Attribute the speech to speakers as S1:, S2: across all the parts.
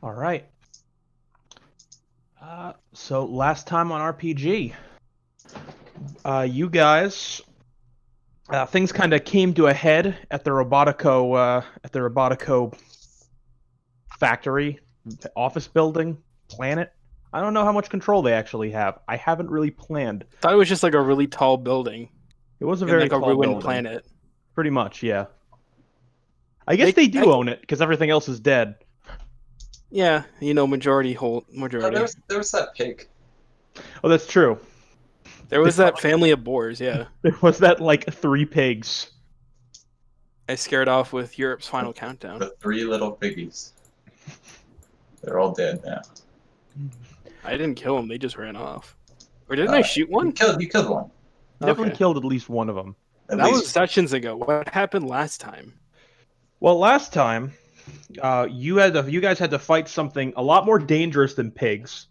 S1: All right. So last time on RPG, you guys, things kind of came to a head at the Robotico factory, office building, planet. I don't know how much control they actually have. I haven't really planned.
S2: Thought it was just like a really tall building
S1: It was a
S2: in
S1: very
S2: like a
S1: tall
S2: ruined
S1: building,
S2: planet.
S1: pretty much. Yeah. I guess they do own it because everything else is dead.
S2: Yeah, majority hold
S3: Oh,
S2: majority.
S3: there was that pig.
S1: Oh, that's true.
S2: There was that family of boars. Yeah,
S1: There was that like three pigs.
S2: I scared off with Europe's Final Countdown.
S3: The three little piggies. They're all dead now.
S2: I didn't kill them; they just ran off. Or didn't I shoot one?
S3: You killed one.
S1: Definitely
S2: Okay.
S1: killed at least one of them.
S2: That was sessions ago. What happened last time?
S1: Well, last time, you guys had to fight something a lot more dangerous than pigs.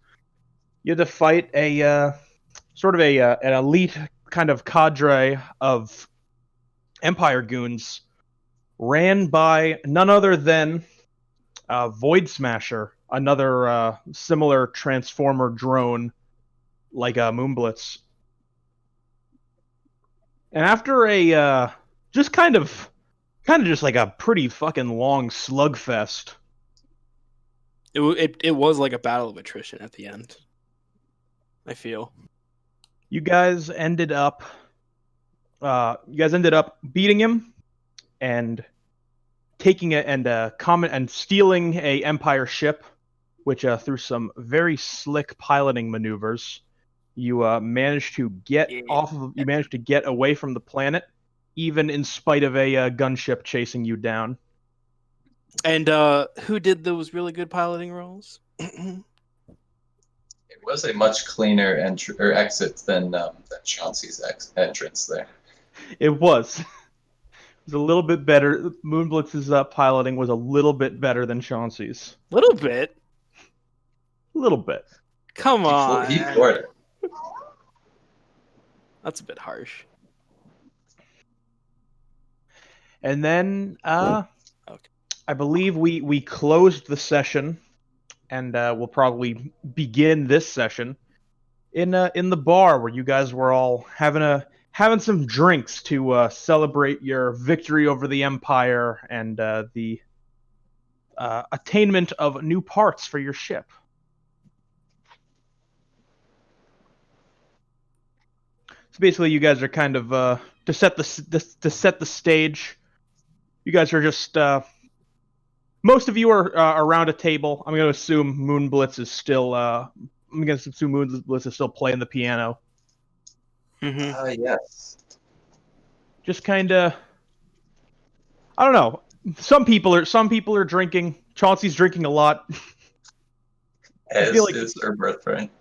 S1: You had to fight a sort of an elite kind of cadre of Empire goons, ran by none other than Void Smasher, another similar Transformer drone like Moonblitz. And after a just kind of just like a pretty fucking long slugfest.
S2: It was like a battle of attrition at the end. I feel
S1: You guys ended up beating him and taking it and stealing a Empire ship, which through some very slick piloting maneuvers, you managed to get you managed to get away from the planet, even in spite of a gunship chasing you down.
S2: And who did those really good piloting roles?
S3: It was a much cleaner exit than Chauncey's entrance there.
S1: It was. It was a little bit better. Moonblitz's piloting was a little bit better than Chauncey's.
S2: Little bit.
S1: A little bit.
S2: Come on.
S3: He floored it.
S2: That's a bit harsh.
S1: And then
S2: Okay.
S1: I believe we closed the session, and we'll probably begin this session in the bar where you guys were all having some drinks to celebrate your victory over the Empire and the attainment of new parts for your ship. So basically, you guys are kind of to set the stage. You guys are just most of you are around a table. I'm going to assume Moonblitz is still. I'm going to assume Moonblitz is still playing the piano.
S3: Yes.
S1: Just kind of. I don't know. Some people are drinking. Chauncey's drinking a lot.
S3: I feel like it's her birthright.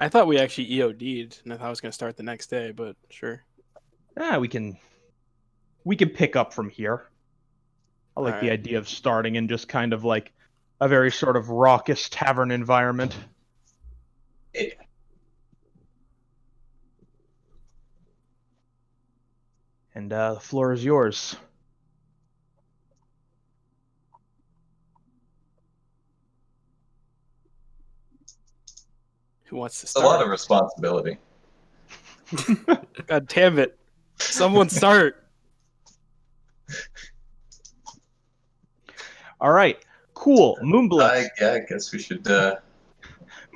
S2: I thought we actually EOD'd, and I thought I was going to start the next day, but sure.
S1: We can pick up from here. I like the idea of starting in just kind of like a very sort of raucous tavern environment.
S3: Yeah.
S1: And the floor is yours.
S2: Who wants to
S3: It's
S2: start?
S3: a lot of responsibility.
S2: God damn it. Someone start.
S1: All right. Cool. Moonblitz.
S3: I guess we should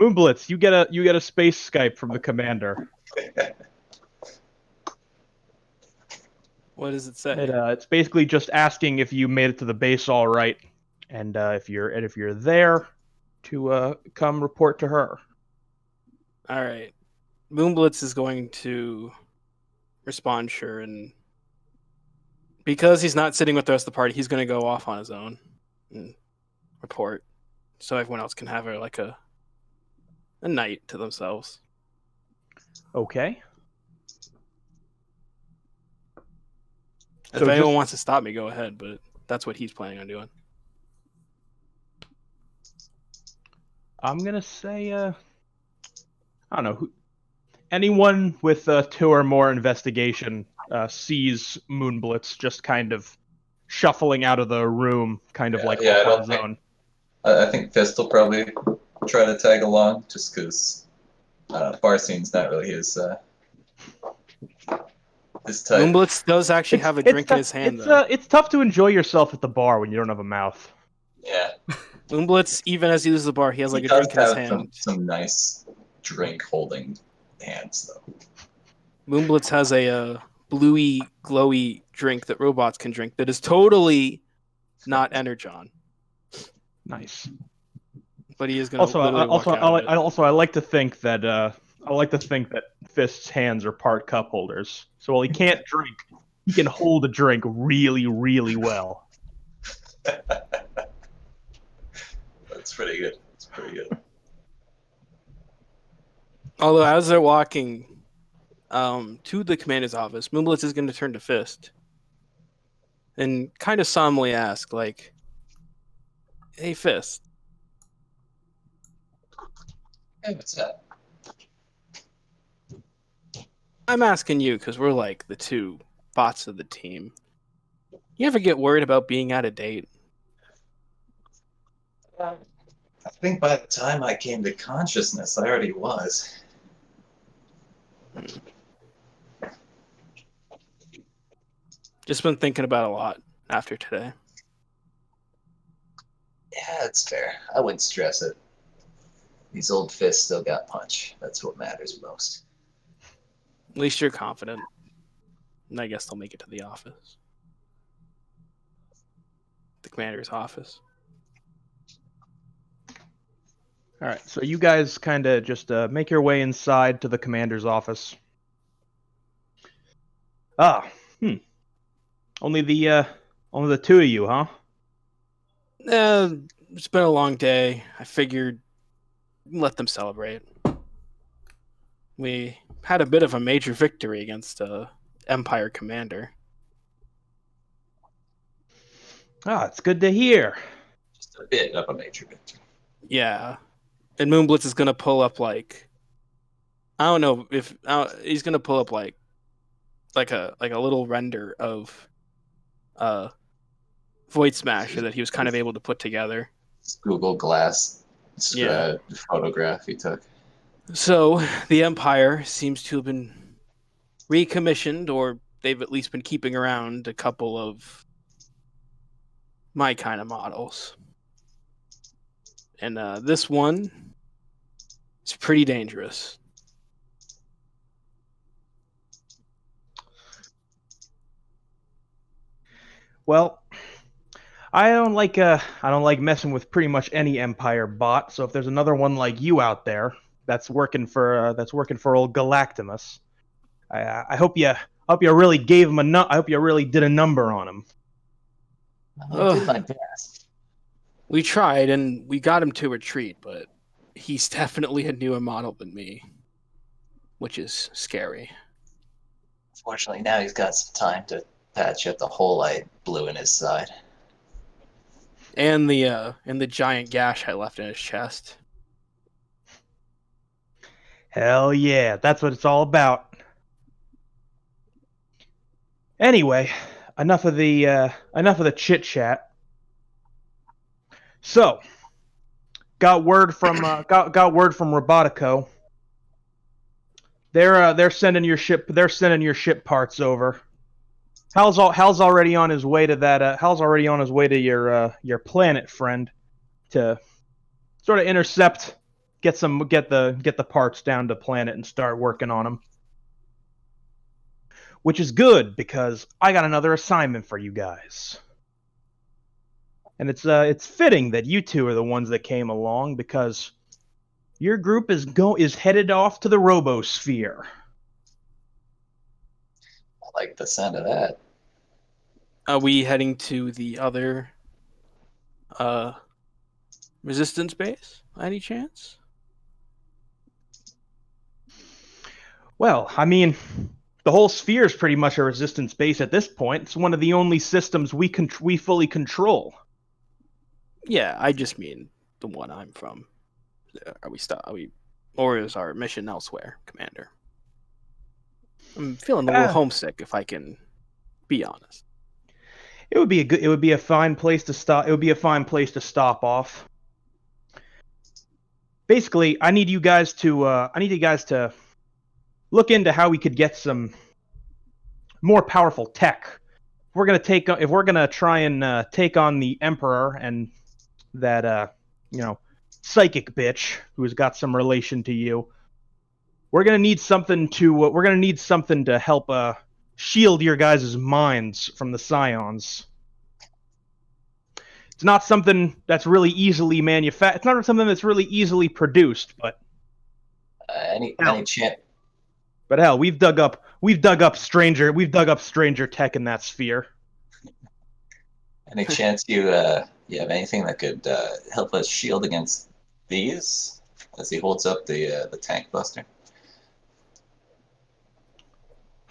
S1: Moonblitz, you get a space Skype from the commander.
S2: What does it say?
S1: It's basically just asking if you made it to the base all right, and if you're there, to come report to her.
S2: All right. Moonblitz is going to respond sure, and because he's not sitting with the rest of the party, he's going to go off on his own and report, so everyone else can have a night to themselves.
S1: Okay.
S2: If anyone wants to stop me, go ahead, but that's what he's planning on doing.
S1: I'm gonna say, I don't know, anyone with 2 or more investigation sees Moonblitz just kind of shuffling out of the room, kind of like
S3: I
S1: off on
S3: don't
S1: his
S3: think.
S1: own.
S3: I think Fist will probably try to tag along, just because Barcine's not really his type.
S2: Moonblitz does actually have a drink in his hand, though.
S1: It's tough to enjoy yourself at the bar when you don't have a mouth.
S3: Yeah,
S2: Moonblitz, even as he uses the bar, he has like
S3: he
S2: a
S3: does
S2: drink in his
S3: have
S2: hand.
S3: some nice drink holding hands, though.
S2: Moonblitz has a bluey, glowy drink that robots can drink that is totally not Energon.
S1: Nice.
S2: But he is going to
S1: Also,
S2: literally walk out of it.
S1: I like to think that Fist's hands are part cup holders. So while he can't drink, he can hold a drink really, really well.
S3: That's pretty good. It's pretty good.
S2: Although, as they're walking to the commander's office, Moonblitz is going to turn to Fist and kind of solemnly ask, like, "Hey, Fist,
S3: Hey, what's that?
S2: I'm asking you because we're like the two bots of the team. You ever get worried about being out of date?"
S3: I think by the time I came to consciousness, I already was.
S2: Just been thinking about a lot after today.
S3: Yeah, it's fair. I wouldn't stress it. These old fists still got punch. That's what matters most.
S2: At least you're confident. And I guess they'll make it to the office. The commander's office.
S1: All right, so you guys kind of just make your way inside to the commander's office. Only the two of you, huh?
S2: It's been a long day. I figured let them celebrate. We had a bit of a major victory against Empire Commander.
S1: It's good to hear.
S3: Just a bit of a major victory.
S2: Yeah. And Moonblitz is going to pull up like I don't know if he's going to pull up like a little render of Void Smasher that he was kind of able to put together.
S3: Google Glass
S2: Yeah.
S3: photograph he took.
S2: So the Empire seems to have been recommissioned, or they've at least been keeping around a couple of my kind of models. And this one is pretty dangerous.
S1: Well, I don't like messing with pretty much any Empire bot. So if there's another one like you out there that's working for old Galactimus, I hope you really gave him I hope you really did a number on him.
S3: I did my best.
S2: We tried and we got him to retreat, but he's definitely a newer model than me, which is scary.
S3: Fortunately, now he's got some time to patch up the hole I blew in his side.
S2: And the giant gash I left in his chest.
S1: Hell yeah, that's what it's all about. Anyway, enough of the chit chat. So, got word from Robotico. They're sending your ship parts over. Hal's already on his way to that. Hal's already on his way to your planet, friend, to sort of intercept, get the parts down to planet and start working on them. Which is good because I got another assignment for you guys. And it's fitting that you two are the ones that came along because your group is headed off to the Robosphere.
S3: I like the sound of that.
S2: Are we heading to the other resistance base? Any chance?
S1: Well, I mean, the whole sphere is pretty much a resistance base at this point. It's one of the only systems we fully control.
S2: Yeah, I just mean the one I'm from. Or is our mission elsewhere, Commander? I'm feeling a little homesick, if I can be honest.
S1: It would be a good. It would be a fine place to stop. It would be a fine place to stop off. Basically, I need you guys to. I need you guys to look into how we could get some more powerful tech. If we're gonna try and take on the Emperor and that psychic bitch who's got some relation to you, we're gonna need something to help shield your guys' minds from the Scions. It's not something that's really easily manufactured. It's not something that's really easily produced, but
S3: Any chance?
S1: but hell, we've dug up stranger tech in that sphere.
S3: Any chance you have anything that could help us shield against these? As he holds up the tank buster.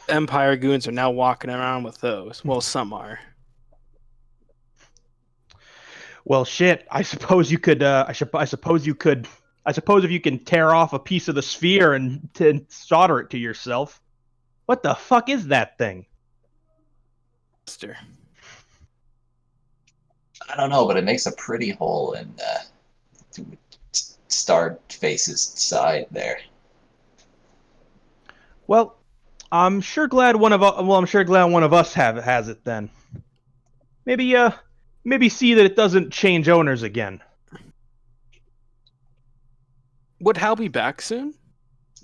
S2: Empire goons are now walking around with those. Well, some are.
S1: Well, shit. I suppose you could. I suppose if you can tear off a piece of the sphere and solder it to yourself. What the fuck is that thing?
S3: I don't know, but it makes a pretty hole in Starface's side there.
S1: Well, I'm sure glad one of us has it then. Maybe see that it doesn't change owners again.
S2: Would Hal be back soon?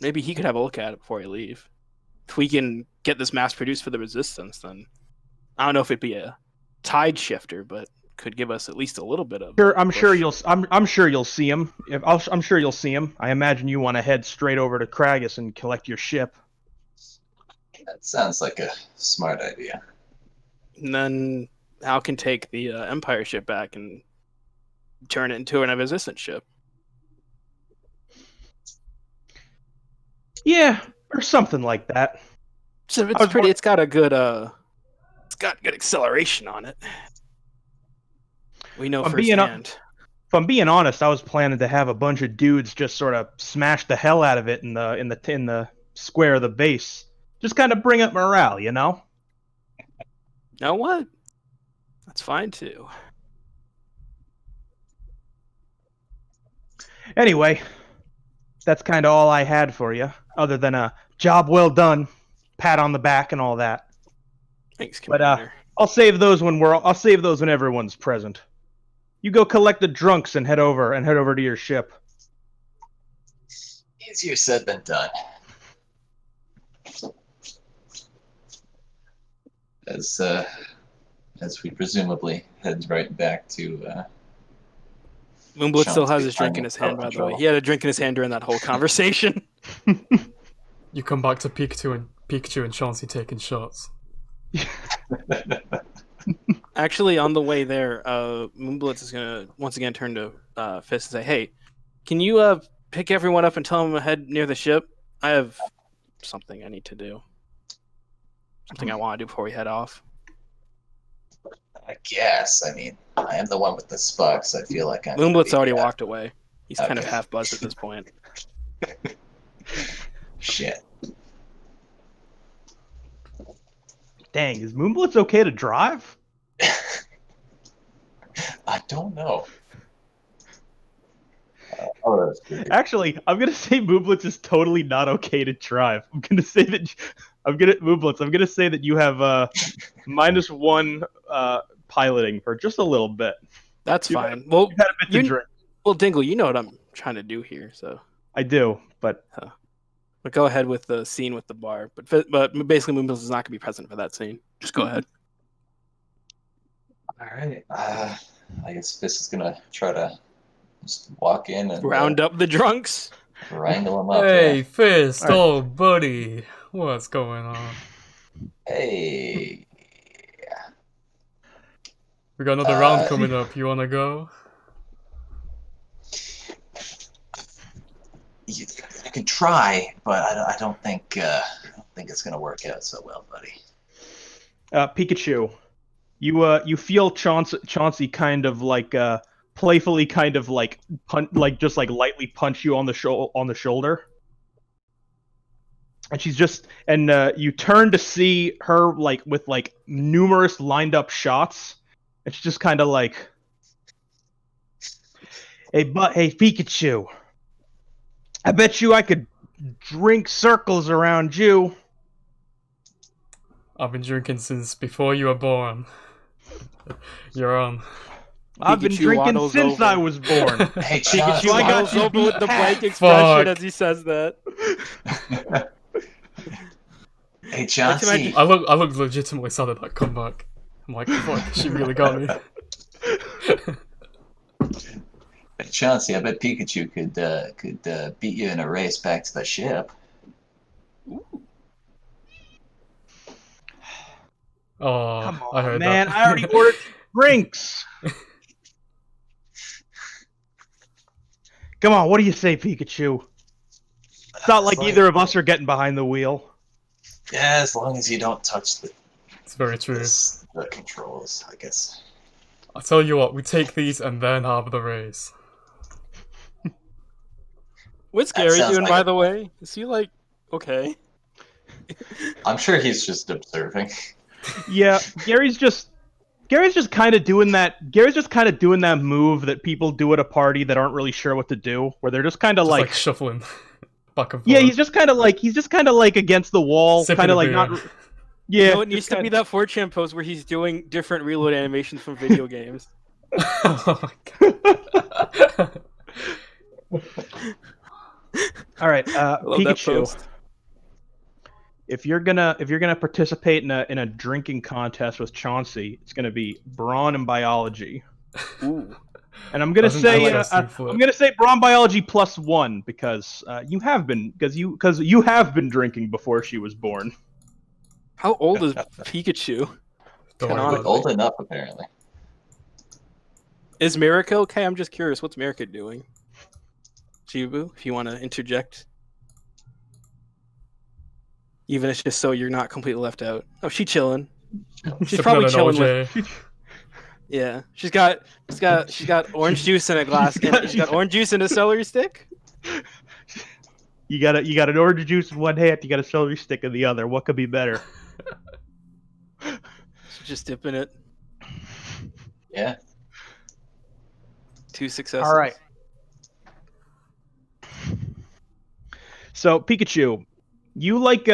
S2: Maybe he could have a look at it before he leave. If we can get this mass produced for the Resistance, then I don't know if it'd be a tide shifter, but could give us at least a little bit of.
S1: I'm sure you'll see him. I'm sure you'll see him. I imagine you want to head straight over to Kragus and collect your ship.
S3: That sounds like a smart idea.
S2: And then Hal can take the Empire ship back and turn it into a Resistance ship.
S1: Yeah, or something like that.
S2: So it's pretty. It's got a good. It's got good acceleration on it. We know firsthand.
S1: If I'm being honest, I was planning to have a bunch of dudes just sort of smash the hell out of it in the square of the base. Just kind of bring up morale, you know?
S2: Know what? That's fine too.
S1: Anyway, that's kind of all I had for you, other than a job well done, pat on the back, and all that.
S2: Thanks, Commander.
S1: But I'll save those when everyone's present. You go collect the drunks and head over to your ship.
S3: Easier said than done. As we presumably head right back to.
S2: Moonblood still has his drink in his hand, by the way. He had a drink in his hand during that whole conversation.
S4: You come back to Pikachu and Chauncey taking shots.
S2: Actually, on the way there, Moonblitz is gonna once again turn to Fist and say, "Hey, can you pick everyone up and tell them to head near the ship? I have something I need to do. Something I want to do before we head off."
S3: I guess. I mean, I am the one with the spucks. I feel like I'm.
S2: Moonblitz already walked away. He's kind of half buzzed at this point.
S3: Shit.
S1: Dang, is Moonblitz okay to drive?
S3: I don't know.
S1: Actually, I'm gonna say Moonblitz is totally not okay to drive. I'm gonna say that you have -1 piloting for just a little bit.
S2: That's fine.
S1: You had a bit to drink.
S2: Well, Dingle, you know what I'm trying to do here, so.
S1: I do, but.
S2: But go ahead with the scene with the bar. But basically, Moonblitz is not going to be present for that scene. Just go ahead.
S3: All right. I guess Fist is gonna try to just walk in and
S2: round up the drunks.
S3: Wrangle them up.
S4: Hey, Fist, right. Oh buddy, what's going on?
S3: Hey.
S4: We got another round coming up. You wanna go?
S3: You can try, but I don't think it's gonna work out so well, buddy.
S1: Pikachu, you feel Chauncey kind of like playfully kind of like lightly punch you on the shoulder. and she's just you turn to see her like with like numerous lined up shots. It's just kind of like, hey Pikachu, I bet you I could drink circles around you.
S4: I've been drinking since before you were born. You're on.
S1: I've been
S2: Pikachu
S1: drinking
S2: waddles
S1: since
S2: over.
S1: I was born.
S3: Hey,
S2: Pikachu
S3: Chauncey.
S1: I got
S2: waddles
S1: you
S2: over
S1: beat
S2: with the blank
S1: half.
S2: expression
S4: Fuck.
S2: as he says that.
S3: Hey, Chauncey.
S4: I look legitimately sad at that comeback. I'm like, fuck, she really got me.
S3: Hey, Chauncey, I bet Pikachu could beat you in a race back to the ship.
S4: Oh,
S1: Come
S4: I
S1: on,
S4: heard
S1: man!
S4: that.
S1: I already ordered drinks. Come on, what do you say, Pikachu? It's not like either of us are getting behind the wheel.
S3: Yeah, as long as you don't touch
S4: It's very true.
S3: the controls, I guess.
S4: I tell you what, we take these and then have the race.
S2: What's
S3: That
S2: Gary
S3: sounds
S2: doing,
S3: like
S2: by
S3: a
S2: the
S3: plan.
S2: way? Is he like okay?
S3: I'm sure he's just observing.
S1: Yeah, Gary's just kind of doing that. Gary's just kind of doing that move that people do at a party that aren't really sure what to do, where they're just kind of
S4: Just
S1: like,
S4: shuffling back and forth.
S1: yeah, he's just kind of like against the wall,
S4: Sipping
S1: kind
S4: a
S1: of like
S4: beer.
S1: not. Yeah,
S2: No, it needs to be that 4chan pose where he's doing different reload animations from video games.
S4: Oh my god.
S1: All right,
S2: I love that
S1: Pikachu.
S2: post.
S1: If you're gonna participate in a drinking contest with Chauncey, it's gonna be brawn and biology.
S2: Ooh.
S1: And I'm gonna
S4: That's an
S1: say
S4: interesting flip.
S1: I'm gonna say brawn biology +1 because you have been drinking before she was born.
S2: How old is Pikachu?
S4: Don't worry
S2: Canonically.
S4: about it.
S3: Old enough, apparently.
S2: Is Miraca okay? I'm just curious. What's Miraca doing? Chibu, if you want to interject. Even if it's just so you're not completely left out. Oh, she's chilling. She's
S4: Sipping
S2: probably
S4: on an
S2: chilling
S4: OJ.
S2: with. Yeah, she's got orange juice in a glass. And she's got orange juice in a celery stick.
S1: You got an orange juice in one hand, you got a celery stick in the other. What could be better?
S2: She's just dipping it.
S3: Yeah.
S2: 2 successes.
S1: All right. So Pikachu, you like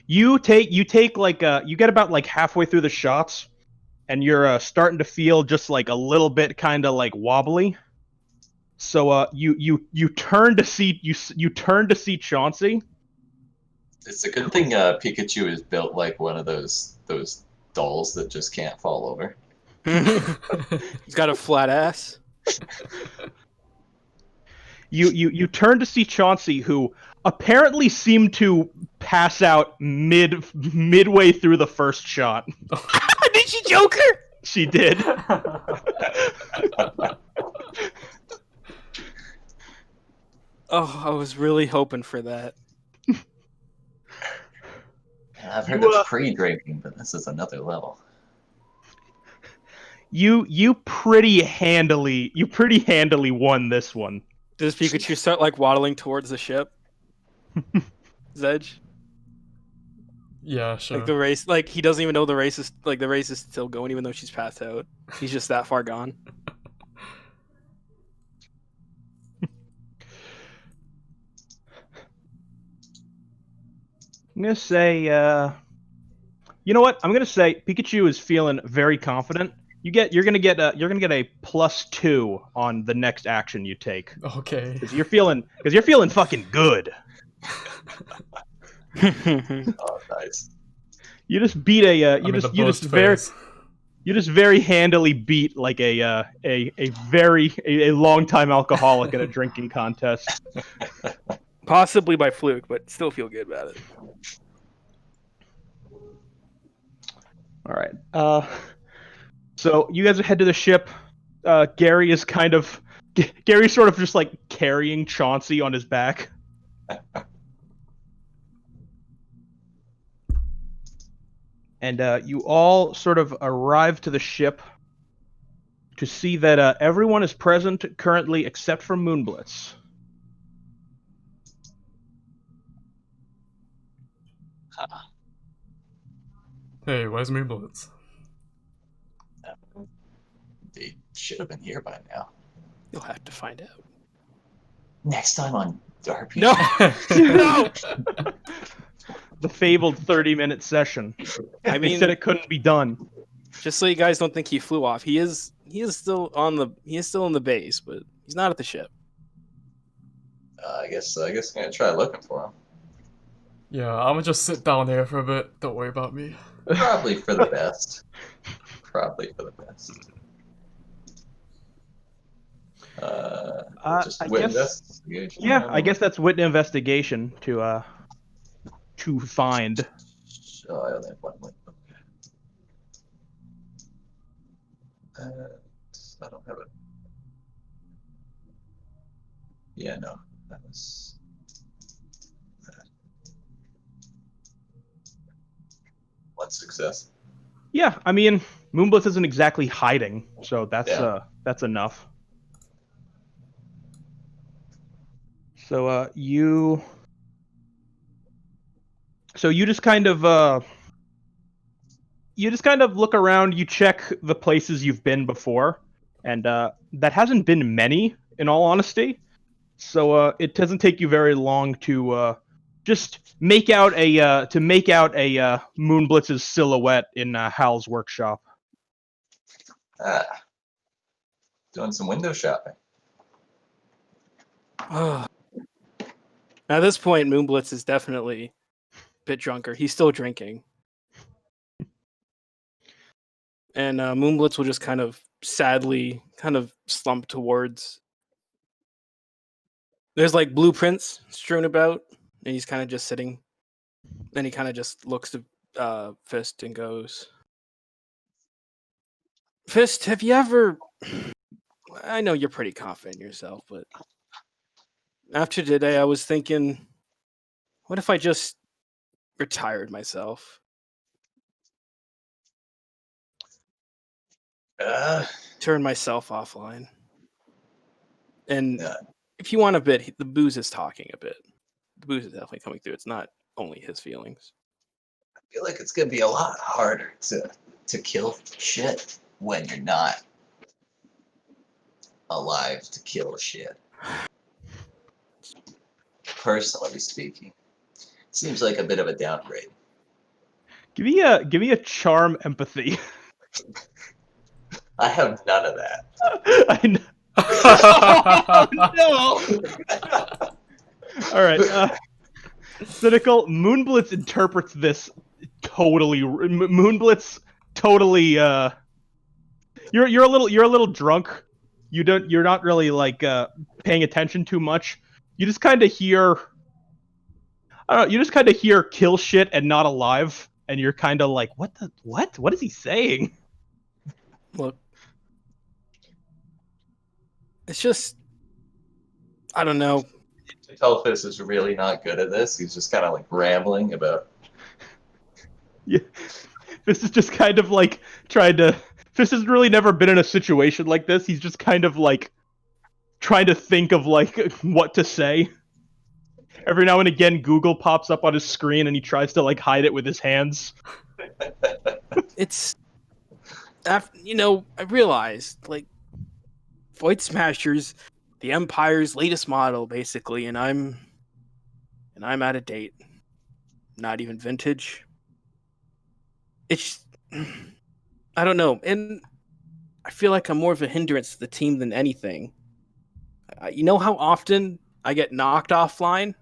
S1: you take like you get about like halfway through the shots, and you're starting to feel just like a little bit kind of like wobbly. So you turn to see you turn to see Chauncey.
S3: It's a good thing Pikachu is built like one of those dolls that just can't fall over.
S2: He's got a flat ass.
S1: You turn to see Chauncey, who apparently seemed to pass out midway through the first shot.
S2: Did she joke her?
S1: She did.
S2: Oh, I was really hoping for that.
S3: I've heard
S1: You,
S3: of pre-drinking, but this is another level.
S1: You pretty handily won this one.
S2: Does Pikachu start like waddling towards the ship? Zedge?
S4: Yeah, sure.
S2: Like the race, like he doesn't even know the race is still going, even though she's passed out. He's just that far gone.
S1: I'm gonna say, you know what? I'm gonna say Pikachu is feeling very confident. You're gonna get a +2 on the next action you take
S4: Okay.
S1: because you're feeling fucking good.
S3: Oh, nice.
S1: You just beat a
S4: I'm in the bust phase.
S1: you just very handily beat like a long-time alcoholic in a drinking contest.
S2: Possibly by fluke, but still feel good about it.
S1: All right. So you guys head to the ship. Gary's sort of just like carrying Chauncey on his back. And you all sort of arrive to the ship to see that everyone is present currently except for Moonblitz.
S4: Hey, where's Moonblitz?
S3: They should have been here by now.
S2: You'll have to find out.
S3: Next time on RPG.
S2: No! No!
S1: The fabled 30-minute session.
S2: I
S1: They
S2: mean,
S1: said it couldn't be done.
S2: just so you guys don't think he flew off, he is still in the base, but he's not at the ship.
S3: I guess I'm gonna try looking for him.
S4: Yeah, I'm gonna just sit down here for a bit. Don't worry about me.
S3: Probably for the best. Probably for the best. Just
S1: I
S3: wit
S1: guess-
S3: investigation.
S1: Yeah, I guess that's wit investigation to find.
S3: Oh, I only have one wit. I don't have it. Yeah, no, that was. One success.
S1: Yeah, I mean, Moonblitz isn't exactly hiding, so that's enough. So you just kind of look around, you check the places you've been before, and that hasn't been many, in all honesty. So it doesn't take you very long to just make out a Moonblitz's silhouette in Hal's workshop.
S3: Doing some window shopping.
S2: At this point, Moonblitz is definitely a bit drunker. He's still drinking. And Moonblitz will just kind of sadly slump towards. There's like blueprints strewn about, and he's kind of just sitting. Then he kind of just looks to Fist and goes, Fist, have you ever... I know you're pretty confident in yourself, but after today, I was thinking, what if I just retired myself? Turn myself offline. And if you want a bit, the booze is talking a bit. The booze is definitely coming through. It's not only his feelings.
S3: I feel like it's gonna be a lot harder to kill shit when you're not alive to kill shit. Personally speaking, seems like a bit of a downgrade.
S1: Give me a charm empathy.
S3: I have none of that.
S1: I know. Oh, no. All right. Cynical Moonblitz interprets this totally. Moonblitz totally. You're a little drunk. You're not really like paying attention too much. You just kind of hear. I don't know. You just kind of hear kill shit and not alive, and you're kind of like, what is he saying?
S2: Look, it's just, I don't know.
S3: Telfis is really not good at this. He's just kind of like rambling about.
S1: Yeah, this is just kind of like trying to. Fist has really never been in a situation like this. He's just kind of like trying to think of like what to say. Every now and again, Google pops up on his screen, and he tries to like hide it with his hands.
S2: It's, I realized like Void Smashers, the Empire's latest model, basically, and I'm out of date. Not even vintage. It's, I don't know, and I feel like I'm more of a hindrance to the team than anything. You know how often I get knocked offline?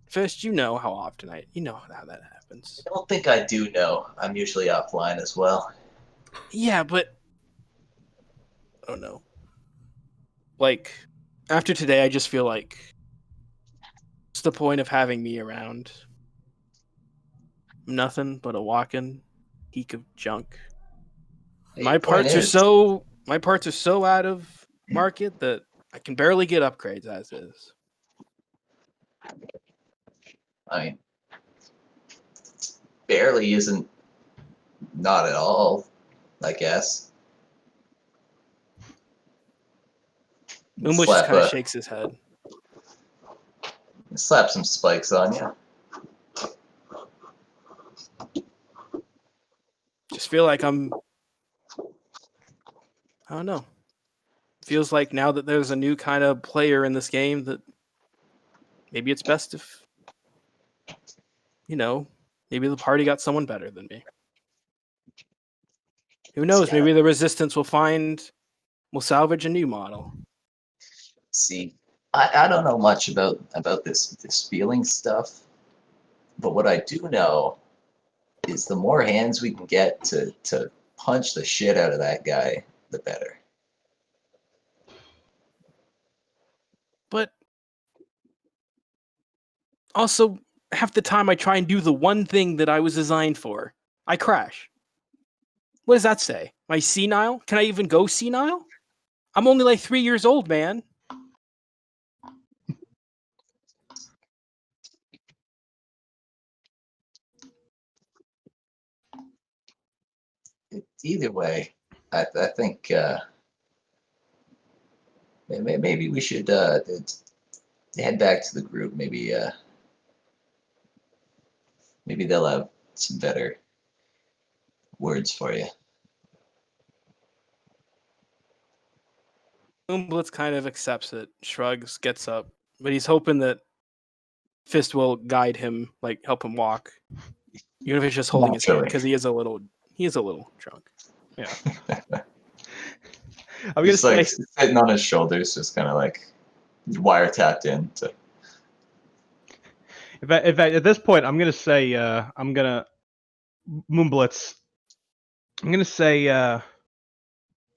S2: Fist, you know how often you know how that happens.
S3: I don't think I do know. I'm usually offline as well.
S2: Yeah, but I don't know. Like, after today, I just feel like what's the point of having me around? Nothing but a walking heap of junk. My parts are so out of market that I can barely get upgrades as is.
S3: I mean, barely isn't not at all, I guess.
S2: Moonbush just kind of shakes his head.
S3: Slap some spikes on you.
S2: just feel like I don't know. Feels like now that there's a new kind of player in this game that maybe it's best if, maybe the party got someone better than me. Who knows?
S3: Yeah.
S2: Maybe the Resistance will salvage a new model.
S3: See, I don't know much about this feeling stuff, but what I do know is the more hands we can get to punch the shit out of that guy, the better.
S2: But also, half the time I try and do the one thing that I was designed for. I crash. What does that say? Am I senile? Can I even go senile? I'm only like 3 years old, man.
S3: Either way, I think maybe we should head back to the group. Maybe they'll have some better words for you.
S2: Moonblitz kind of accepts it, shrugs, gets up, but he's hoping that Fist will guide him, like help him walk, even if it's just holding his hand,
S3: Naturally.
S2: because he is a little drunk.
S1: Yeah. I'm gonna
S3: He's
S1: say,
S3: like sitting on his shoulders, just kind of like wiretapped in.
S1: in fact, at this point, I'm gonna say, Moonblitz. I'm gonna say,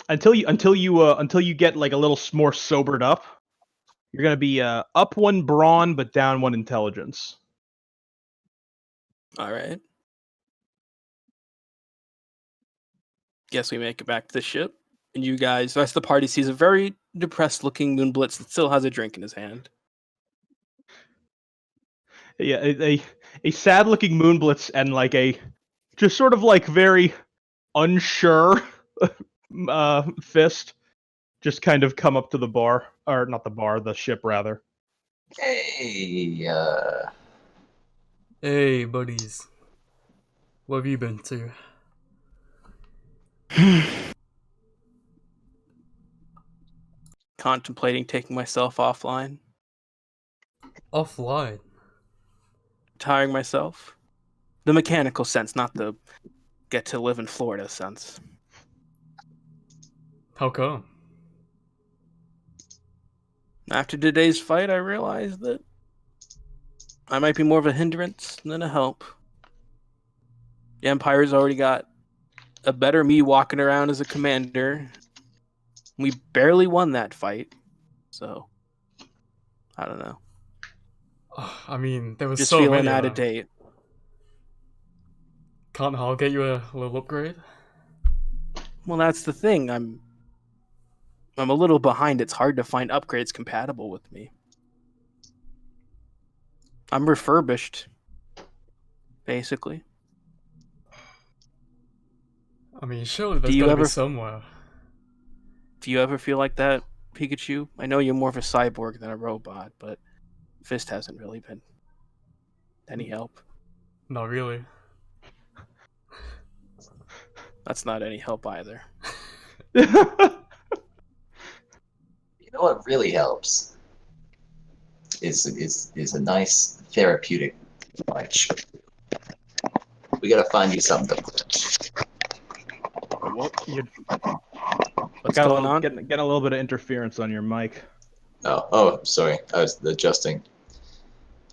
S1: until you get like a little more sobered up, you're gonna be up one brawn but down one intelligence.
S2: All right. Guess we make it back to the ship, and you guys, the rest of the party sees a very depressed-looking Moonblitz that still has a drink in his hand.
S1: Yeah, a sad looking Moonblitz and like a just sort of like very unsure Fist just kind of come up to the bar, or not the bar, the ship rather.
S3: Hey,
S4: Hey, buddies. What have you been to?
S2: Contemplating taking myself offline,
S4: Offline.
S2: retiring myself. The mechanical sense, not the get to live in Florida sense.
S4: How come?
S2: After today's fight, I realized that I might be more of a hindrance than a help. The Empire's already got a better me walking around as a commander. We barely won that fight, so I don't know.
S4: I mean, there was
S2: Just
S4: so
S2: feeling
S4: many
S2: out
S4: of
S2: of
S4: them.
S2: date.
S4: Can't Hal get you a little upgrade?
S2: Well, that's the thing. I'm a little behind. It's hard to find upgrades compatible with me. I'm refurbished, basically.
S4: I mean, surely there's
S2: you
S4: gotta be
S2: ever-
S4: somewhere.
S2: Do you ever feel like that, Pikachu? I know you're more of a cyborg than a robot, but Fist hasn't really been any help.
S4: Not really.
S2: That's not any help either.
S3: you know what really helps is a nice therapeutic punch. We gotta find you something to punch.
S2: What's
S1: Got
S2: going on?
S1: Getting a little bit of interference on your mic.
S3: Oh, sorry. I was adjusting.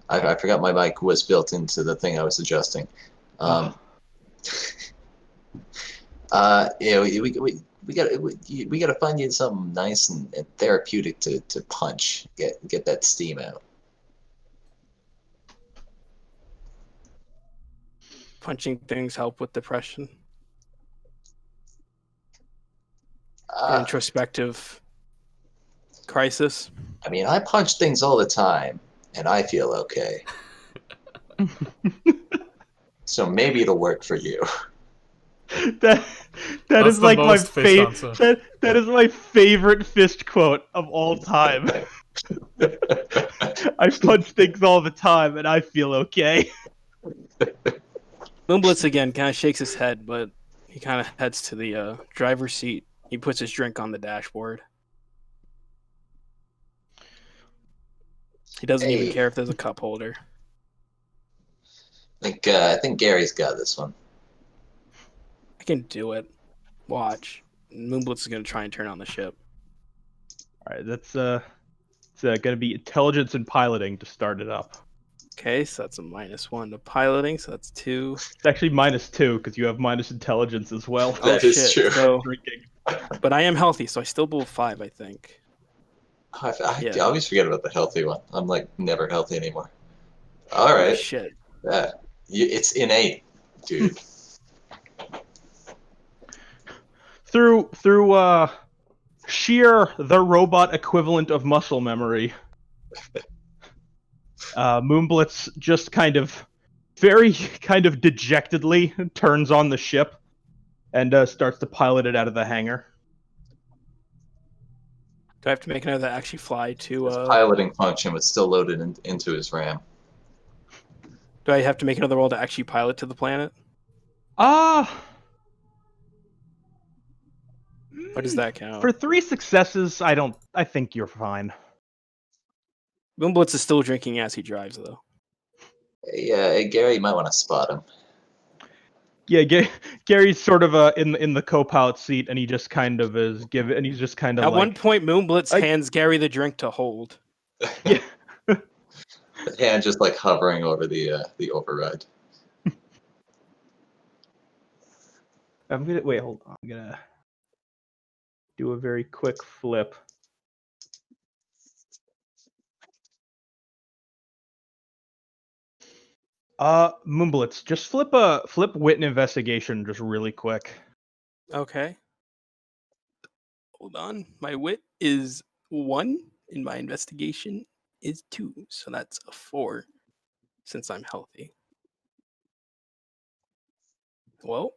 S3: I forgot my mic was built into the thing I was adjusting. Yeah, we gotta find you something nice and therapeutic to punch. Get that steam out.
S2: Punching things help with depression.
S3: Uh,
S2: Introspective crisis.
S3: I mean, I punch things all the time, and I feel okay. So maybe it'll work for you.
S1: That
S4: That's
S1: is
S4: the
S1: like my
S4: most Fist
S1: favorite.
S4: answer.
S1: That is my favorite Fist quote of all time. I punch things all the time, and I feel okay.
S2: Moonblitz again kind of shakes his head, but He kind of heads to the driver's seat. He puts his drink on the dashboard. He doesn't even
S3: Hey.
S2: care if there's a cup holder.
S3: I think Gary's got this one.
S2: I can do it. Watch. Moonblitz is going to try and turn on the ship.
S1: All right, that's it's going to be intelligence and piloting to start it up.
S2: Okay, so that's a -1 to piloting, so that's 2.
S1: It's actually -2 because you have minus intelligence as well.
S3: That is true.
S2: So,
S1: Drinking.
S2: but I am healthy, so I still blew 5, I think.
S3: I
S2: Yeah.
S3: always forget about the healthy one. I'm like never healthy anymore. All
S2: Holy
S3: right.
S2: shit.
S3: It's innate, dude.
S1: Through sheer the robot equivalent of muscle memory, Moonblitz just very dejectedly turns on the ship and starts to pilot it out of the hangar.
S2: Do I have to make another that actually fly to...
S3: His piloting function was still loaded into his RAM.
S2: Do I have to make another roll to actually pilot to the planet?
S1: What
S2: Or does that count?
S1: For 3 successes, I think you're fine.
S2: Moonblitz is still drinking as he drives, though.
S3: Yeah, Gary, you might want to spot him.
S1: Yeah, Gary's sort of in the co-pilot seat, and he just kind of is giving, and he's just kind of
S2: At
S1: like.
S2: one point, Moonblitz hands Gary the drink to hold.
S1: Yeah.
S3: The hand just like hovering over the override.
S1: I'm gonna wait. Hold on. I'm gonna do a very quick flip. Moonblitz, just flip wit and investigation just really quick.
S2: Okay. Hold on. My wit is 1, and my investigation is 2. So that's a 4, since I'm healthy. Well,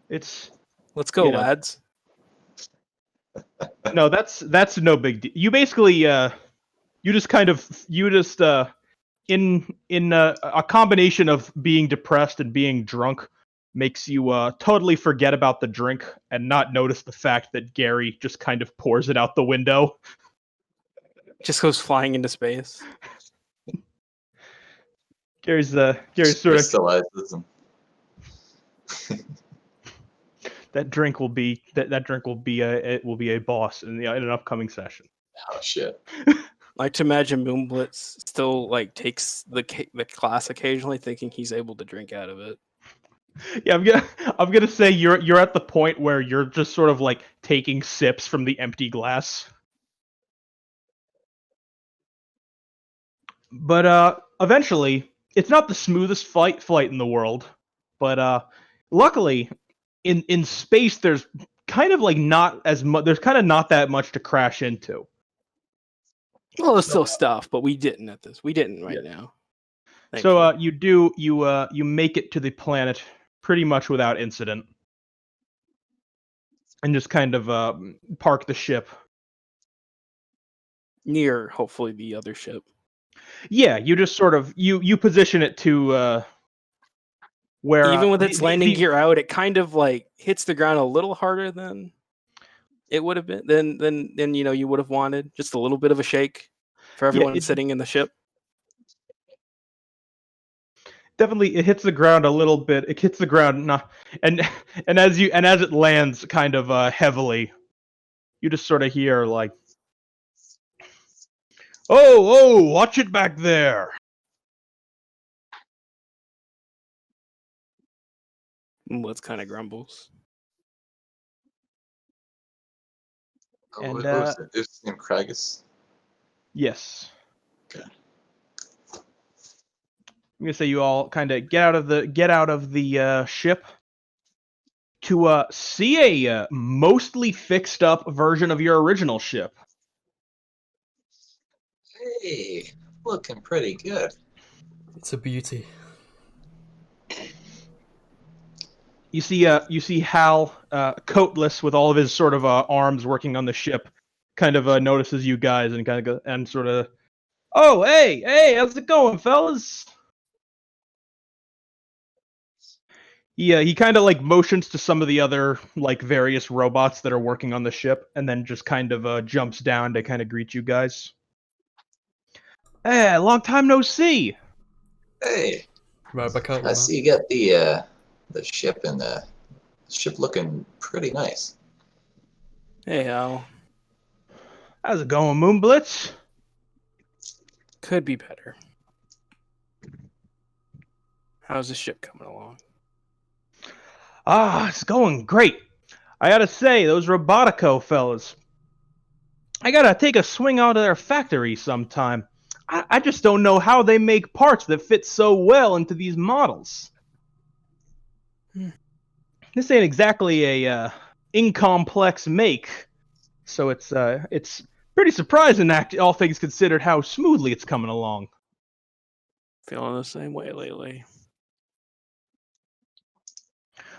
S1: It's
S2: let's go,
S1: You know.
S2: lads.
S1: no, that's no big deal. You basically you just in a combination of being depressed and being drunk makes you totally forget about the drink and not notice the fact that Gary just kind of pours it out the window.
S2: Just goes flying into space.
S1: Gary's sort of
S3: Crystallizes him.
S1: that drink will be a boss in an upcoming session.
S3: Oh shit.
S2: I like to imagine Moonblitz still like takes the class occasionally, thinking he's able to drink out of it.
S1: Yeah, I'm gonna say you're at the point where you're just sort of like taking sips from the empty glass. But eventually, it's not the smoothest flight in the world, but luckily, in space there's kind of like not as much. There's kind of not that much to crash into.
S2: Well, there's still stuff, but we didn't at this. We didn't right now.
S1: So
S2: Thankfully.
S1: you make it to the planet pretty much without incident, and just kind of park the ship.
S2: Near, hopefully, the other ship.
S1: Yeah, you just sort of you position it to where
S2: Even with its landing
S1: the-
S2: gear out, it kind of like hits the ground a little harder than it would have been. Then you would have wanted just a little bit of a shake for everyone sitting in the ship.
S1: Definitely, it hits the ground a little bit. It hits the ground, and as it lands, kind of heavily, you just sort of hear like, "Oh, watch it back there."
S2: Let's kind of grumbles.
S3: Oh,
S1: And,
S3: what was it? It was named Kragus.
S1: Yes.
S3: Okay.
S1: I'm gonna say you all kind of get out of the ship to see a mostly fixed up version of your original ship.
S3: Hey, looking pretty good.
S4: It's a beauty.
S1: You see Hal, coatless with all of his sort of arms working on the ship, kind of notices you guys and kind of and sort of, "Oh, hey, how's it going, fellas?" He kind of like motions to some of the other like various robots that are working on the ship, and then just kind of jumps down to kind of greet you guys. Hey, long time no see.
S3: Hey,
S4: Right back out,
S3: I
S4: man.
S3: see you got the ship and the ship looking pretty nice.
S2: Hey, Al.
S1: How's it going, Moonblitz?
S2: Could be better. How's the ship coming along?
S1: Ah, it's going great. I gotta say, those Robotico fellas. I gotta take a swing out of their factory sometime. I just don't know how they make parts that fit so well into these models. This ain't exactly a incomplex make, so it's pretty surprising, all things considered, how smoothly it's coming along.
S2: Feeling the same way lately.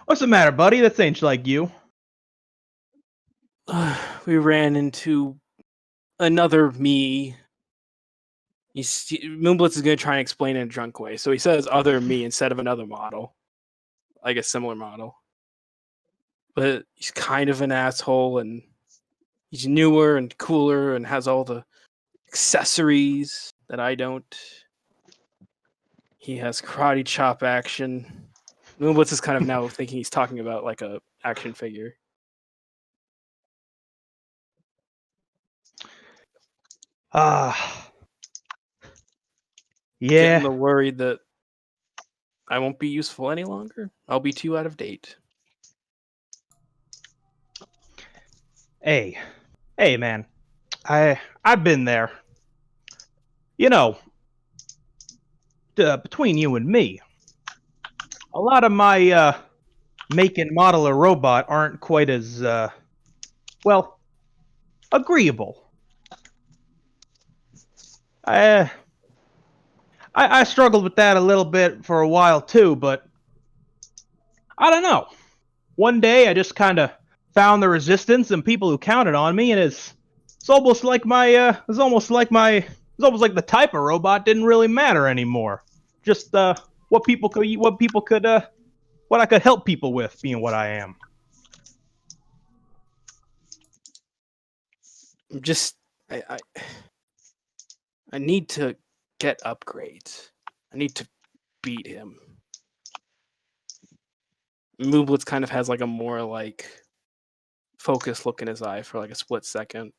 S1: What's the matter, buddy? That ain't like you.
S2: We ran into another me. Moonblitz is going to try and explain in a drunk way, so he says other me instead of another model, like a similar model. But he's kind of an asshole, and he's newer and cooler and has all the accessories that I don't. He has karate chop action. Moonblitz is kind of now thinking he's talking about like a action figure.
S1: Ah.
S2: Getting
S1: Yeah.
S2: worried that I won't be useful any longer. I'll be too out of date.
S1: Hey, man. I've been there. You know, between you and me, a lot of my make and model a robot aren't quite as well agreeable. I struggled with that a little bit for a while too, but I don't know. One day I just kind of found the resistance and people who counted on me, and it's almost like it's almost like the type of robot didn't really matter anymore. Just what I could help people with, being what I am.
S2: I need to get upgrades. I need to beat him. Moonblitz kind of has like a more like focused look in his eye for like a split second.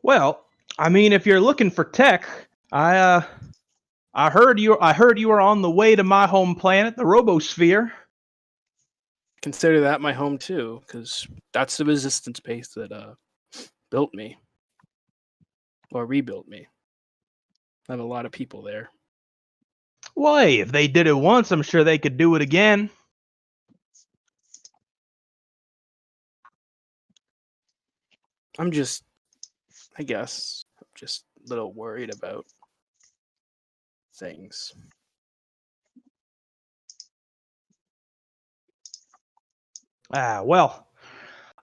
S1: Well, I mean, if you're looking for tech, I heard you were on the way to my home planet, the Robosphere.
S2: Consider that my home too, because that's the resistance base that built me or rebuilt me. I have a lot of people there.
S1: Well, hey, if they did it once, I'm sure they could do it again.
S2: I guess, I'm just a little worried about things.
S1: Well,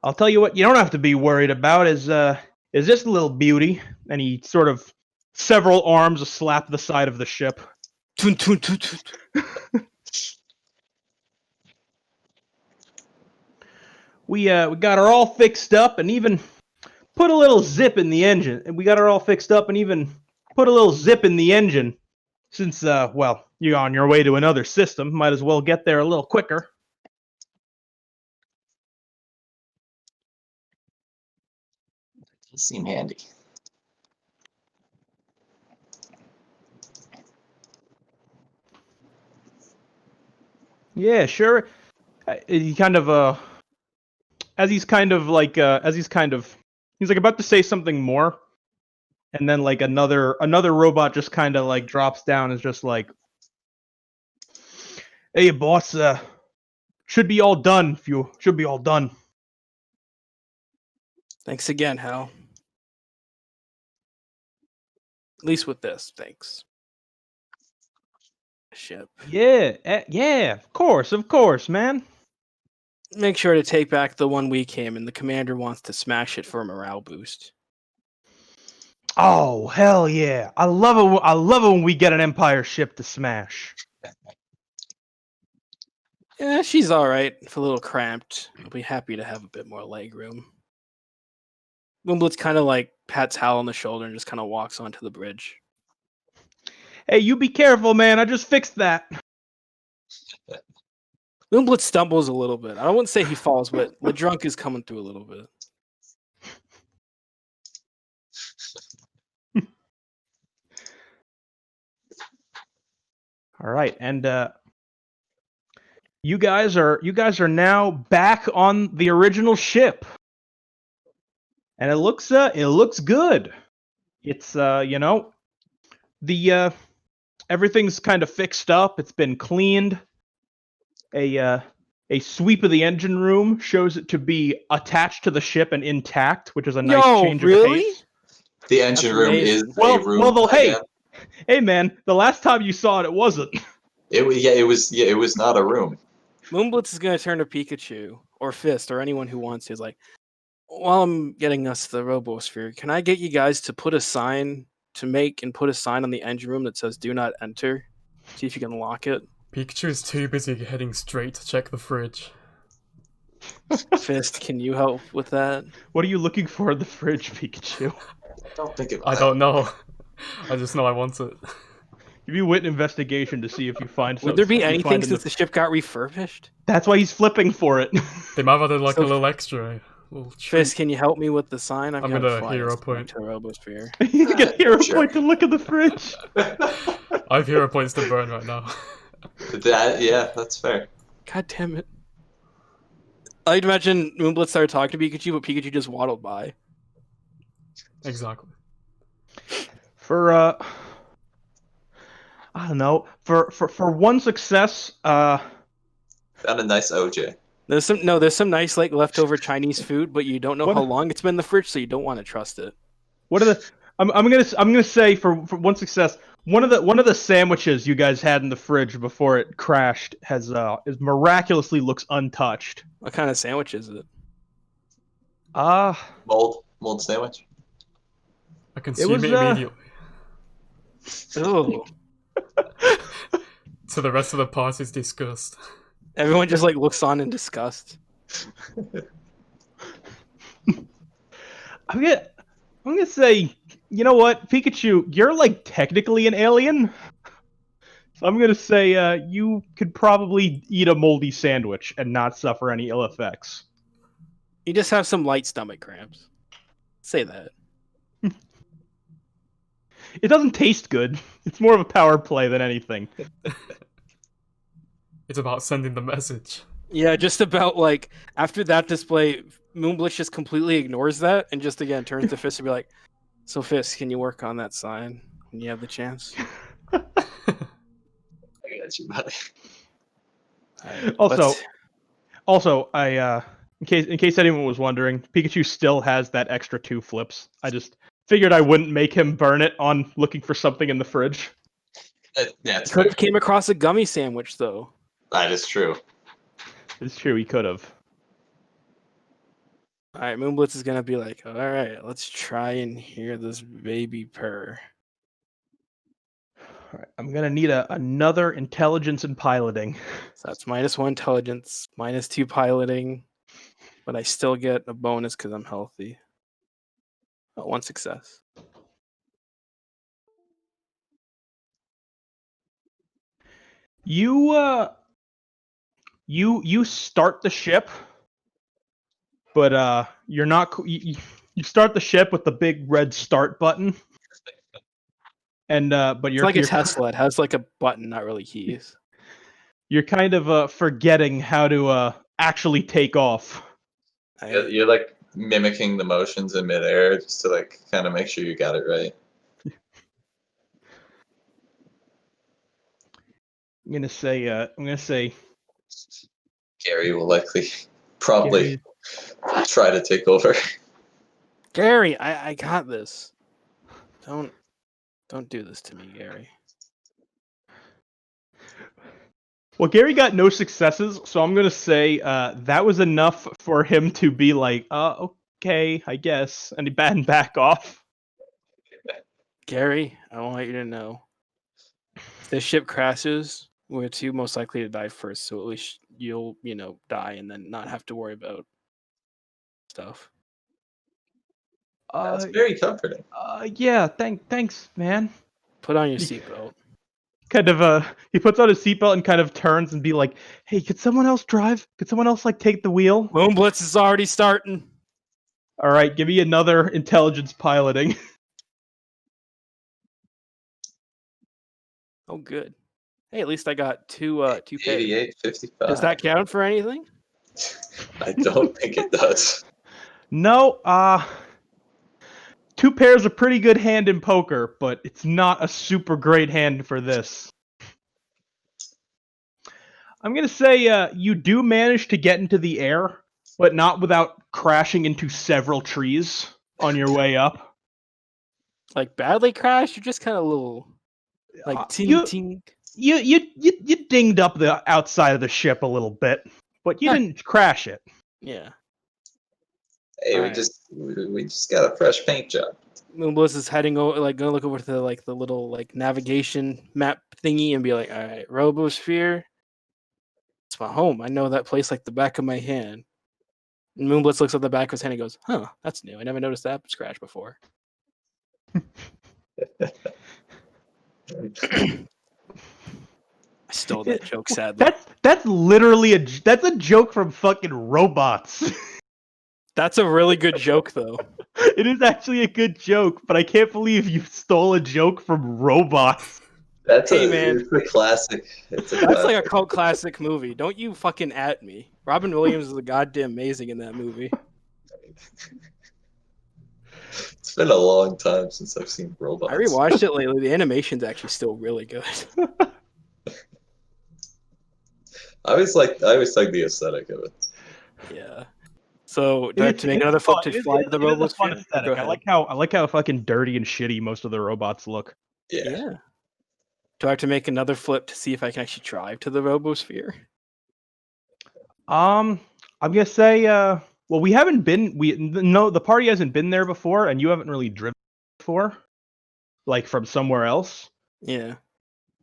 S1: I'll tell you what you don't have to be worried about is this little beauty, and he sort of several arms slap the side of the ship.
S2: Toon, toon, toon, toon.
S1: We got her all fixed up and even put a little zip in the engine. And we got her all fixed up and even put a little zip in the engine. Since well, you're on your way to another system, might as well get there a little quicker.
S3: Does seem handy.
S1: Yeah, sure. He kind of he's like about to say something more, and then like another robot just kind of like drops down and is just like, "Hey, boss, should be all done. Should be all done."
S2: Thanks again, Hal. At least with this, thanks. Ship.
S1: Yeah, of course, man.
S2: Make sure to take back the one we came, and the commander wants to smash it for a morale boost.
S1: Oh hell yeah! I love it. I love it when we get an Empire ship to smash.
S2: Yeah, she's all right. If a little cramped, I'll be happy to have a bit more leg room. Moonblitz kind of like pats Hal on the shoulder and just kind of walks onto the bridge.
S1: Hey, you be careful, man. I just fixed that.
S2: Moonblitz stumbles a little bit. I wouldn't say he falls, but the drunk is coming through a little bit.
S1: All right, and you guys are now back on the original ship, and it looks good. It's the everything's kind of fixed up. It's been cleaned. A sweep of the engine room shows it to be attached to the ship and intact, which is a nice change of pace.
S3: The engine room is
S1: Well,
S3: a room.
S1: hey man, the last time you saw it, it wasn't.
S3: It was not a room.
S2: Moonblitz is gonna turn to Pikachu or Fist or anyone who wants to. He's like, while I'm getting us the Robosphere, can I get you guys to put a sign on the engine room that says "Do not enter"? See if you can lock it.
S4: Pikachu is too busy heading straight to check the fridge.
S2: Fist, can you help with that?
S1: What are you looking for in the fridge, Pikachu?
S3: Don't think about
S4: I
S3: that.
S4: don't know. I just know I want it.
S1: Give me a wit investigation to see if you find something.
S2: Would there be anything since the ship got refurbished?
S1: That's why he's flipping for it.
S4: They might have added like
S2: So-
S4: a little extra. Little
S2: Fist, can you help me with the sign?
S4: I'm gonna hero point.
S2: to Robosphere.
S1: You get hero
S3: Sure.
S1: point to look at the fridge.
S4: I have hero points to burn right now.
S3: That's fair.
S2: God damn it! I'd imagine Moonblitz started talking to Pikachu, but Pikachu just waddled by.
S4: Exactly.
S1: For I don't know. For one success,
S3: Found a nice OJ.
S2: There's some nice like leftover Chinese food, but you don't know how long it's been in the fridge, so you don't want to trust it.
S1: what are the? I'm gonna say for one success, one of the sandwiches you guys had in the fridge before it crashed is miraculously looks untouched.
S2: What kind of sandwich is it?
S3: Mold sandwich.
S4: I consume
S1: was,
S4: it immediately.
S2: Oh,
S4: To the rest of the party's disgust.
S2: everyone just like looks on in disgust.
S1: I'm gonna say, you know what, Pikachu, you're like technically an alien. So I'm gonna say you could probably eat a moldy sandwich and not suffer any ill effects.
S2: You just have some light stomach cramps. Say that.
S1: It doesn't taste good. It's more of a power play than anything.
S4: It's about sending the message.
S2: Yeah, just about like after that display, Moonblitz just completely ignores that and just again turns to Fist and be like, "So Fist, can you work on that sign when you have the chance?"
S3: I got you, buddy.
S1: Also, I in case anyone was wondering, Pikachu still has that extra 2 flips. I just figured I wouldn't make him burn it on looking for something in the fridge.
S3: That's
S2: Could have came across a gummy sandwich though.
S3: That is true.
S1: It's true, he could have.
S2: All right, Moonblitz is gonna be like, "All right, let's try and hear this baby purr."
S1: All right, I'm gonna need another intelligence and piloting.
S2: So that's -1 intelligence, -2 piloting, but I still get a bonus because I'm healthy. Oh, 1 success.
S1: You start the ship, but you're not. You start the ship with the big red start button, and but
S2: It's
S1: you're
S2: like a
S1: you're,
S2: Tesla. It has like a button, not really keys.
S1: you're kind of forgetting how to actually take off.
S3: You're like mimicking the motions in midair just to like kind of make sure you got it right.
S1: I'm gonna say
S3: Gary will probably try to take over.
S2: Gary, I got this. Don't do this to me, Gary.
S1: Well, Gary got no successes, so I'm gonna say that was enough for him to be like, okay, I guess, and he back off.
S2: Gary, I want you to know, if the ship crashes, we're two most likely to die first. So at least you'll, die and then not have to worry about stuff.
S3: That's very comforting.
S1: Yeah, thanks, man.
S2: Put on your seatbelt.
S1: Kind of, he puts on his seatbelt and kind of turns and be like, "Hey, could someone else drive? Could someone else take the wheel?"
S2: Moon Blitz is already starting.
S1: All right, give me another intelligence piloting.
S2: Oh, good. Hey, at least I got two pairs.
S3: 88.55.
S2: Does that count for anything?
S3: I don't think it does.
S1: No, 2 pairs a pretty good hand in poker, but it's not a super great hand for this. I'm gonna say you do manage to get into the air, but not without crashing into several trees on your way up.
S2: Like badly crashed, or just kind of little, like
S1: you-
S2: ting.
S1: You dinged up the outside of the ship a little bit, but you didn't crash it.
S2: Yeah.
S3: Hey,
S2: All
S3: we
S2: right.
S3: just got a fresh paint job.
S2: Moon Blitz is heading over, gonna look over to the little navigation map thingy and be like, "All right, Robosphere. It's my home. I know that place like the back of my hand." And Moon Blitz looks at the back of his hand and goes, "Huh, that's new. I never noticed that scratch before." I stole that joke, sadly.
S1: That's literally that's a joke from fucking Robots.
S2: That's a really good joke, though.
S1: It is actually a good joke, but I can't believe you stole a joke from Robots.
S3: It's a classic. It's a
S2: That's
S3: classic.
S2: like a cult classic movie. Don't you fucking at me. Robin Williams is goddamn amazing in that movie.
S3: It's been a long time since I've seen Robots.
S2: I rewatched it lately. The animation's actually still really good.
S3: I always like the aesthetic of it.
S2: Yeah. So do I have to make another flip to fly to the
S1: It is a fun
S2: Robosphere?
S1: aesthetic. I like how fucking dirty and shitty most of the robots look.
S3: Yeah.
S2: Do I have to make another flip to see if I can actually drive to the Robosphere?
S1: I'm gonna say well, we haven't been the party hasn't been there before, and you haven't really driven before, like from somewhere else.
S2: Yeah.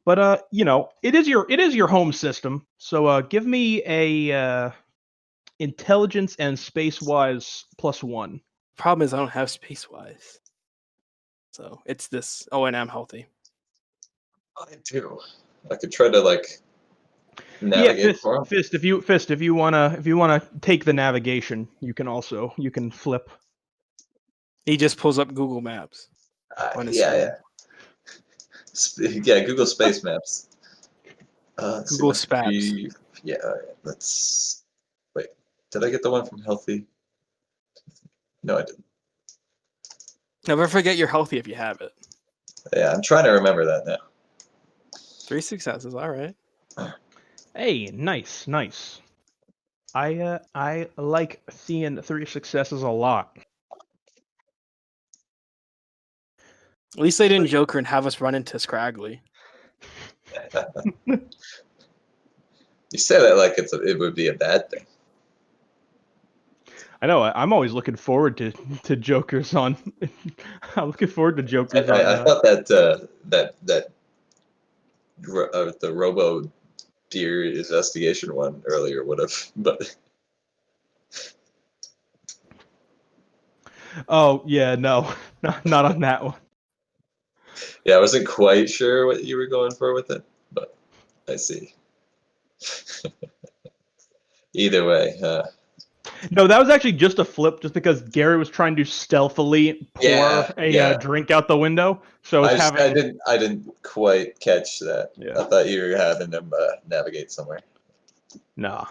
S1: But it is your home system. So give me a intelligence and space wise +1.
S2: Problem is I don't have space wise. So it's this. Oh, and I'm healthy.
S3: I do. I could try to navigate for him.
S1: Fist. If you wanna take the navigation, you can flip.
S2: He just pulls up Google Maps. on his
S3: Yeah. Yeah, Google Space Maps.
S2: Google Spaps.
S3: Yeah, all right. Let's wait. Did I get the one from Healthy? No, I didn't.
S2: Never forget you're healthy if you have it.
S3: Yeah, I'm trying to remember that now.
S2: 3 successes. All right.
S1: Hey, nice. I like seeing 3 successes a lot.
S2: At least they didn't Joker and have us run into Scraggly.
S3: You say that like it would be a bad thing.
S1: I know. I'm always looking forward to Jokers on. I'm looking forward to Jokers on.
S3: I thought that the Robo Deer investigation one earlier would have, but.
S1: Oh yeah, no, not on that one.
S3: Yeah, I wasn't quite sure what you were going for with it, but I see. Either way.
S1: No, that was actually just a flip, just because Gary was trying to stealthily pour a drink out the window. So I
S3: didn't quite catch that.
S1: Yeah.
S3: I thought you were having them navigate somewhere.
S1: Nah.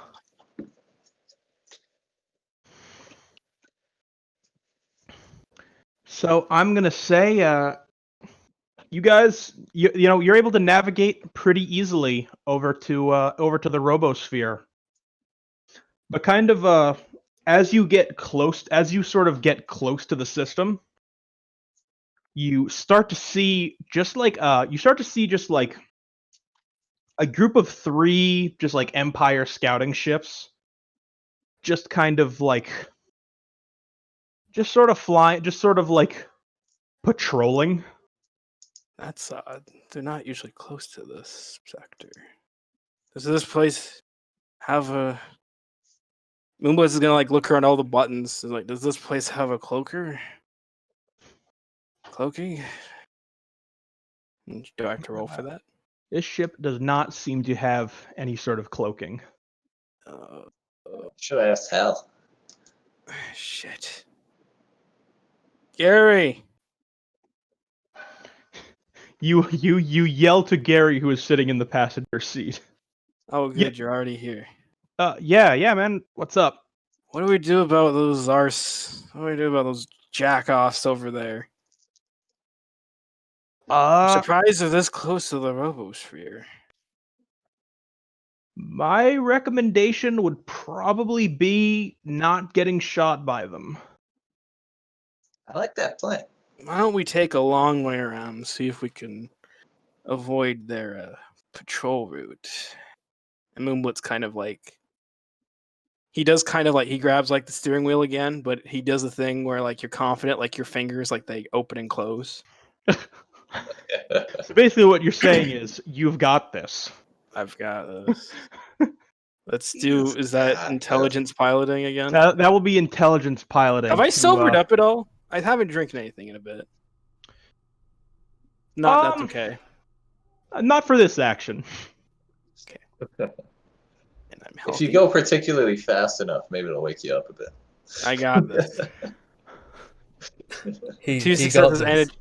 S1: So I'm gonna say, you guys, you're able to navigate pretty easily over to the Robosphere. But kind of as you sort of get close to the system, you start to see just like a group of 3 just like Empire scouting ships, just kind of like just sort of like patrolling
S2: That's odd. They're not usually close to this sector. Does this place have a... Moonblitz is gonna like look around all the buttons. Like, does this place have a cloaker? Cloaking? Do I have to roll for that?
S1: This ship does not seem to have any sort of cloaking.
S3: Should I ask Hal?
S2: Shit. Gary!
S1: You yell to Gary, who is sitting in the passenger seat.
S2: Oh, good,
S1: Yeah.
S2: you're already here.
S1: Yeah, man. What's up?
S2: What do we do about those What do we do about those jack-offs over there? I'm surprised they're this close to the Robosphere.
S1: My recommendation would probably be not getting shot by them.
S3: I like that plan.
S2: Why don't we take a long way around and see if we can avoid their patrol route? And Moonblitz kind of like... He does kind of like... He grabs like the steering wheel again, but he does a thing where like you're confident, like your fingers, like they open and close.
S1: So basically what you're saying is, you've got this.
S2: I've got this. Let's do... Is that intelligence piloting again?
S1: That will be intelligence piloting.
S2: Have I sobered up at all? I haven't drinking anything in a bit. That's okay.
S1: Not for this action.
S2: And I'm
S3: If
S2: healthy.
S3: you go particularly fast enough, maybe it'll wake you up a bit.
S2: I got this.
S4: He
S2: 2
S4: got
S2: successes
S4: this.
S2: and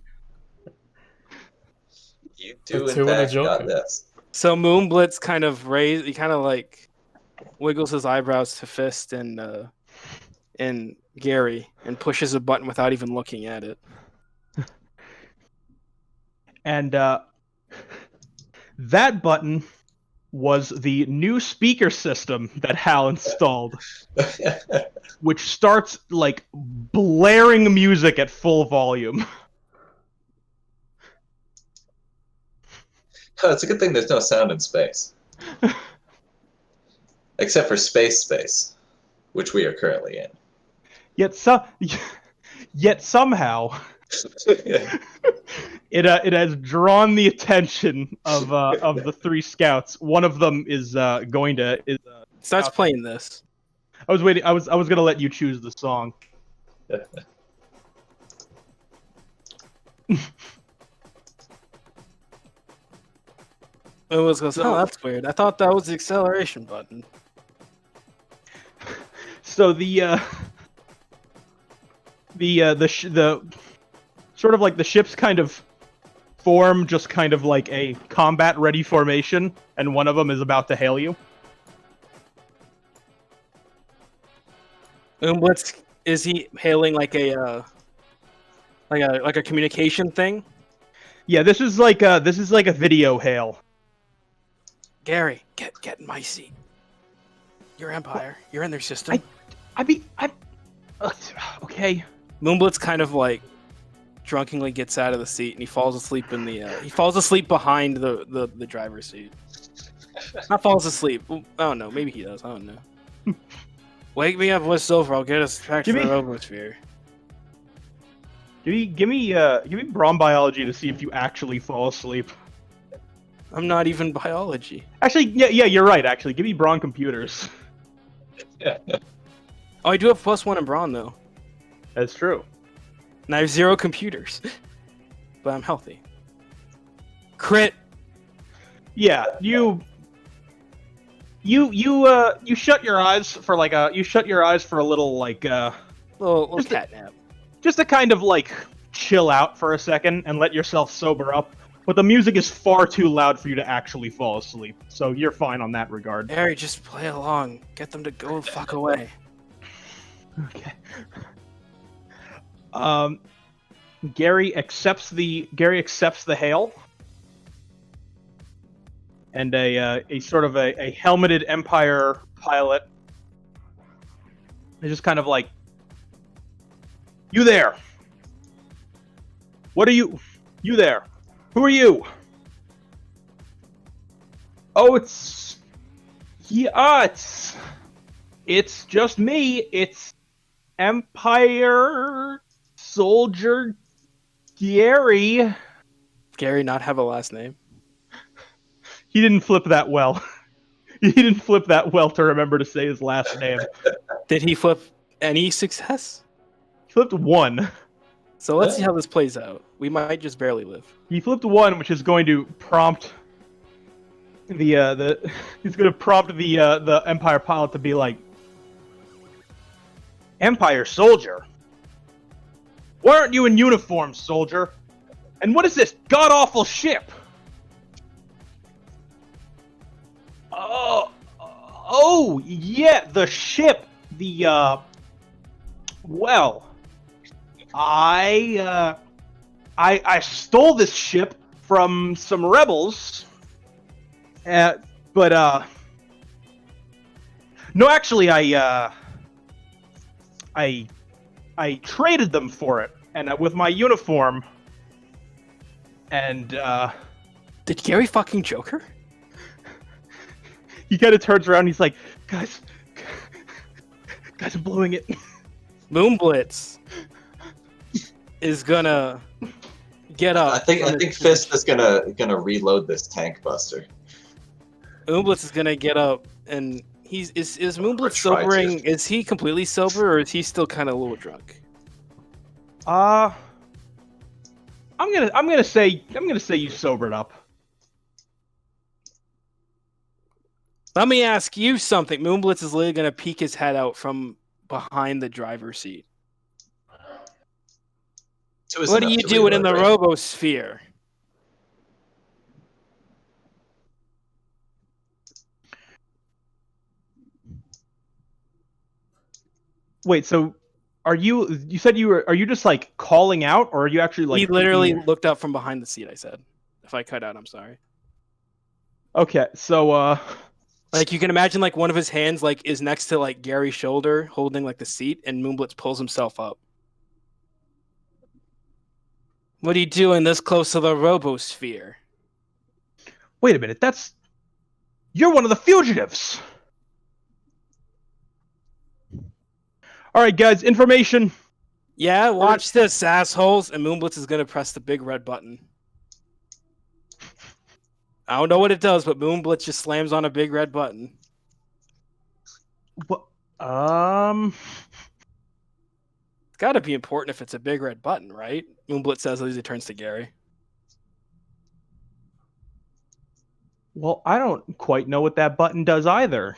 S3: You do,
S4: The
S3: in
S4: two and a
S3: fact, got
S4: joker.
S3: this.
S2: so Moonblitz kind of he kind of like wiggles his eyebrows to Fist and Gary and pushes a button without even looking at it.
S1: And that button was the new speaker system that Hal installed, which starts like blaring music at full volume.
S3: Oh, it's a good thing there's no sound in space. Except for space, which we are currently in.
S1: Yet somehow it has drawn the attention of the three scouts. One of them is
S2: Starts playing this.
S1: I was waiting. I was gonna let you choose the song.
S2: Moonblitz goes, oh, that's weird. I thought that was the acceleration button.
S1: So the sort of like the ships kind of form just kind of like a combat ready formation, and one of them is about to hail you.
S2: Moonblitz, is he hailing like a communication thing?
S1: Yeah, this is like a video hail.
S2: Gary, get in my seat. You're Empire. You're in their system.
S1: Okay.
S2: Moonblitz kind of like drunkenly gets out of the seat and he falls asleep in the he falls asleep behind the driver's seat. Not falls asleep. Oh no, maybe he does. I don't know. Wake me up when it's over. I'll get us back to the Robosphere.
S1: Give me brawn biology to see if you actually fall asleep.
S2: I'm not even biology.
S1: Actually, yeah, you're right. Actually, give me brawn computers.
S2: Oh, I do have +1 in brawn though.
S1: That's true.
S2: And I have 0 computers, but I'm healthy. Crit.
S1: Yeah, you shut your eyes for like a little like
S2: Little
S1: Just a-
S2: cat nap.
S1: just to kind of like chill out for a second and let yourself sober up. But the music is far too loud for you to actually fall asleep, so you're fine on that regard.
S2: Harry, just play along. Get them to go the fuck away.
S1: Okay. Gary accepts the hail, and a sort of a helmeted Empire pilot is just kind of like, "You there? What are you? You there? Who are you? Oh, it's just me. It's Empire Soldier Gary."
S2: Gary not have a last name?
S1: He didn't flip that well. He didn't flip that well to remember to say his last name.
S2: Did he flip any success?
S1: He flipped 1.
S2: So let's see how this plays out. We might just barely live.
S1: He flipped 1, which is going to prompt the he's going to prompt the Empire pilot to be like, Empire soldier, why aren't you in uniform, soldier? And what is this god-awful ship? Oh, yeah, the ship. Well, I stole this ship from some rebels. No, actually, I traded them for it, and with my uniform. And
S2: Did Gary fucking Joker?
S1: He kind of turns around and he's like, guys, I'm blowing it.
S2: Moonblitz is gonna get up.
S3: I think Fist is gonna reload this tank buster.
S2: Moonblitz is gonna get up, and is Moonblitz
S3: Try to.
S2: sobering? Is he completely sober, or is he still kind of a little drunk?
S1: I'm gonna say you sobered up.
S2: Let me ask you something. Moonblitz is literally gonna peek his head out from behind the driver's seat. What are you doing in the robosphere?
S1: Wait, so you said are you just like calling out, or are you actually like...
S2: He literally looked up from behind the seat, I said. If I cut out, I'm sorry.
S1: Okay, so
S2: like you can imagine like one of his hands like is next to like Gary's shoulder holding like the seat, and Moonblitz pulls himself up. What are you doing this close to the robosphere?
S1: wait a minute, you're one of the fugitives. All right, guys, information.
S2: Yeah, watch this, assholes. And Moonblitz is gonna press the big red button. I don't know what it does, but Moonblitz just slams on a big red button.
S1: What?
S2: It's got to be important if it's a big red button, right? Moonblitz says as he turns to Gary.
S1: Well, I don't quite know what that button does either.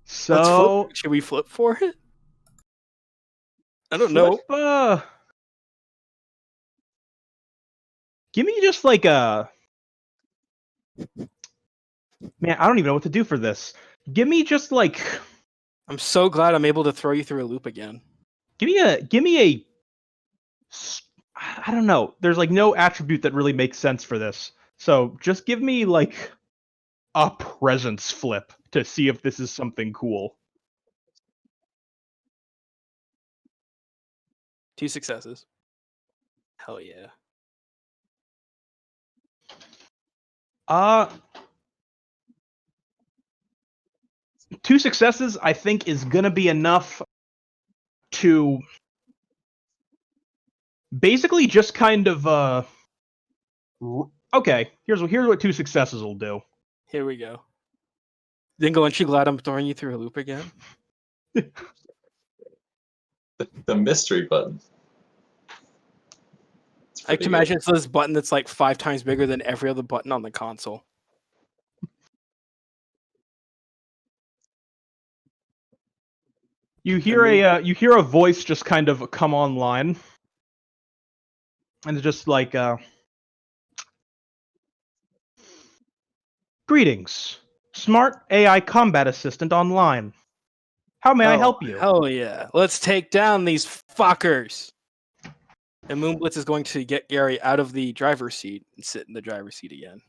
S1: So,
S2: Should we flip for it? I don't know.
S1: Give me just like a... Man, I don't even know what to do for this. Give me just like...
S2: I'm so glad I'm able to throw you through a loop again.
S1: Give me a... I don't know. There's like no attribute that really makes sense for this. So just give me like a presence flip to see if this is something cool.
S2: 2 successes. Hell yeah.
S1: 2 successes, I think, is gonna be enough to basically just kind of okay, here's what 2 successes will do.
S2: Here we go. Dingo, aren't you glad I'm throwing you through a loop again?
S3: The mystery button.
S2: I can imagine it's this button that's like 5 times bigger than every other button on the console.
S1: You hear a voice just kind of come online, and it's just like, greetings, smart AI combat assistant online. How may I help you?
S2: Hell yeah. Let's take down these fuckers. And Moonblitz is going to get Gary out of the driver's seat and sit in the driver's seat again.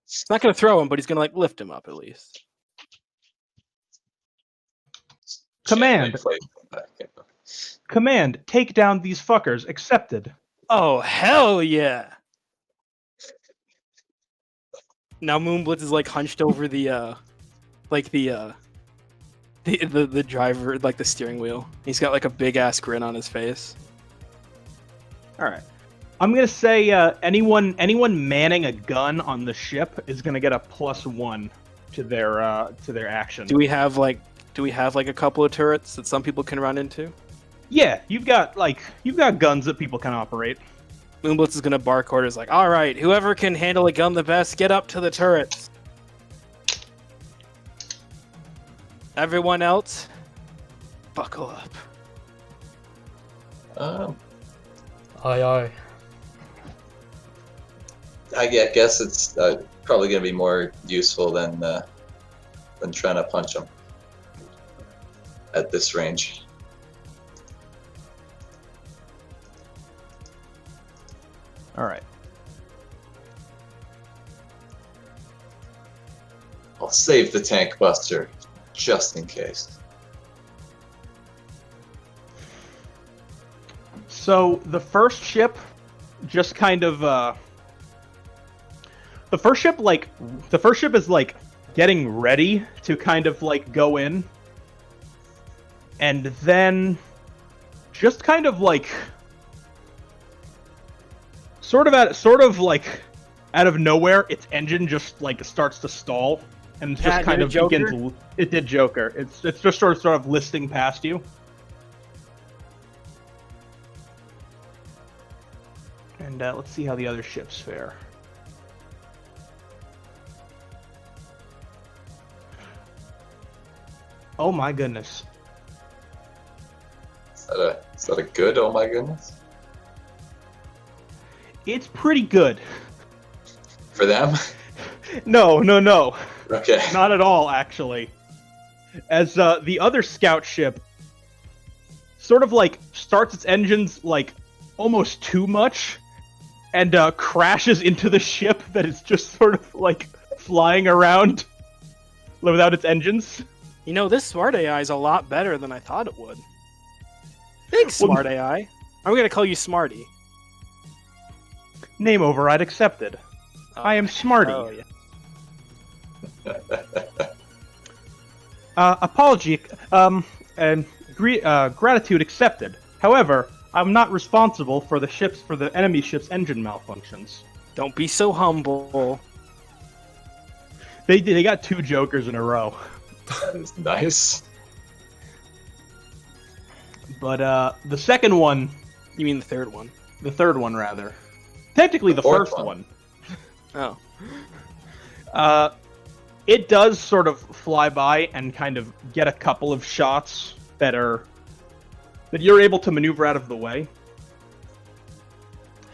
S2: He's not going to throw him, but he's going to like lift him up at least.
S1: Command, take down these fuckers. Accepted.
S2: Oh, hell yeah. Now Moonblitz is like hunched over the driver, like the steering wheel. He's got like a big ass grin on his face.
S1: All right. I'm gonna say anyone manning a gun on the ship is gonna get a +1 to their action.
S2: Do we have like a couple of turrets that some people can run into?
S1: Yeah, you've got guns that people can operate.
S2: Moonblitz is gonna bark orders like, all right, whoever can handle a gun the best, get up to the turrets. Everyone else, buckle up.
S4: Aye, aye.
S3: I guess it's probably going to be more useful than trying to punch them at this range.
S1: All right.
S3: I'll save the tank buster just in case.
S1: So the first ship just kind of the first ship is like getting ready to kind of like go in, and then just kind of like sort of out of nowhere, its engine just like starts to stall and just
S2: Cat,
S1: kind
S2: did
S1: of
S2: it
S1: begins.
S2: Joker?
S1: It did Joker. It's just sort of listing past you. And let's see how the other ships fare. Oh my goodness.
S3: Is that a good? Oh my goodness.
S1: It's pretty good.
S3: For them?
S1: No.
S3: Okay.
S1: Not at all, actually. As the other scout ship sort of like starts its engines like almost too much and crashes into the ship that is just sort of like flying around without its engines.
S2: You know, this smart AI is a lot better than I thought it would. Thanks, smart AI. I'm gonna call you Smarty.
S1: Name override accepted.
S2: Oh.
S1: I am Smarty.
S2: Oh, yeah.
S1: Apology, and gratitude accepted. However, I'm not responsible for the enemy ship's engine malfunctions.
S2: Don't be so humble.
S1: They got 2 jokers in a row.
S3: That is nice.
S1: But the second one,
S2: You mean the third one?
S1: the third one rather, technically the
S3: fourth
S1: first
S3: one.
S2: Oh.
S1: It does sort of fly by and kind of get a couple of shots that you're able to maneuver out of the way.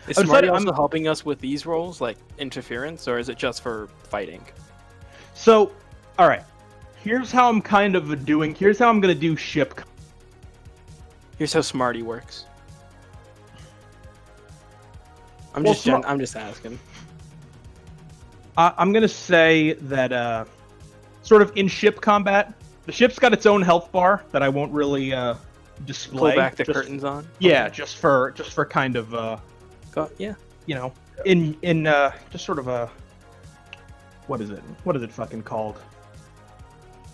S2: Is
S1: I'm
S2: Smarty
S1: sorry,
S2: also helping us with these roles, like interference, or is it just for fighting?
S1: So, all right. Here's how I'm going to do ship.
S2: Here's how Smarty works. I'm
S1: Well,
S2: just asking.
S1: I'm going to say that sort of in ship combat, the ship's got its own health bar that I won't really display.
S2: Pull back the curtains on.
S1: Yeah, just for kind of
S2: Yeah.
S1: you know, in just sort of a what is it fucking called?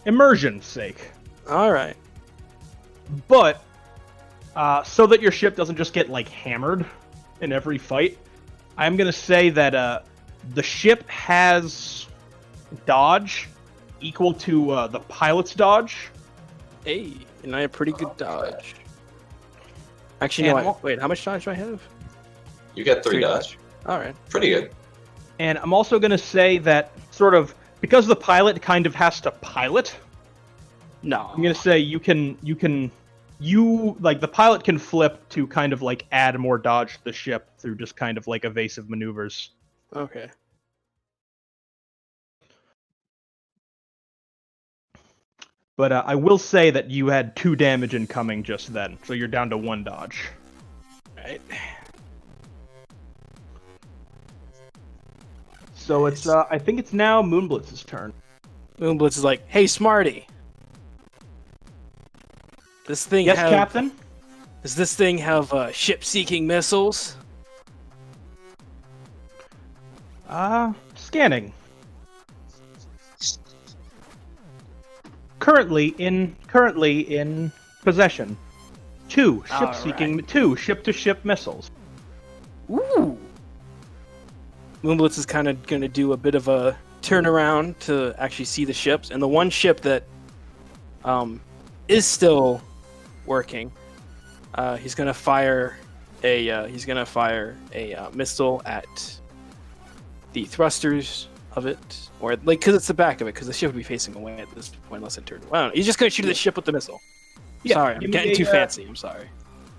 S1: Immersion's sake.
S2: All right.
S1: But so that your ship doesn't just get like hammered in every fight, I'm gonna say that the ship has dodge equal to the pilot's dodge.
S2: Hey, and I have pretty good dodge. Actually, no. Wait, how much dodge do I have?
S3: You get 3
S2: 3
S3: dodge.
S2: All right.
S3: Pretty good.
S1: And I'm also gonna say that sort of because the pilot kind of has to pilot.
S2: No.
S1: I'm gonna say the pilot can flip to kind of like add more dodge to the ship through just kind of like evasive maneuvers.
S2: Okay.
S1: But I will say that you had 2 damage incoming just then, so you're down to 1 dodge.
S2: Right.
S1: So it's I think it's now Moonblitz's turn.
S2: Moonblitz is like, "Hey, Smarty. This thing
S1: Yes, Captain?
S2: Does this thing have ship-seeking missiles?"
S1: Scanning. Currently in possession. 2 ship-seeking, 2 ship-to-ship missiles.
S2: Ooh. Moonblitz is kind of going to do a bit of a turnaround to actually see the ships, and the one ship that is still working, he's going to fire a missile at the thrusters of it, or like because it's the back of it, because the ship would be facing away at this point unless it turned. Well, he's just going to shoot the ship with the missile.
S1: Yeah,
S2: sorry, I'm getting too fancy. I'm sorry.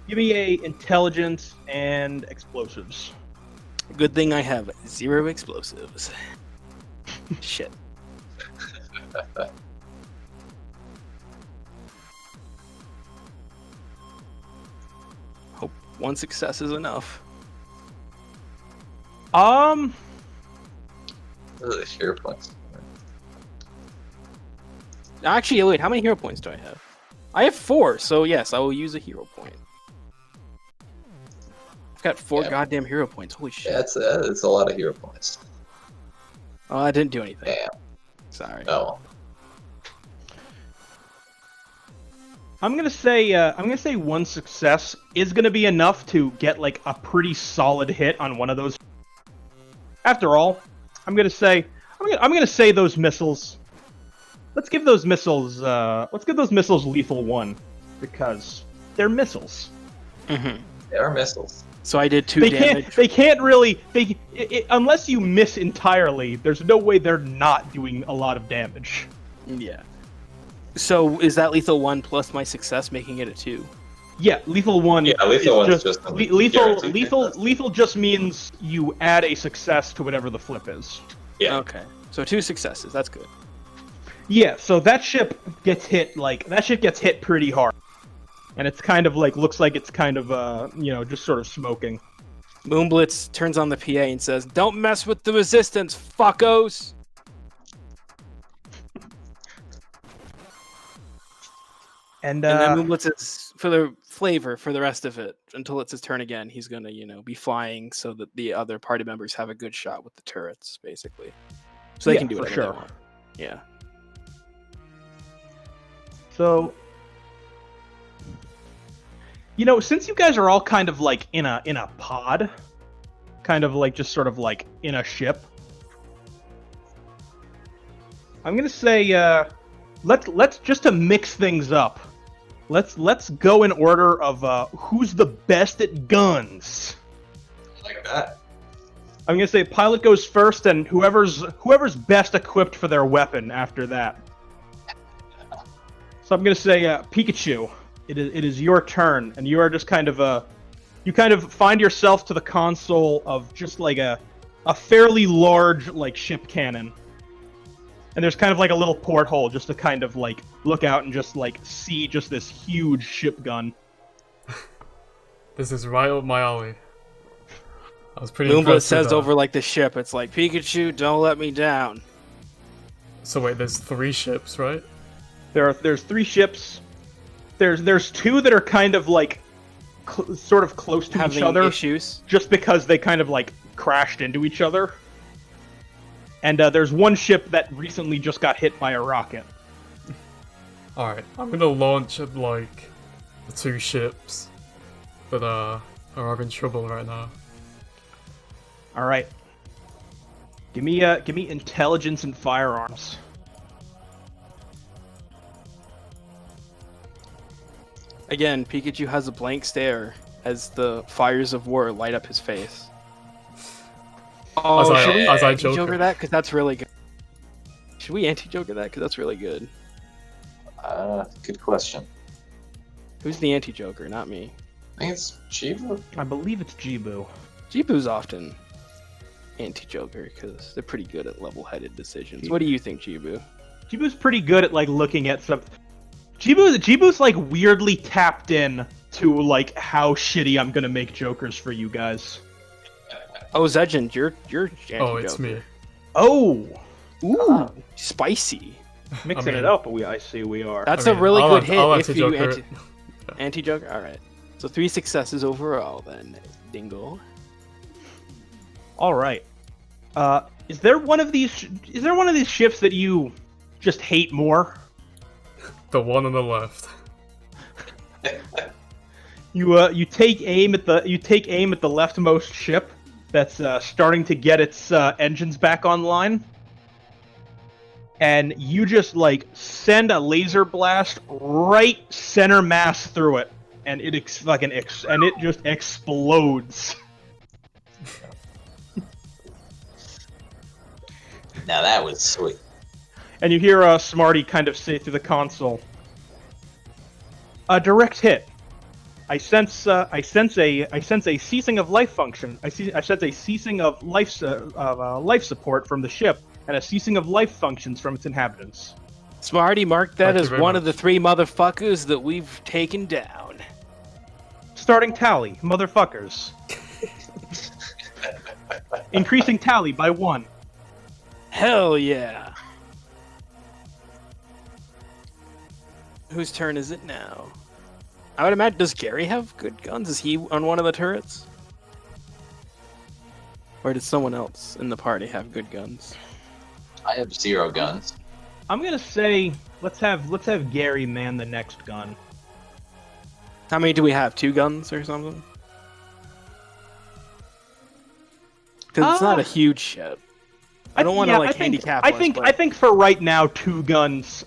S1: Give me a intelligence and explosives.
S2: Good thing I have 0 explosives. Shit. Hope 1 success is enough.
S3: Those are hero points.
S2: Actually, wait, how many hero points do I have? I have 4, so yes, I will use a hero point. I've got 4 goddamn hero points. Holy shit.
S3: Yeah, it's a lot of hero points.
S2: Oh, I didn't do anything.
S3: Damn.
S2: Sorry.
S3: Oh.
S1: I'm gonna say 1 success is gonna be enough to get like a pretty solid hit on one of those. After all, I'm gonna say those missiles. Let's give those missiles lethal 1 because they're missiles.
S2: Mm-hmm.
S3: They are missiles.
S2: So I did 2 damage.
S1: They can't really. Unless you miss entirely, there's no way they're not doing a lot of damage.
S2: Yeah. So is that lethal 1 plus my success, making it a 2?
S1: Yeah, lethal 1.
S3: Yeah, lethal 1 is just a
S1: lethal just means you add a success to whatever the flip is.
S3: Yeah.
S2: Okay. So 2 successes. That's good.
S1: Yeah, so that ship gets hit pretty hard. And it's kind of like looks like it's kind of just sort of smoking.
S2: Moonblitz turns on the PA and says, "Don't mess with the resistance, fuckos."
S1: And
S2: then Moonblitz is, for the flavor for the rest of it, until it's his turn again, he's gonna, be flying so that the other party members have a good shot with the turrets, basically. So they can do whatever they want. Yeah.
S1: So, since you guys are all kind of like in a pod, kind of like just sort of like in a ship, I'm gonna say let's just to mix things up. Let's go in order of who's the best at guns.
S3: Like that.
S1: I'm gonna say pilot goes first, and whoever's best equipped for their weapon after that. So I'm gonna say Pikachu. It is your turn, and you are just kind of you kind of find yourself to the console of just like a fairly large like ship cannon. And there's kind of like a little porthole just to kind of like look out and just like see just this huge ship gun.
S4: This is right up my alley. I was pretty
S2: Moonblitz
S4: impressed with
S2: says
S4: that.
S2: over like the ship, it's like, "Pikachu, don't let me down."
S4: So wait, there's 3 ships, right?
S1: There's 3 ships. There's 2 that are kind of like sort of close to
S2: Having
S1: each other,
S2: issues.
S1: just because they kind of like crashed into each other. And there's 1 ship that recently just got hit by a rocket.
S4: Alright, I'm gonna launch at like the 2 ships that are having trouble right now.
S1: All right. Give me intelligence and firearms.
S2: Again, Pikachu has a blank stare as the fires of war light up his face. Oh, should we
S4: as I
S2: anti-Joker that? Because that's really good. Should we anti-Joker that? Because that's really good.
S3: Good question.
S2: Who's the anti-Joker? Not me.
S3: I think it's Chiba.
S1: I believe it's Jibu.
S2: Jibu's often anti-Joker because they're pretty good at level-headed decisions. What do you think, Jibu?
S1: Jibu's pretty good at like looking at some. Jibu's like weirdly tapped in to like how shitty I'm gonna make Jokers for you guys.
S2: Oh, Zedgen, you're anti-Joker.
S4: Oh, it's me.
S1: Oh,
S2: Ooh, spicy.
S1: mixing it up. I see we are.
S2: That's
S4: I mean,
S2: a really
S4: I'll
S2: good hit
S4: I'll
S2: if you
S4: anti-Joker.
S2: anti-Joker. All right. So 3 successes overall then, Dingle.
S1: All right. Is there one of these ships that you just hate more?
S4: The one on the left.
S1: You take aim at the leftmost ship that's starting to get its engines back online, and you just like send a laser blast right center mass through it, and it just explodes.
S3: Now that was sweet.
S1: And you hear Smarty kind of say through the console, "A direct hit. I sense a ceasing of life function. I sense a ceasing of life support from the ship, and a ceasing of life functions from its inhabitants."
S2: Smarty, mark that
S4: Thank you
S2: as
S4: very
S2: one
S4: much.
S2: of the 3 motherfuckers that we've taken down.
S1: Starting tally, motherfuckers. Increasing tally by 1.
S2: Hell yeah. Whose turn is it now? I would imagine, does Gary have good guns? Is he on one of the turrets? Or did someone else in the party have good guns?
S3: I have 0 guns.
S1: I'm gonna say let's have Gary man the next gun.
S2: How many do we have? 2 guns or something? Because it's not a huge ship. I don't want to handicap us, but
S1: I think for right now, 2 guns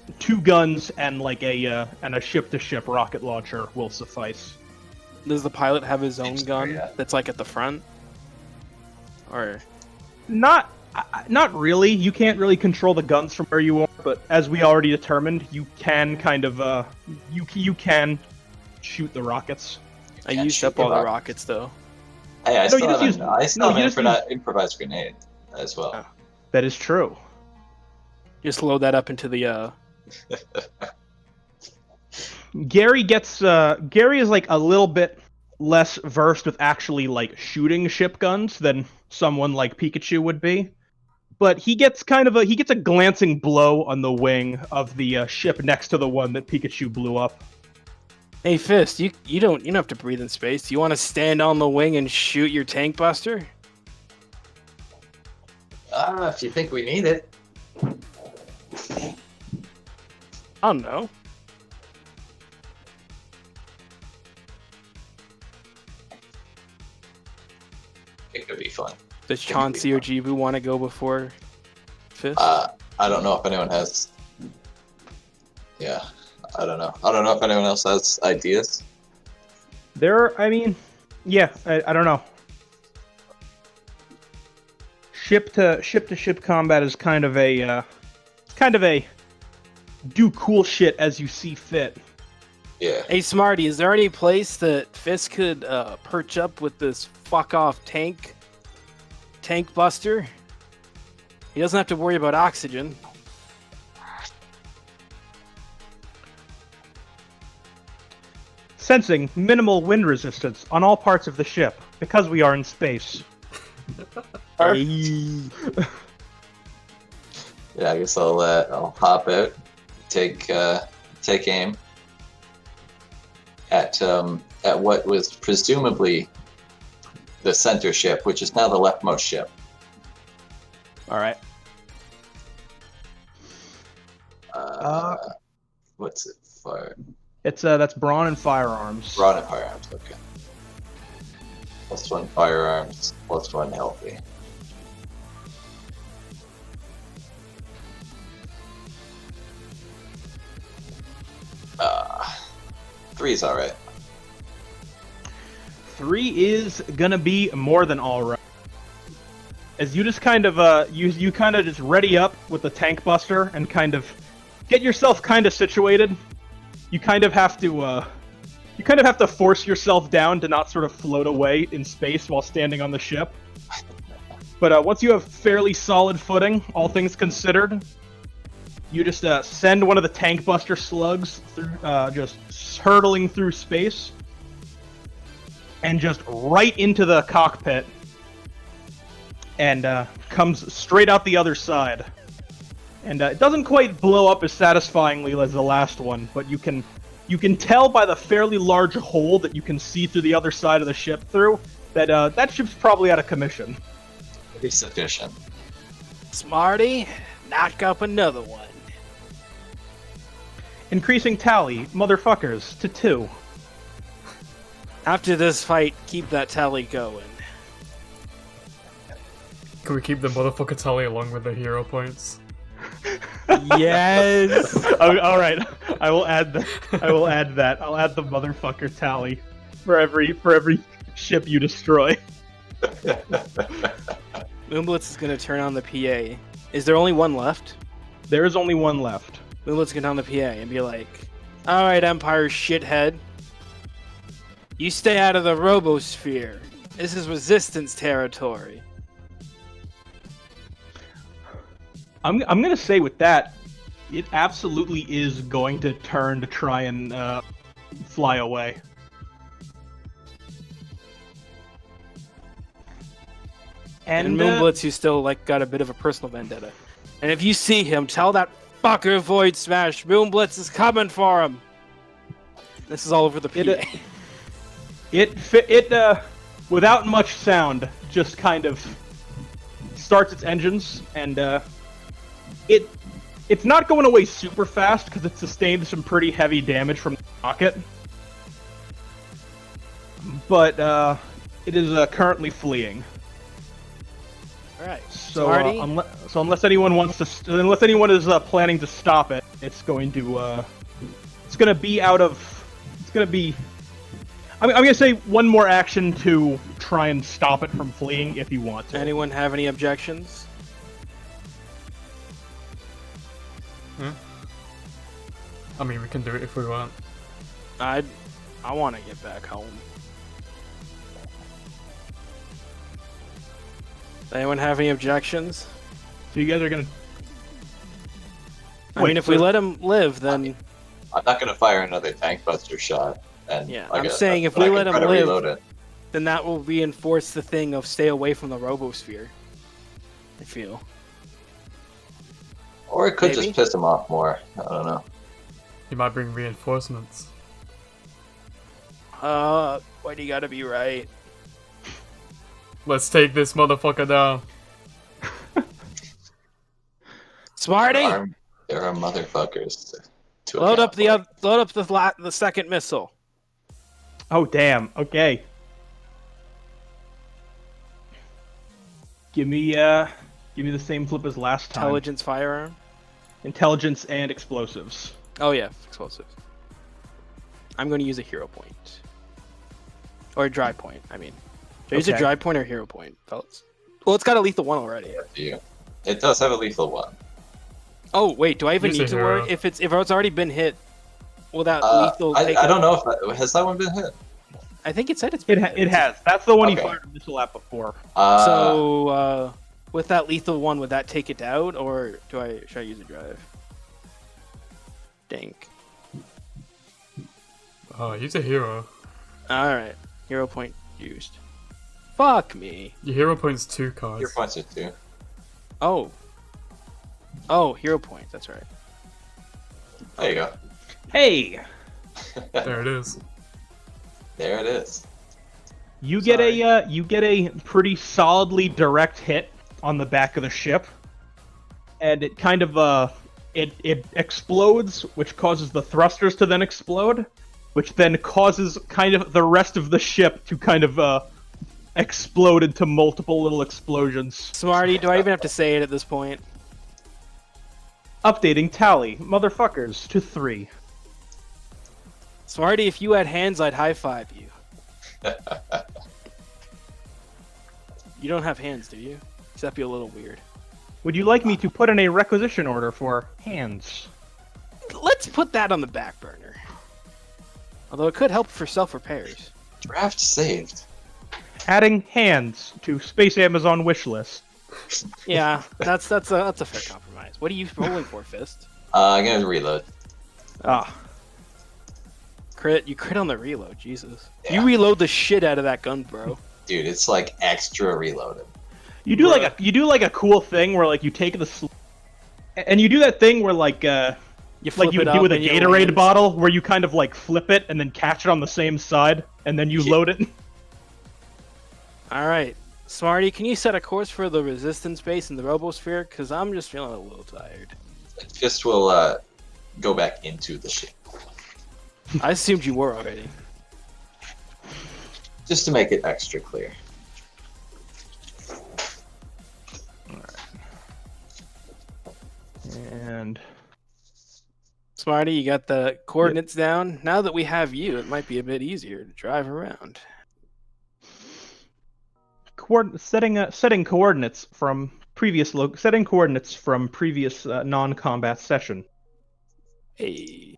S1: and like a ship-to-ship rocket launcher will suffice.
S2: does the pilot have his own
S3: Seems
S2: gun
S3: fair, yeah.
S2: that's like at the front? Or
S1: Not really. You can't really control the guns from where you are, but as we already determined, you can kind of you can shoot the rockets.
S2: I
S3: Can't
S2: used
S3: shoot
S2: up all the
S3: rock-
S2: rockets though.
S3: Hey, I
S1: No,
S3: still
S1: you just
S3: have
S1: use-
S3: an I still
S1: no, you
S3: have
S1: just
S3: an improvised grenade as well.
S2: Oh.
S1: That is true.
S2: Just load that up into the
S1: Gary is like a little bit less versed with actually like shooting ship guns than someone like Pikachu would be, but he gets a glancing blow on the wing of the ship next to the one that Pikachu blew up.
S2: Hey Fist, you don't have to breathe in space. Do you want to stand on the wing and shoot your tank buster?
S3: If you think we need it.
S2: I don't know.
S3: It could be fun.
S2: Does Chauncey or Jibu want to go before Fist?
S3: I don't know if anyone has. Yeah, I don't know. I don't know if anyone else has ideas.
S1: I don't know. Ship to ship combat is kind of a do cool shit as you see fit.
S3: Yeah.
S2: Hey Smarty, is there any place that Fist could perch up with this fuck off tank buster? He doesn't have to worry about oxygen.
S1: Sensing minimal wind resistance on all parts of the ship because we are in space.
S3: Yeah, I guess I'll hop out, take aim at what was presumably the center ship, which is now the leftmost ship.
S2: All right.
S3: What's it? Fire.
S1: It's that's brawn and firearms.
S3: Brawn and firearms. Okay. +1 firearms, +1 healthy. Three's all right.
S1: 3 is gonna be more than all right. As you just kind of you kind of just ready up with the tank buster and kind of get yourself kind of situated. You kind of have to force yourself down to not sort of float away in space while standing on the ship. But once you have fairly solid footing, all things considered, you just send one of the tank buster slugs through, just hurtling through space, and just right into the cockpit, and comes straight out the other side. And it doesn't quite blow up as satisfyingly as the last one, but you can tell by the fairly large hole that you can see through the other side of the ship through that that ship's probably out of commission.
S3: Pretty sufficient.
S2: Smarty, knock up another one.
S1: Increasing tally, motherfuckers, to 2.
S2: After this fight, keep that tally going.
S4: Can we keep the motherfucker tally along with the hero points?
S2: Yes.
S1: All right, I will add that. I'll add the motherfucker tally for every ship you destroy.
S2: Moonblitz is gonna turn on the PA. Is there only one left?
S1: There is only one left.
S2: Moonblitz can turn on the PA and be like, "Alright, Empire shithead. You stay out of the Robosphere. This is Resistance territory."
S1: I'm gonna say with that, it absolutely is going to turn to try and fly away.
S2: And Moonblitz, who's still got a bit of a personal vendetta. And if you see him, tell that fucker Void Smash, Moonblitz is coming for him. This is all over the PA.
S1: It without much sound, just kind of starts its engines, and it's not going away super fast because it sustained some pretty heavy damage from the rocket, but it is currently fleeing.
S2: All right.
S1: So unless anyone is planning to stop it, it's going to be out of. It's going to be. I'm going to say one more action to try and stop it from fleeing if you want to.
S2: Anyone have any objections?
S4: I mean, we can do it if we want.
S2: I want to get back home. Anyone have any objections?
S1: So you guys are going to...
S2: I mean, if we let him live, then...
S3: I'm not going to fire another tank buster shot. And
S2: yeah, I'm saying if we let him live, then that will reinforce the thing of stay away from the Robosphere. I feel.
S3: Or it could just piss him off more. I don't know.
S4: He might bring reinforcements.
S2: Why do you gotta be right?
S4: Let's take this motherfucker down.
S2: Smarty!
S3: There are motherfuckers.
S2: Load up the second missile.
S1: Oh damn! Okay. Give me the same flip as last time.
S2: Intelligence firearm.
S1: Intelligence and explosives.
S2: Oh yeah, explosives. I'm going to use a hero point. Or a dry point, I mean. Should I use a dry point or a hero point, fellas? Well, it's got a lethal one already.
S3: It does have a lethal one.
S2: Oh wait, do I even need to worry if it's already been hit? Will that lethal?
S3: I don't know if has that one been hit.
S2: I think it said it's been hit.
S1: It has. That's the one he fired a missile at before.
S2: So with that lethal one, would that take it out, or should I use a drive? Dink.
S4: Oh, use a hero.
S2: Alright. Hero point used. Fuck me.
S4: Your hero point's 2 cards.
S3: Your points are 2.
S2: Oh. Oh, hero point. That's right.
S3: There you go.
S1: Hey!
S4: There it is.
S3: There it is.
S1: You get a pretty solidly direct hit on the back of the ship, and it kind of it explodes, which causes the thrusters to then explode, which then causes kind of the rest of the ship to kind of explode into multiple little explosions.
S2: Smarty, do I even have to say it at this point?
S1: Updating tally, motherfuckers, to 3.
S2: Smarty, if you had hands, I'd high five you. You don't have hands, do you? That'd be a little weird.
S1: Would you like me to put in a requisition order for hands?
S2: Let's put that on the back burner. Although it could help for self-repairs.
S3: Draft saved.
S1: Adding hands to Space Amazon wish list.
S2: Yeah, that's a fair compromise. What are you rolling for, Fist?
S3: I'm gonna reload.
S2: Crit, you crit on the reload, Jesus.
S3: Yeah.
S2: You reload the shit out of that gun, bro.
S3: Dude, it's like extra reloaded.
S1: You do like a cool thing where like you take and you do that thing where like you would do with a Gatorade bottle where you kind of like flip it and then catch it on the same side and then you load it.
S2: All right, Smarty, can you set a course for the Resistance base in the Robosphere? Because I'm just feeling a little tired.
S3: Fist will go back into the ship.
S2: I assumed you were already.
S3: Just to make it extra clear.
S1: And
S2: Smarty, you got the coordinates down. Now that we have you, it might be a bit easier to drive around.
S1: setting coordinates from previous non-combat session.
S2: Hey.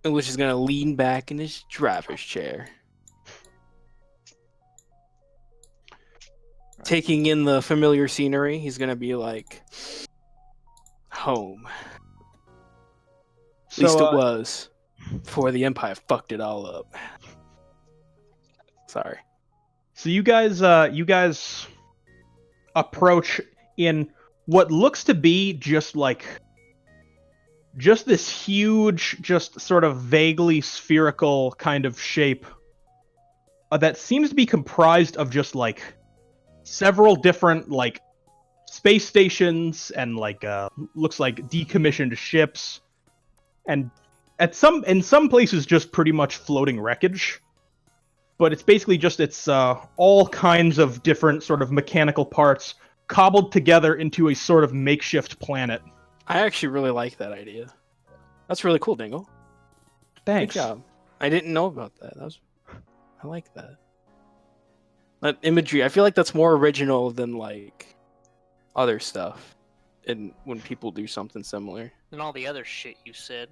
S2: Which is gonna lean back in his driver's chair. Taking in the familiar scenery, he's gonna be like, home. At least it was before the Empire fucked it all up. Sorry.
S1: So you guys approach in what looks to be just this huge, just sort of vaguely spherical kind of shape that seems to be comprised of just like several different like space stations and like looks like decommissioned ships, and in some places just pretty much floating wreckage. But it's basically just all kinds of different sort of mechanical parts cobbled together into a sort of makeshift planet.
S2: I actually really like that idea. That's really cool, Dingle.
S1: Thanks.
S2: Good job. I didn't know about that. I like that. That imagery, I feel like that's more original than like other stuff. And when people do something similar.
S5: And all the other shit you said.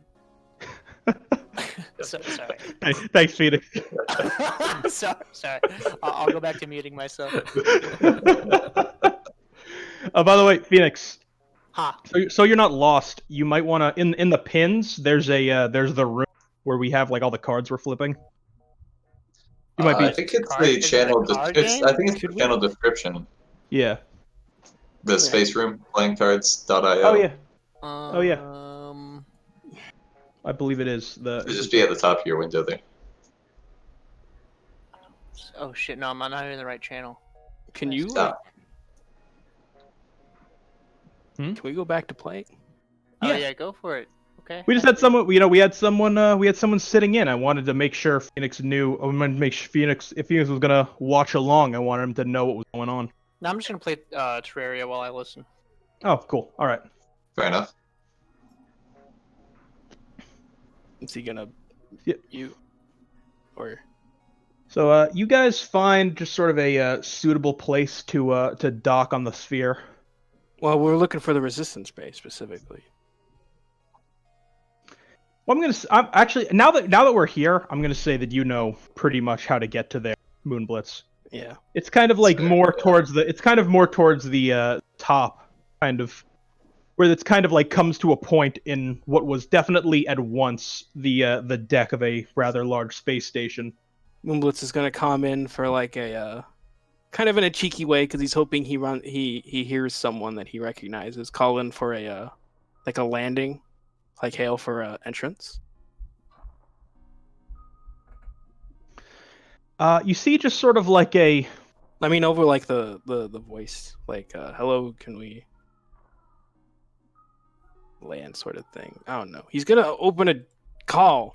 S5: Sorry.
S1: Hey, thanks, Phoenix.
S5: sorry. I'll go back to muting myself.
S1: By the way, Phoenix.
S5: Huh.
S1: So you're not lost. You might want to in the pins. There's the room where we have like all the cards we're flipping. You might be.
S3: I think it's
S5: Card-
S3: the
S5: is it
S3: channel.
S5: a card
S3: I think it's
S2: game?
S3: the channel description.
S1: Yeah.
S3: The space room playingcards.io.
S1: Oh yeah.
S5: Oh
S1: yeah. I believe it is the.
S3: It'll just be at the top of your window there.
S5: Oh shit! No, I'm not in the right channel.
S2: Can you
S3: Stop.
S2: can we go back to play?
S5: Oh
S1: Yeah.
S5: yeah, go for it. Okay.
S1: We just had someone. We had someone sitting in. I wanted to make sure Phoenix knew. I wanted to make sure if Phoenix was gonna watch along, I wanted him to know what was going on.
S5: No, I'm just gonna play Terraria while I listen.
S1: Oh, cool. All right.
S3: Fair enough.
S2: Is he gonna you? Or
S1: So you guys find just sort of a suitable place to dock on the sphere.
S2: well, we're looking for the resistance base specifically.
S1: Well, I'm actually now that we're here, I'm gonna say that you know pretty much how to get to there, Moonblitz.
S2: Yeah.
S1: It's kind of like
S3: Fair,
S1: more
S3: yeah.
S1: towards the top, kind of, where it's kind of like comes to a point in what was definitely at once the deck of a rather large space station.
S2: Moonblitz is gonna come in for like a kind of in a cheeky way because he's hoping he hears someone that he recognizes call in for a like a landing, like hail for a entrance.
S1: You see just sort of like a
S2: I mean, over like the voice, like hello, can we land sort of thing. I don't know. He's gonna open a call.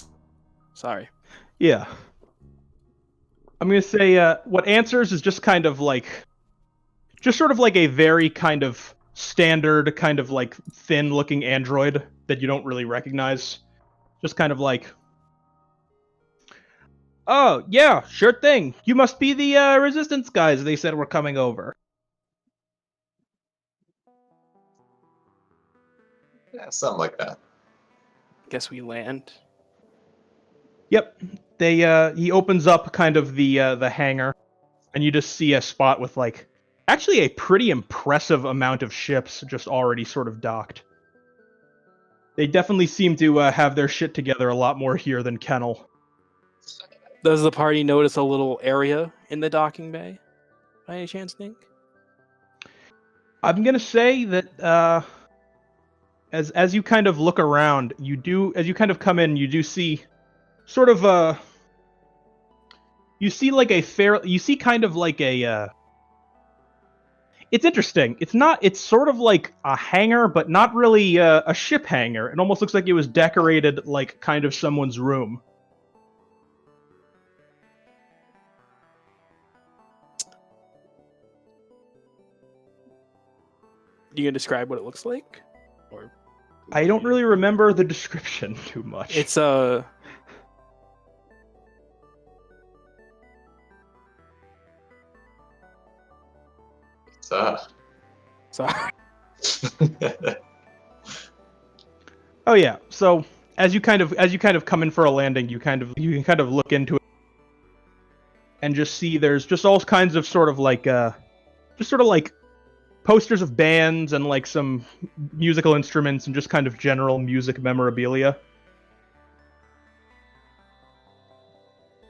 S2: Sorry.
S1: yeah. I'm gonna say what answers is just kind of like, just sort of like a very kind of standard, kind of like thin-looking android that you don't really recognize. Just kind of like, oh yeah, sure thing. You must be the resistance guys. They said we're coming over.
S3: Yeah, something like that.
S2: Guess we land.
S1: Yep. He opens up kind of the hangar, and you just see a spot with like actually a pretty impressive amount of ships just already sort of docked. They definitely seem to have their shit together a lot more here than Kennel.
S2: Does the party notice a little area in the docking bay? By any chance, Nick?
S1: I'm gonna say that as you kind of look around, as you kind of come in, you do see sort of you see kind of like a it's interesting. It's sort of like a hangar, but not really a ship hangar. It almost looks like it was decorated like kind of someone's room.
S2: You can describe what it looks like, or
S1: I don't really remember the description too much.
S2: it's a. Sorry.
S1: Oh yeah. So as you kind of come in for a landing, you can kind of look into it and just see there's just all kinds of sort of like posters of bands and like some musical instruments and just kind of general music memorabilia.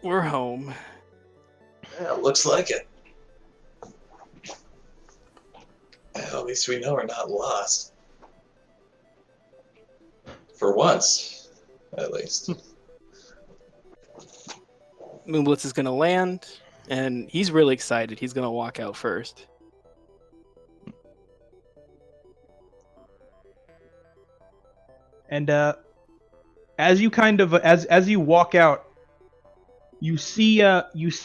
S2: We're home.
S3: Yeah, looks like it. Well, at least we know we're not lost. For once, at least.
S2: Moonblitz is gonna land, and he's really excited. He's gonna walk out first.
S1: And as you kind of as you walk out, you see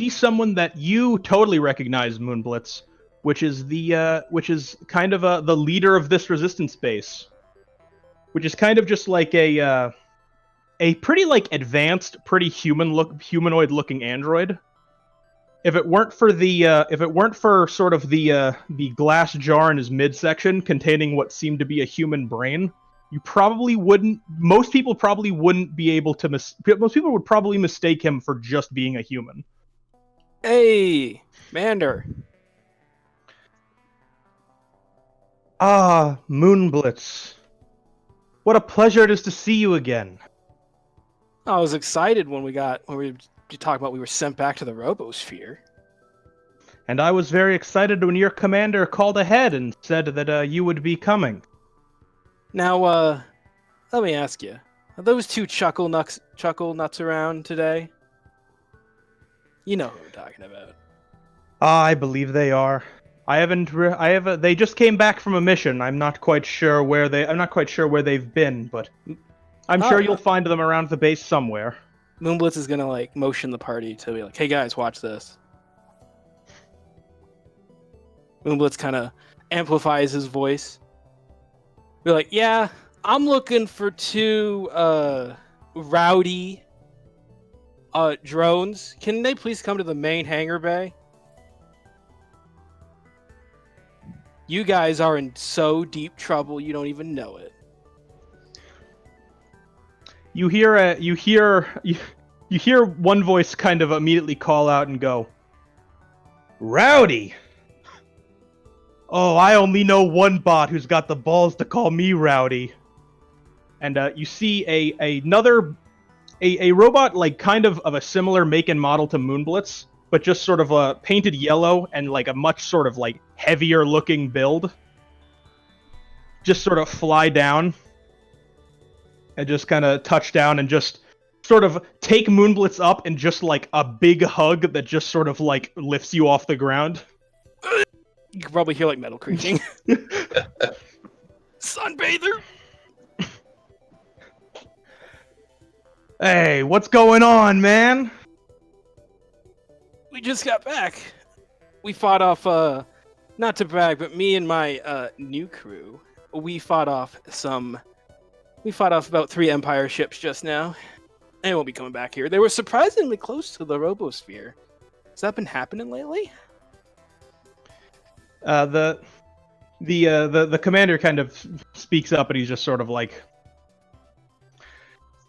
S1: someone that you totally recognize, Moonblitz, which is kind of the leader of this resistance base, which is kind of just like a pretty like advanced, pretty humanoid looking android. If it weren't for sort of the glass jar in his midsection containing what seemed to be a human brain, most people probably wouldn't be able to most people would probably mistake him for just being a human.
S2: Hey, Mander.
S1: Ah, Moonblitz. What a pleasure it is to see you again.
S2: I was excited when we talked about we were sent back to the Robosphere.
S1: And I was very excited when your commander called ahead and said that you would be coming.
S2: Now, let me ask you: are those two chuckle nuts around today? You know who I'm talking about.
S1: Ah, I believe they are. They just came back from a mission. I'm not quite sure where they've been, but I'm sure you'll find them around the base somewhere.
S2: Moonblitz is gonna like motion the party to be like, "Hey guys, watch this." Moonblitz kind of amplifies his voice. Be like, "Yeah, I'm looking for two rowdy drones. Can they please come to the main hangar bay? You guys are in so deep trouble you don't even know it."
S1: You hear one voice kind of immediately call out and go, "Rowdy! Oh, I only know one bot who's got the balls to call me Rowdy." And you see another robot like kind of a similar make and model to Moonblitz, but just sort of painted yellow and like a much sort of like heavier looking build. Just sort of fly down and just kind of touch down and just sort of take Moonblitz up and just like a big hug that just sort of like lifts you off the ground.
S2: You can probably hear like metal creaking. Sunbather!
S1: Hey, what's going on, man?
S2: We just got back. We fought off, not to brag, but me and my new crew, we fought off about 3 Empire ships just now. They won't be coming back here. They were surprisingly close to the Robosphere. Has that been happening lately?
S1: The commander kind of speaks up and he's just sort of like,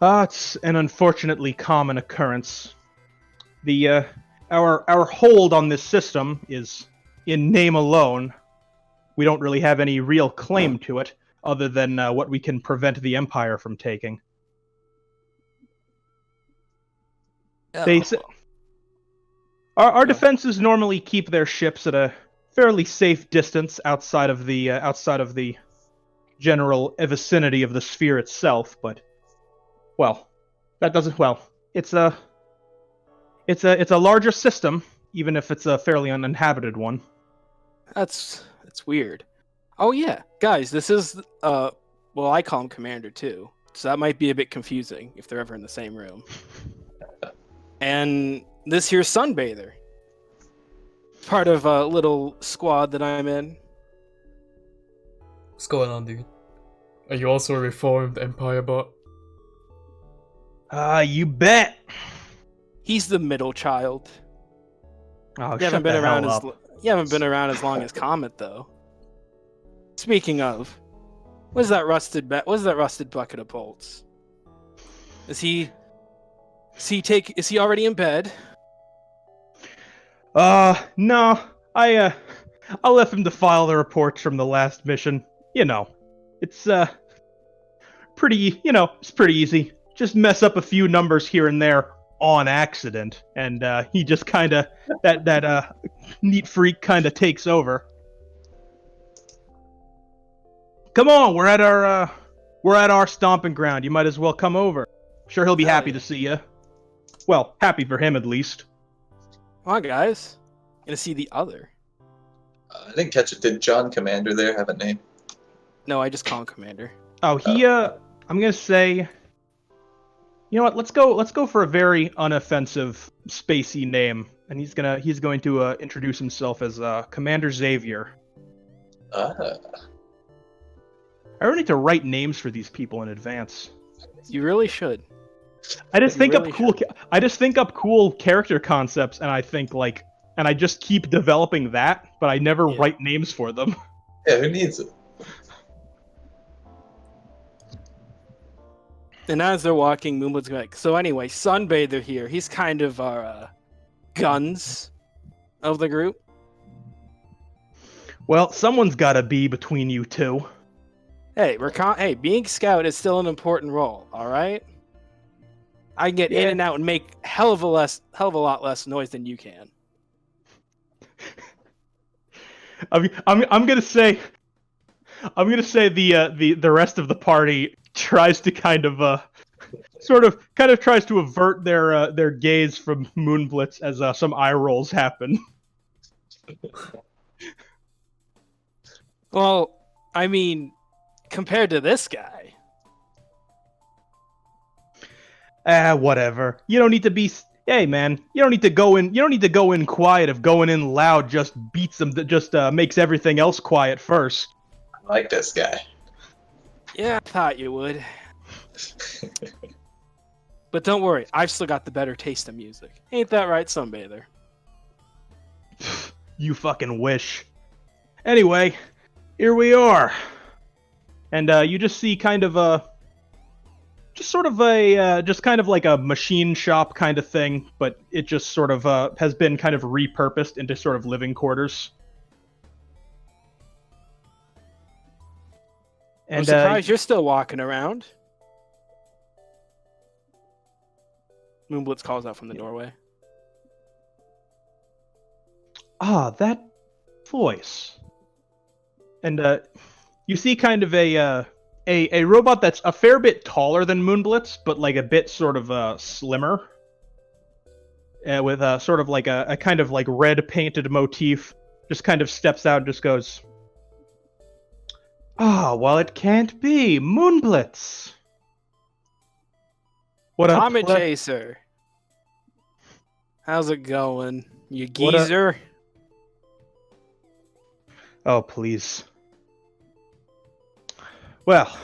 S1: it's an unfortunately common occurrence. Our hold on this system is in name alone. We don't really have any real claim to it, other than what we can prevent the Empire from taking.
S5: Oh.
S1: Our defenses normally keep their ships at a fairly safe distance outside of the general vicinity of the sphere itself, but it's a larger system, even if it's a fairly uninhabited one.
S2: That's weird. Oh yeah, guys, this is I call him Commander too, so that might be a bit confusing if they're ever in the same room. And this here's Sunbather, part of a little squad that I'm in.
S4: What's going on, dude? Are you also a reformed Empire bot?
S1: You bet.
S2: He's the middle child.
S1: Oh,
S2: You
S1: shut
S2: haven't been
S1: the
S2: around
S1: hell
S2: as
S1: up.
S2: you haven't been around as long as Comet, though. Speaking of, what's that rusted bucket of bolts? Is he already in bed?
S1: No. I left him to file the reports from the last mission. You know, it's it's pretty easy. Just mess up a few numbers here and there on accident, and he just kind of that neat freak kind of takes over. Come on, we're at our stomping ground. You might as well come over. Sure, he'll be
S2: Hell
S1: happy
S2: yeah.
S1: to see you. Well, happy for him at least.
S2: Come on, guys. Gonna see the other.
S6: I didn't catch it. Did John Commander there have a name?
S2: No, I just call him Commander.
S1: Oh, I'm gonna say. You know what? Let's go for a very unoffensive, spacey name, and he's going to introduce himself as Commander Xavier.
S6: Ah,
S1: I really need to write names for these people in advance.
S2: You really should.
S1: I just
S2: You
S1: think
S2: really
S1: up cool. I just think up cool character concepts, and I think and I just keep developing that, but I never
S2: Yeah.
S1: write names for them.
S6: yeah, who needs it?
S2: And as they're walking, Moonblood's going like, so anyway, Sunbather here. He's kind of our guns of the group.
S1: Well, someone's got to be between you two.
S2: Hey, being scout is still an important role. All right. I can get in and out and make hell of a lot less noise than you can.
S1: I'm gonna say the rest of the party tries to kind of tries to avert their gaze from Moonblitz as some eye rolls happen.
S2: Well, I mean, compared to this guy,
S1: Whatever. You don't need to be. Hey, man, you don't need to go in. You don't need to go in quiet. If going in loud just beats them, that just makes everything else quiet first.
S6: I like this guy.
S2: yeah, I thought you would. But don't worry, I've still got the better taste in music. Ain't that right, Sunbather?
S1: You fucking wish. Anyway, here we are, and you just see kind of just kind of like a machine shop kind of thing, but it just sort of has been kind of repurposed into sort of living quarters.
S2: I'm
S1: And
S2: surprised you're still walking around. Moonblitz calls out from the doorway.
S1: that voice. And you see kind of a robot that's a fair bit taller than Moonblitz, but like a bit sort of slimmer, with sort of like a kind of like red painted motif. Just kind of steps out and just goes, well, it can't be Moonblitz. What a
S2: Comet
S1: ple-
S2: Chaser. How's it going, you
S1: What a-
S2: geezer?
S1: Oh, please. Well,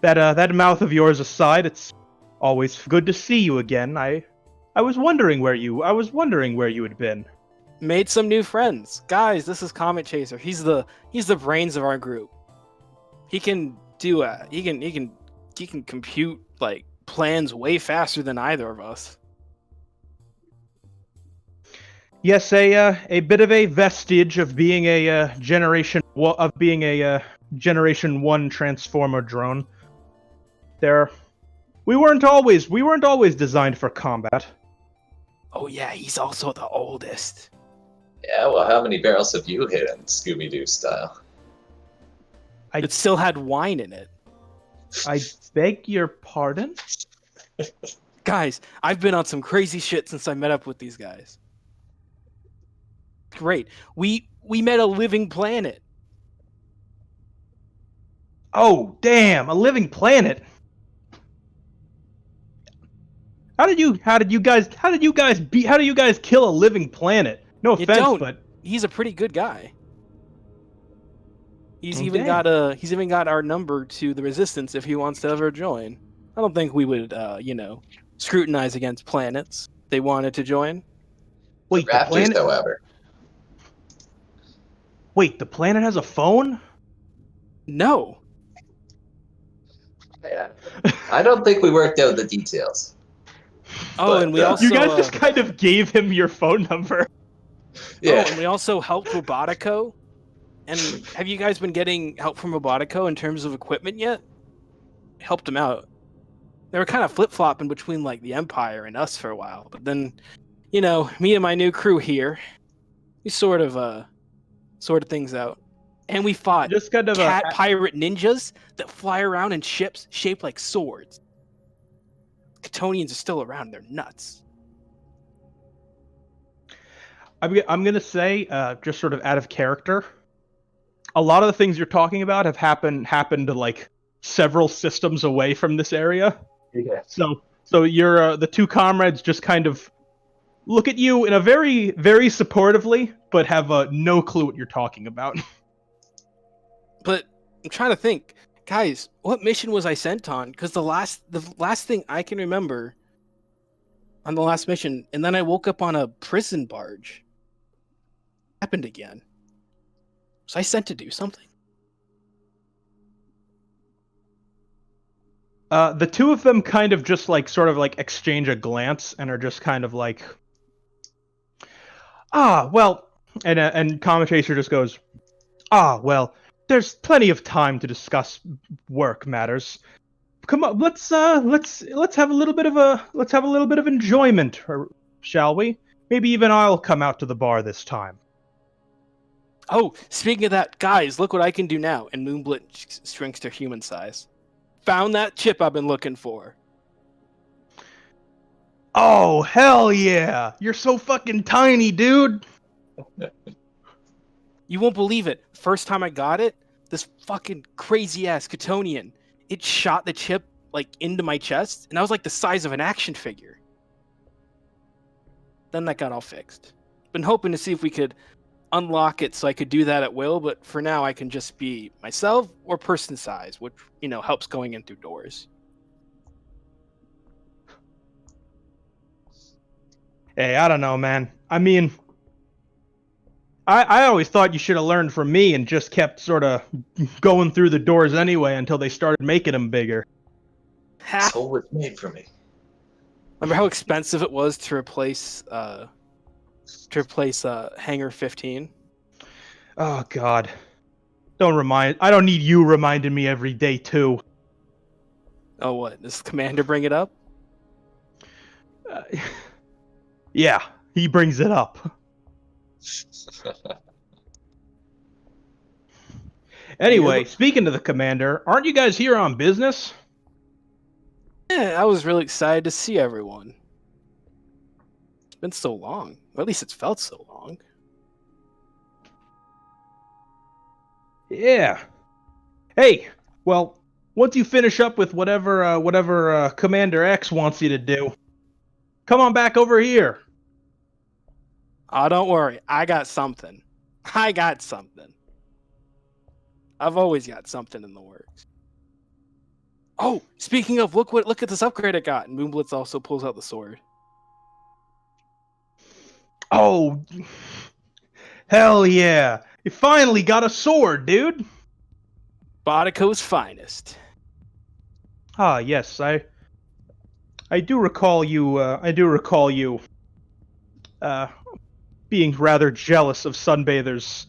S1: that mouth of yours aside, it's always good to see you again. I was wondering where you had been.
S2: Made some new friends. Guys, this is Comet Chaser. He's the brains of our group. He can do he can compute like plans way faster than either of us.
S1: Yes, a bit of a vestige of being a generation 1 transformer drone. We weren't always designed for combat.
S2: Oh yeah, he's also the oldest.
S6: Yeah, well, how many barrels have you hit in Scooby-Doo style?
S2: It still had wine in it.
S1: I beg your pardon?
S2: Guys, I've been on some crazy shit since I met up with these guys. Great. We met a living planet.
S1: Oh, damn, a living planet. How did you guys kill a living planet? No
S2: You
S1: offense,
S2: don't.
S1: but
S2: He's a pretty good guy. He's
S1: Oh,
S2: even
S1: damn.
S2: got our number to the Resistance if he wants to ever join. I don't think we would, scrutinize against planets if they wanted to join.
S1: Wait,
S6: The
S1: the
S6: Raptors,
S1: planet.
S6: however.
S1: Wait, the planet has a phone?
S2: No.
S6: Yeah. I don't think we worked out the details.
S2: Oh,
S6: But,
S2: and we
S6: uh,
S2: also
S1: You guys just kind of gave him your phone number.
S6: Yeah.
S2: Oh, and we also helped Robotico. And have you guys been getting help from Robotico in terms of equipment yet? Helped them out. They were kind of flip-flopping between like the Empire and us for a while, but then, me and my new crew here, we sort of sorted things out, and we fought
S1: Just kind of
S2: cat pirate ninjas that fly around in ships shaped like swords. Catonians are still around; they're nuts.
S1: I'm gonna say, just sort of out of character, a lot of the things you're talking about have happened like several systems away from this area.
S6: Yeah.
S1: So you're the two comrades just kind of look at you in a very, very supportively, but have no clue what you're talking about.
S2: But I'm trying to think, guys, what mission was I sent on? Because the last thing I can remember on the last mission, and then I woke up on a prison barge. Happened again. Was I sent to do something?
S1: The two of them kind of just like sort of like exchange a glance and are just kind of like, well, and Common Chaser just goes, well, there's plenty of time to discuss work matters. Come on, let's have a little bit of enjoyment, shall we? Maybe even I'll come out to the bar this time.
S2: Oh, speaking of that, guys, look what I can do now. And Moonblit shrinks to human size. Found that chip I've been looking for.
S1: Oh, hell yeah! You're so fucking tiny, dude!
S2: You won't believe it. First time I got it, this fucking crazy ass Catonian, it shot the chip like into my chest, and I was like the size of an action figure. Then that got all fixed. Been hoping to see if we could unlock it so I could do that at will, but for now I can just be myself or person size, which, helps going in through doors.
S1: Hey, I don't know, man. I mean, I always thought you should have learned from me and just kept sort of going through the doors anyway until they started making them bigger.
S6: This hole was made for me.
S2: Remember how expensive it was to replace Hangar 15?
S1: Oh, God. I don't need you reminding me every day, too.
S2: Oh, what? Does the commander bring it up?
S1: Yeah, he brings it up. Anyway, speaking to the commander, aren't you guys here on business?
S2: Yeah, I was really excited to see everyone. It's been so long. Or at least it's felt so long.
S1: Yeah. Hey, well, once you finish up with whatever Commander X wants you to do, come on back over here.
S2: Oh, don't worry. I got something. I've always got something in the works. Oh, speaking of, look at this upgrade I got. And Moonblitz also pulls out the sword.
S1: Oh, hell yeah. You finally got a sword, dude.
S2: Botico's finest.
S1: Ah, yes, I do recall you being rather jealous of Sunbather's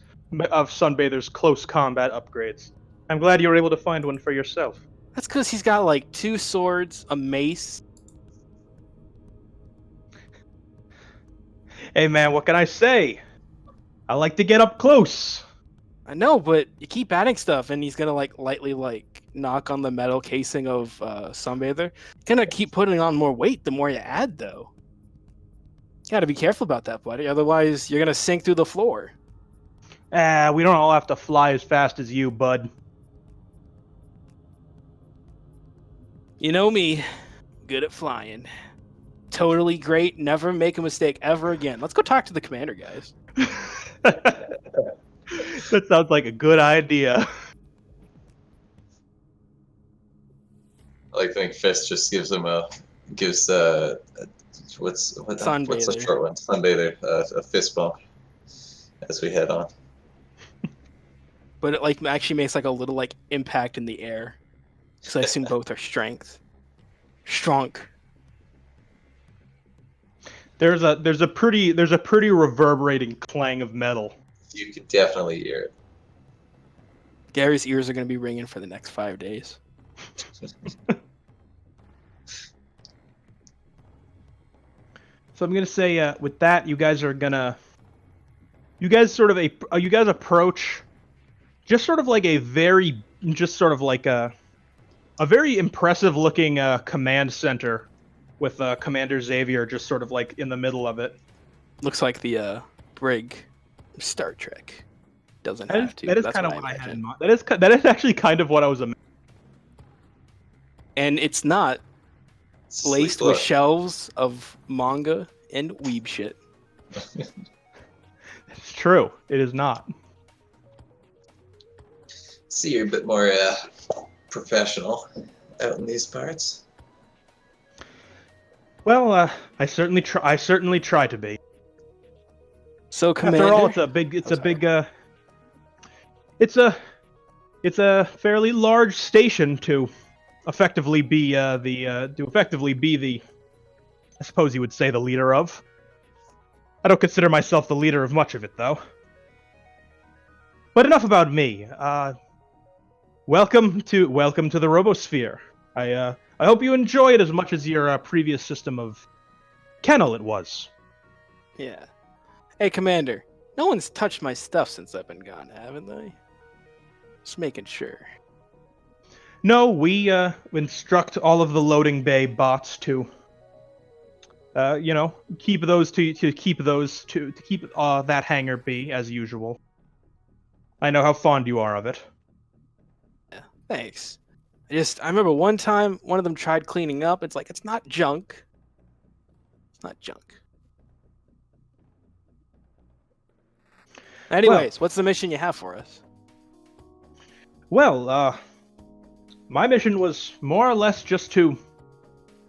S1: close combat upgrades. I'm glad you were able to find one for yourself.
S2: That's because he's got like 2 swords, a mace.
S1: Hey man, what can I say? I like to get up close.
S2: I know, but you keep adding stuff, and he's gonna like lightly knock on the metal casing of Sunbather. Gonna keep putting on more weight the more you add, though. Gotta be careful about that, buddy. Otherwise, you're gonna sink through the floor.
S1: We don't all have to fly as fast as you, bud.
S2: You know me, good at flying. Totally great. Never make a mistake ever again. Let's go talk to the commander, guys.
S1: That sounds like a good idea.
S6: I think Fist just gives him what's the
S2: Sunbather.
S6: short one? Sunbather, a fist bump as we head on.
S2: But it like actually makes like a little like impact in the air. So I assume both are strength. Strong.
S1: There's a pretty reverberating clang of metal.
S6: You could definitely hear it.
S2: Gary's ears are going to be ringing for the next 5 days.
S1: So I'm gonna say, with that, you guys approach, just sort of like a very impressive looking command center, with Commander Xavier just sort of like in the middle of it.
S2: Looks like the brig Star Trek. Doesn't have to.
S1: That is
S2: That's
S1: kind of
S2: what
S1: what I
S2: imagine.
S1: had in mind. That is actually kind of what I was.
S2: And it's not laced
S6: Sleep
S2: with
S6: look.
S2: shelves of manga and weeb shit.
S1: It's true. It is not.
S6: See, you're a bit more professional out in these parts.
S1: Well, I certainly try to be.
S2: So, Commander,
S1: After all, it's a fairly large station to effectively be the I suppose you would say the leader of. I don't consider myself the leader of much of it, though. But enough about me. Welcome to the Robosphere. I hope you enjoy it as much as your previous system of kennel it was.
S2: yeah. Hey, Commander, no one's touched my stuff since I've been gone, haven't they? Just making sure.
S1: No, we instruct all of the loading bay bots to, keep that hangar be as usual. I know how fond you are of it.
S2: Yeah, thanks. I remember one time one of them tried cleaning up. It's like, it's not junk. It's not junk. Anyways, what's the mission you have for us?
S1: Well, my mission was more or less just to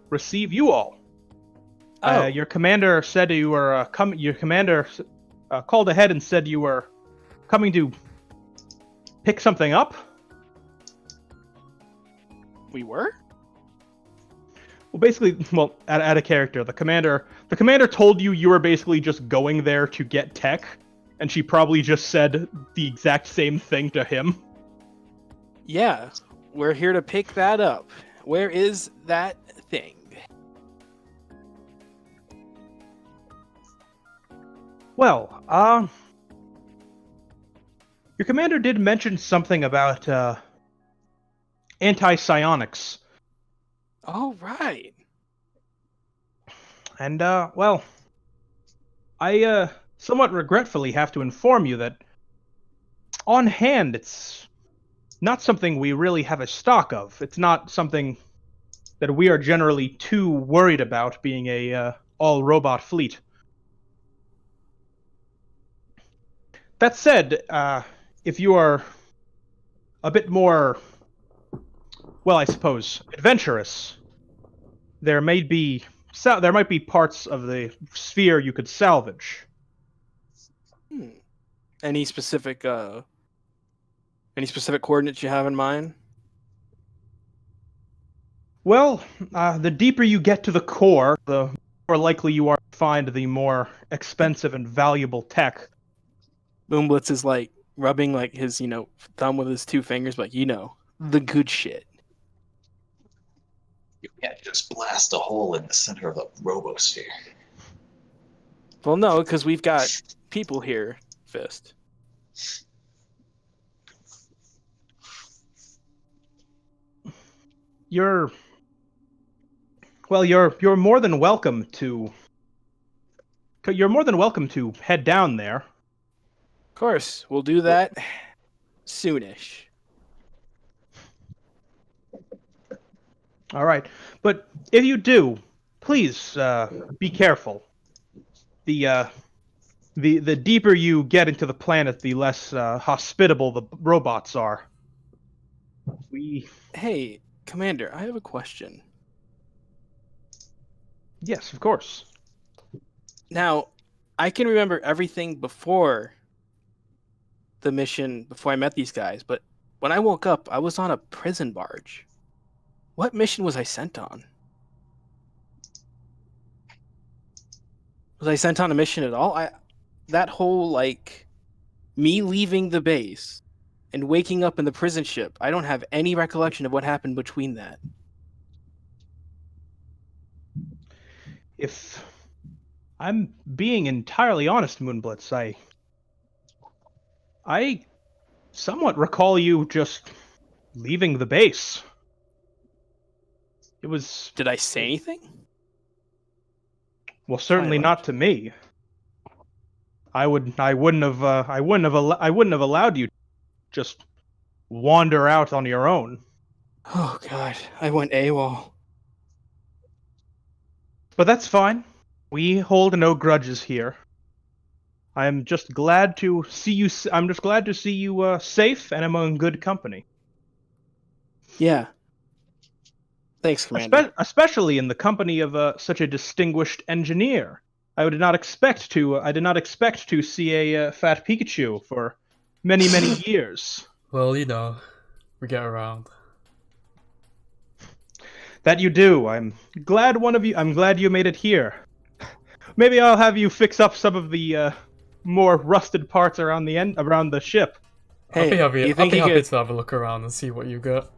S1: receive you all.
S2: Oh,
S1: Your commander said you were Your commander called ahead and said you were coming to pick something up.
S2: we were?
S1: Well, basically, out of character. The commander told you were basically just going there to get tech, and she probably just said the exact same thing to him.
S2: Yeah, we're here to pick that up. Where is that thing?
S1: Well, your commander did mention something about anti-psionics,
S2: Oh, right.
S1: and well, I somewhat regretfully have to inform you that on hand it's not something we really have a stock of. It's not something that we are generally too worried about, being a all-robot fleet. That said, if you are a bit more, well, I suppose, adventurous, there might be parts of the sphere you could salvage.
S2: Any specific coordinates you have in mind?
S1: Well, the deeper you get to the core, the more likely you are to find the more expensive and valuable tech.
S2: Boomblitz is like rubbing like his, thumb with his 2 fingers, like, the good shit.
S3: You can't just blast a hole in the center of a robosphere.
S2: Well, no, because we've got people here, Fist.
S1: You're more than welcome to. You're more than welcome to head down there.
S2: Of course, we'll do that soonish.
S1: All right, but if you do, please be careful. The deeper you get into the planet, the less hospitable the robots are.
S2: Hey, Commander, I have a question.
S1: Yes, of course.
S2: Now, I can remember everything before the mission, before I met these guys, but when I woke up, I was on a prison barge. What mission was I sent on? Was I sent on a mission at all? That whole, like, me leaving the base and waking up in the prison ship, I don't have any recollection of what happened between that.
S1: If I'm being entirely honest, Moonblitz, I somewhat recall you just leaving the base. It was,
S2: Did I say anything?
S1: well, certainly
S2: Highlight.
S1: not to me. I wouldn't have allowed you to just wander out on your own.
S2: Oh, God. I went AWOL.
S1: But that's fine. We hold no grudges here. I'm just glad to see you. I'm just glad to see you safe and among good company.
S2: Yeah. Thanks, Commander.
S1: Especially in the company of such a distinguished engineer. I did not expect to see a fat Pikachu for many years.
S4: Well, you know, we get around.
S1: That you do. I'm glad you made it here. Maybe I'll have you fix up some of the more rusted parts around the ship.
S4: I'll be happy,
S2: you think
S4: to
S2: you could,
S4: have a look around and see what you got.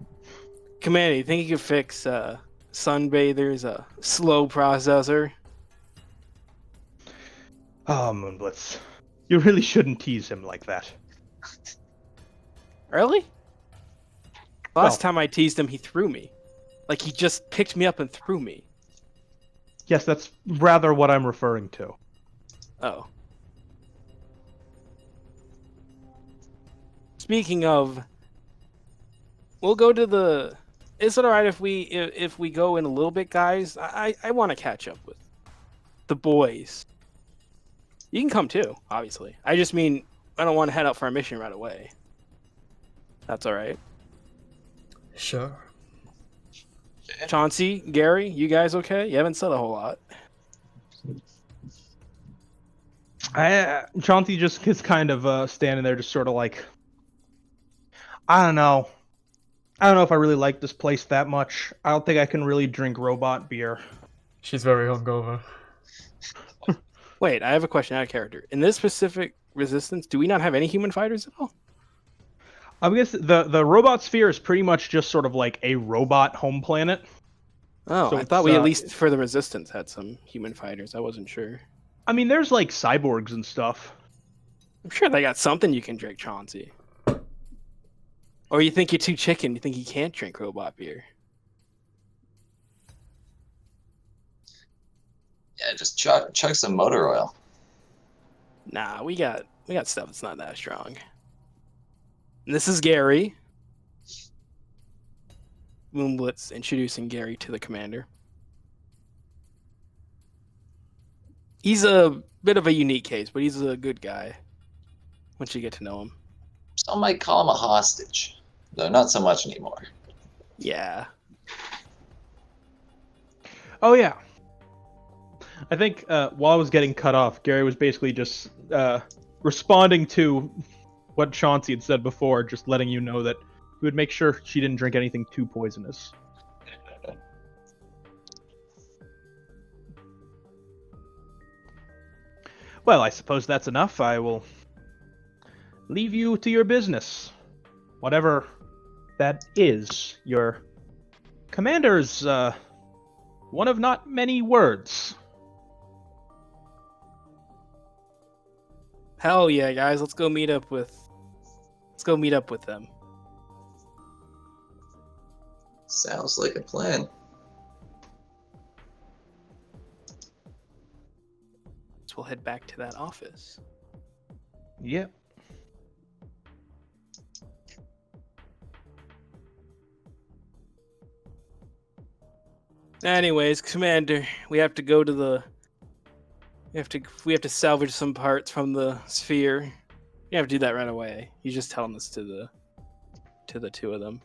S2: Commander, you think you could fix Sunbather's slow processor?
S1: Oh, Moonblitz. You really shouldn't tease him like that.
S2: Really? Last
S1: Well-
S2: time I teased him, he threw me. Like, he just picked me up and threw me.
S1: Yes, that's rather what I'm referring to.
S2: Oh. Speaking of, we'll go to the... Is it alright if we go in a little bit, guys? I want to catch up with the boys. You can come too, obviously. I just mean, I don't want to head out for our mission right away. That's alright.
S4: Sure.
S2: Chauncey, Gary, you guys okay? You haven't said a whole lot.
S1: Chauncey just is kind of standing there, just sort of like, I don't know. I don't know if I really like this place that much. I don't think I can really drink robot beer.
S4: She's very hungover.
S2: Wait, I have a question out of character. In this specific resistance, do we not have any human fighters at all?
S1: I guess the robot sphere is pretty much just sort of like a robot home planet.
S2: Oh,
S1: So
S2: I thought
S1: it's,
S2: we at least for the resistance had some human fighters. I wasn't sure.
S1: I mean, there's like cyborgs and stuff.
S2: I'm sure they got something you can drink, Chauncey. Or you think you're too chicken? You think you can't drink robot beer?
S3: Yeah, just chug some motor oil.
S2: Nah, we got stuff that's not that strong. And this is Gary. Moonblitz introducing Gary to the commander. He's a bit of a unique case, but he's a good guy. Once you get to know him.
S3: Some might call him a hostage, though not so much anymore.
S2: Yeah.
S1: Oh yeah. I think while I was getting cut off, Gary was basically just responding to what Chauncey had said before, just letting you know that he would make sure she didn't drink anything too poisonous. Well, I suppose that's enough. I will leave you to your business. Whatever that is. Your commander's one of not many words.
S2: Hell yeah, guys! Let's go meet up with them.
S6: Sounds like a plan.
S2: So we'll head back to that office.
S1: Yep.
S2: Anyways, Commander, we have to go to the. We have to salvage some parts from the sphere. You have to do that right away. He's just telling this to the two of them.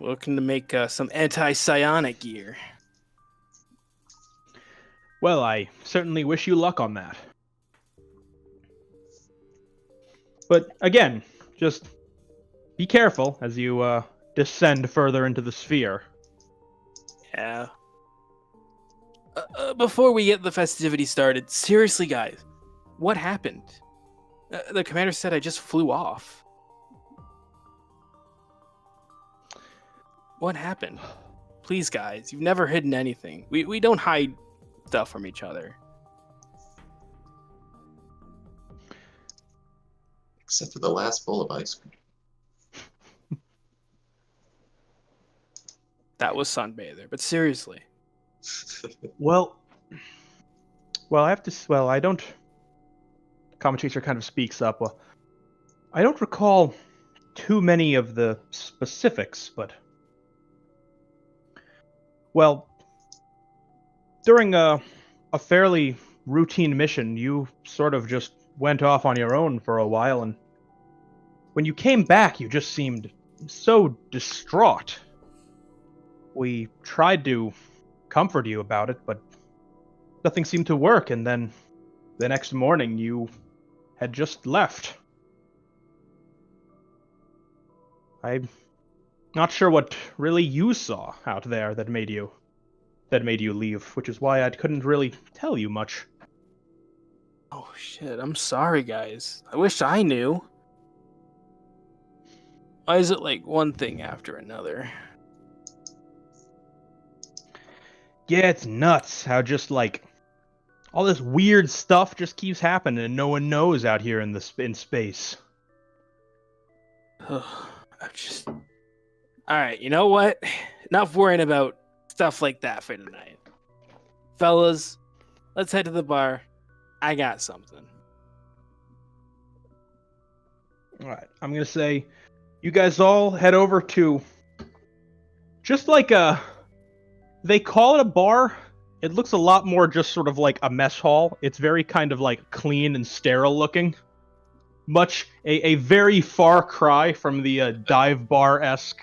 S2: looking to make some anti-psionic gear.
S1: Well, I certainly wish you luck on that. But again, just be careful as you descend further into the sphere.
S2: Yeah. Before we get the festivities started, seriously, guys, what happened? The commander said I just flew off. What happened? Please, guys, you've never hidden anything. We don't hide stuff from each other.
S6: Except for the last bowl of ice cream.
S2: That was Sunbather, but seriously.
S1: Well, I have to. Well, I don't. Comet Chaser kind of speaks up. Well, I don't recall too many of the specifics, but well, during a fairly routine mission, you sort of just went off on your own for a while, and when you came back, you just seemed so distraught. We tried to comfort you about it, but nothing seemed to work, and then the next morning you had just left. I'm not sure what really you saw out there that made you leave, which is why I couldn't really tell you much.
S2: Oh shit, I'm sorry, guys. I wish I knew. Why is it like one thing after another?
S1: Yeah, it's nuts how just like all this weird stuff just keeps happening and no one knows out here in space.
S2: I'm just... Alright, you know what? Enough worrying about stuff like that for tonight. Fellas, let's head to the bar. I got something.
S1: Alright, I'm gonna say you guys all head over to just like they call it a bar. It looks a lot more just sort of like a mess hall. It's very kind of like clean and sterile looking. Much a very far cry from the dive bar-esque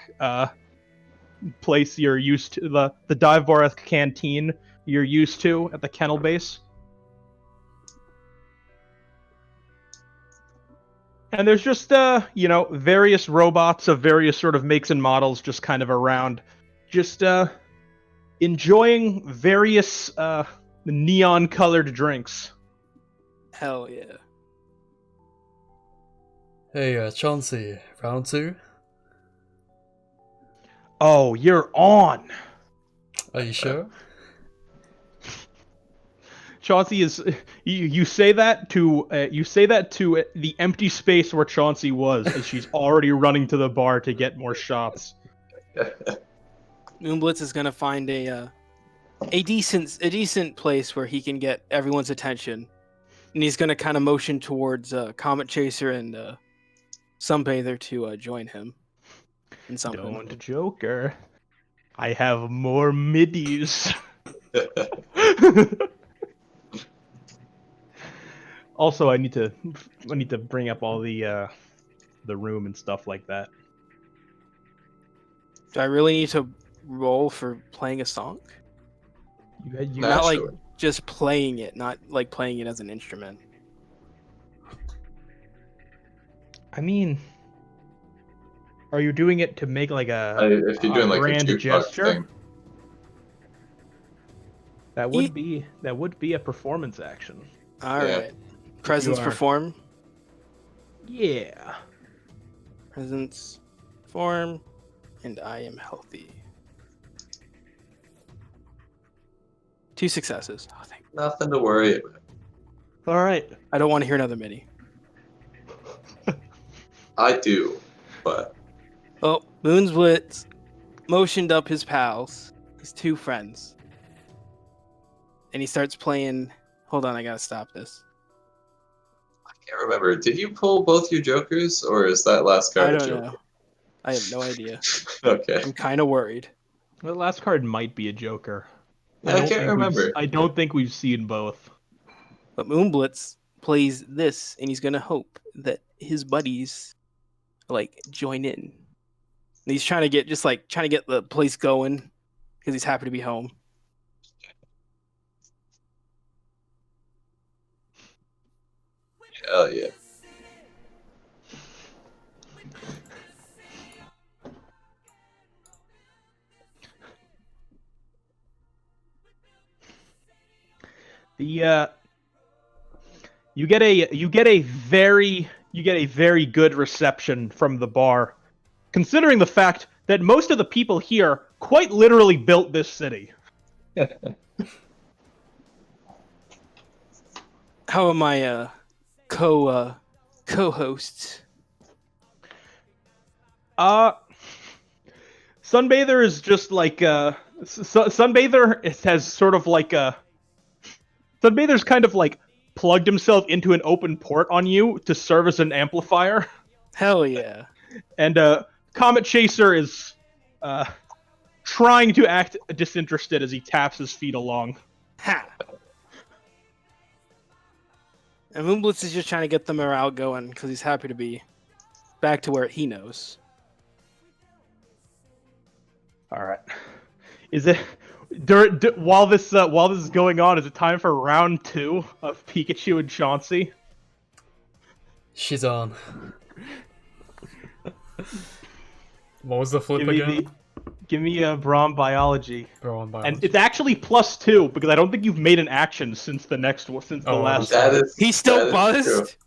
S1: place you're used to, the dive bar-esque canteen you're used to at the kennel base. And there's just, various robots of various sort of makes and models just kind of around, just enjoying various neon-colored drinks.
S2: Hell yeah.
S4: Hey, Chauncey, round two?
S1: Oh, you're on!
S4: Are you sure?
S1: Chauncey is. You say that to the empty space where Chauncey was, as she's already running to the bar to get more shots.
S2: Moonblitz is gonna find a decent place where he can get everyone's attention, and he's gonna kind of motion towards Comet Chaser and Sunbather to join him in something.
S1: Don't, Joker. I have more middies. Also, I need to bring up all the room and stuff like that.
S2: Do I really need to roll for playing a song?
S1: You
S2: Not like
S6: Sure.
S2: just playing it, not like playing it as an instrument.
S1: I mean, are you doing it to make like
S6: If you're doing like a
S1: grand
S6: jukebox
S1: gesture?
S6: thing.
S1: That would be a performance action.
S2: All
S6: Yeah.
S2: right. Presence
S1: are.
S2: perform.
S1: Yeah.
S2: Presence form, and I am healthy. 2 successes. Oh, thank...
S6: Nothing to worry about.
S1: All right.
S2: I don't want to hear another MIDI.
S6: I do, but
S2: Oh, Moonsblitz motioned up his pals, his 2 friends, and he starts playing. Hold on, I gotta stop this.
S6: I can't remember. Did you pull both your jokers, or is that last card
S2: I
S6: a
S2: don't
S6: joker?
S2: know. I have no idea.
S6: Okay.
S2: I'm kind of worried.
S1: The last card might be a Joker.
S6: I can't remember.
S1: I don't think we've seen both.
S2: But Moonblitz plays this, and he's gonna hope that his buddies like join in. And he's trying to get the place going because he's happy to be home.
S6: Hell yeah.
S1: The you get a very good reception from the bar, considering the fact that most of the people here quite literally built this city.
S2: How are my co-hosts?
S1: Sunbather is just like Sunbather has sort of like Sunbather's kind of like plugged himself into an open port on you to serve as an amplifier.
S2: Hell yeah.
S1: And Comet Chaser is trying to act disinterested as he taps his feet along.
S2: Ha! And Moonblitz is just trying to get the morale going because he's happy to be back to where he knows.
S1: All right. Is it while this is going on? Is it time for round 2 of Pikachu and Chauncey?
S4: She's on. What was the flip again?
S1: Give me a Braum Biology.
S4: Braum Biology.
S1: And it's actually +2 because I don't think you've made an action since the last one.
S2: He's still
S6: that
S2: buzzed.
S6: is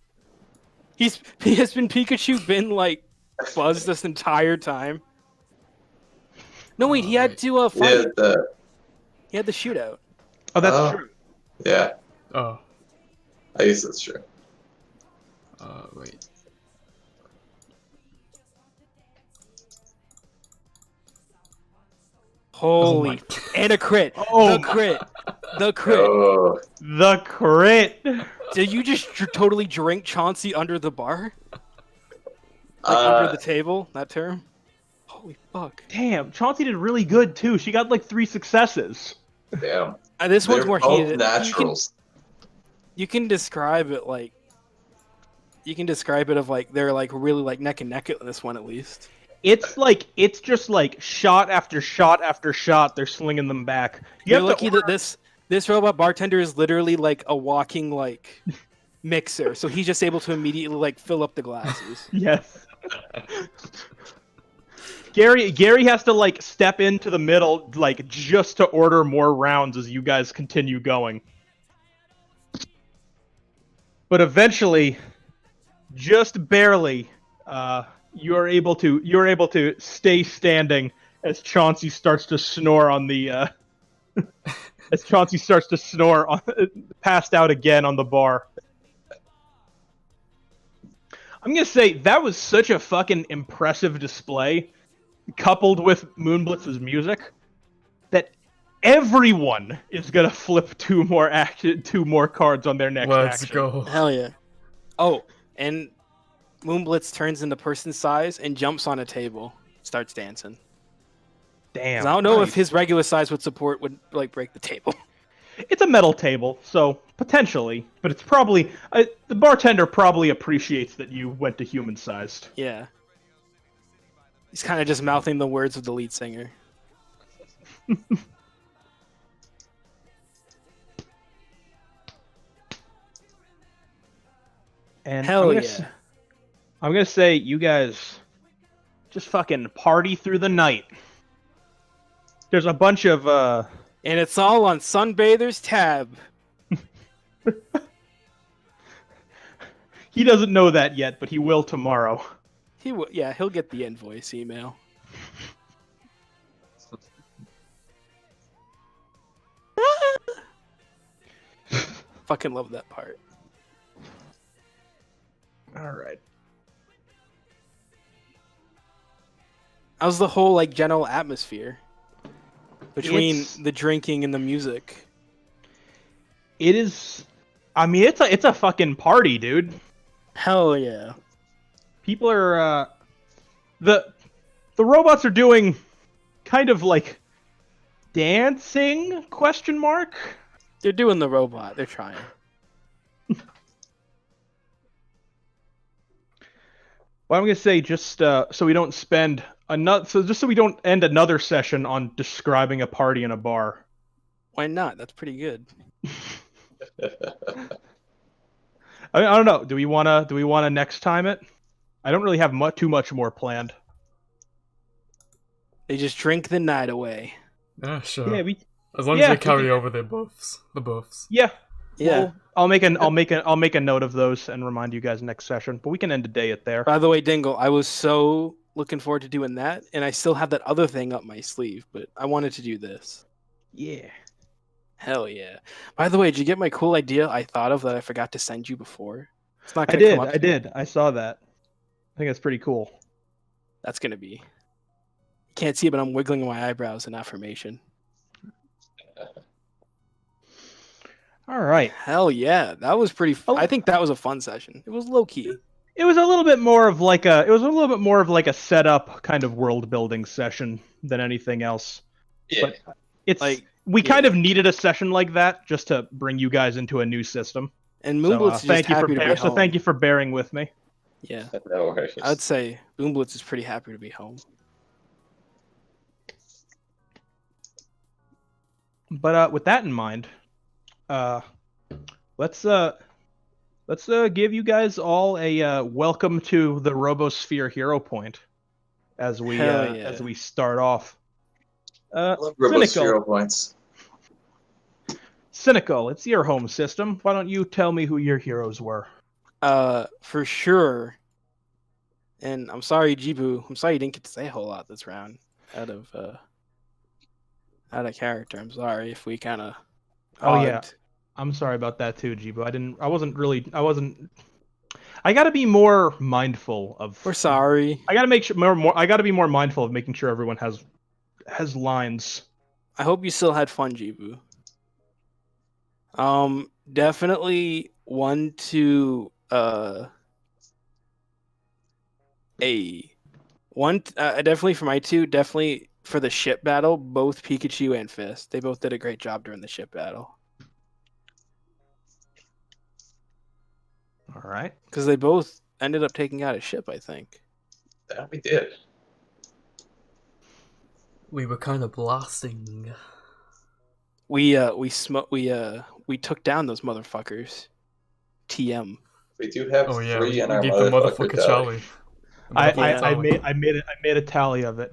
S6: true.
S2: He has been Pikachu been like buzzed this entire time. No wait, he had to fight.
S6: Yeah,
S2: He had the shootout.
S1: Oh, that's true.
S6: yeah,
S4: Oh.
S6: I guess that's true.
S4: Wait.
S2: Holy,
S4: my-
S2: and a crit.
S1: Oh
S2: The crit. The crit.
S6: Oh,
S1: The crit.
S2: Did you just totally drink Chauncey under the bar? Like under the table, that term? Holy fuck.
S1: Damn, Chauncey did really good too. She got like 3 successes.
S6: damn.
S2: This one's
S6: They're
S2: more
S6: both
S2: heated.
S6: naturals.
S2: You can describe it like. You can describe it of like they're like really like neck and neck at this one at least.
S1: It's just like shot after shot after shot. They're slinging them back.
S2: You're lucky that this robot bartender is literally like a walking like mixer, so he's just able to immediately like fill up the glasses.
S1: Yes. Gary has to like step into the middle like just to order more rounds as you guys continue going. But eventually, just barely, you're able to stay standing as Chauncey starts to snore on the passed out again on the bar. I'm gonna say that was such a fucking impressive display, coupled with Moonblitz's music, that everyone is gonna flip 2 more cards on their next
S4: Let's
S1: action.
S4: go.
S2: Hell yeah. Oh, and Moonblitz turns into person size and jumps on a table, starts dancing. 'Cause
S1: Damn.
S2: I don't know
S1: nice.
S2: if his regular size would like break the table.
S1: It's a metal table, so potentially, but it's probably the bartender probably appreciates that you went to human sized.
S2: Yeah. He's kind of just mouthing the words of the lead singer.
S1: And
S2: Hell yeah.
S1: I'm gonna say you guys just fucking party through the night. There's a bunch of
S2: And it's all on Sunbather's tab.
S1: he doesn't know that yet, but he will tomorrow.
S2: He'll get the invoice email. Fucking love that part.
S1: All right.
S2: How's the whole like general atmosphere between
S1: It's-
S2: the drinking and the music?
S1: It is. I mean, it's a fucking party, dude.
S2: Hell yeah.
S1: People are the robots are doing kind of like dancing question mark.
S2: They're doing the robot. They're trying.
S1: Well, I'm gonna say just so we don't spend so just so we don't end another session on describing a party in a bar.
S2: Why not? That's pretty good.
S1: I don't know. Do we wanna next time it? I don't really have too much more planned.
S2: They just drink the night away.
S4: Yeah, sure.
S1: Yeah,
S4: As long as
S1: yeah,
S4: they carry
S1: we can-
S4: over their buffs. The buffs.
S1: Yeah.
S2: Yeah.
S1: Well, I'll make a note of those and remind you guys next session. But we can end the day it there.
S2: By the way, Dingle, I was so looking forward to doing that, and I still have that other thing up my sleeve, but I wanted to do this.
S1: Yeah.
S2: Hell yeah. By the way, did you get my cool idea I thought of that I forgot to send you before? It's not
S1: I
S2: gonna
S1: did.
S2: come up.
S1: I did. I saw that. I think that's pretty cool.
S2: That's gonna be. You can't see it, but I'm wiggling my eyebrows in affirmation.
S1: All right.
S2: Hell yeah, that was pretty. I think that was a fun session. It was low key.
S1: It was a little bit more of like a setup kind of world building session than anything else.
S6: Yeah.
S1: But it's
S2: Like
S1: we kind of needed a session like that just to bring you guys into a new system.
S2: and
S1: So,
S2: Moonblitz is just happy to be home.
S1: thank you for bearing with me.
S2: Yeah,
S6: No worries.
S2: I'd say Moonblitz is pretty happy to be home.
S1: But with that in mind, let's give you guys all a welcome to the Robosphere Hero Point as we
S2: Hell yeah.
S1: as we start off.
S6: I love Robo's
S1: Cynical.
S6: 0 points.
S1: Cynical, it's your home system. Why don't you tell me who your heroes were?
S2: For sure. And I'm sorry, Jibu. I'm sorry you didn't get to say a whole lot this round. Out of character. I'm sorry if we kind of.
S1: Oh, yeah. I'm sorry about that too, Jibo. I gotta be more mindful of.
S2: We're sorry.
S1: I gotta make sure I gotta be more mindful of making sure everyone has lines.
S2: I hope you still had fun, Jibu. Definitely one to definitely for my two, definitely for the ship battle, both Pikachu and Fist. They both did a great job during the ship battle.
S1: All right.
S2: Because they both ended up taking out a ship, I think.
S6: That we did.
S4: We were kind of blasting.
S2: We took down those motherfuckers. TM.
S6: We do have
S4: Oh yeah,
S6: 3
S4: we
S6: in our
S4: need the
S6: motherfucker
S4: motherfucker
S6: tally.
S4: Charlie.
S1: I made a tally of it.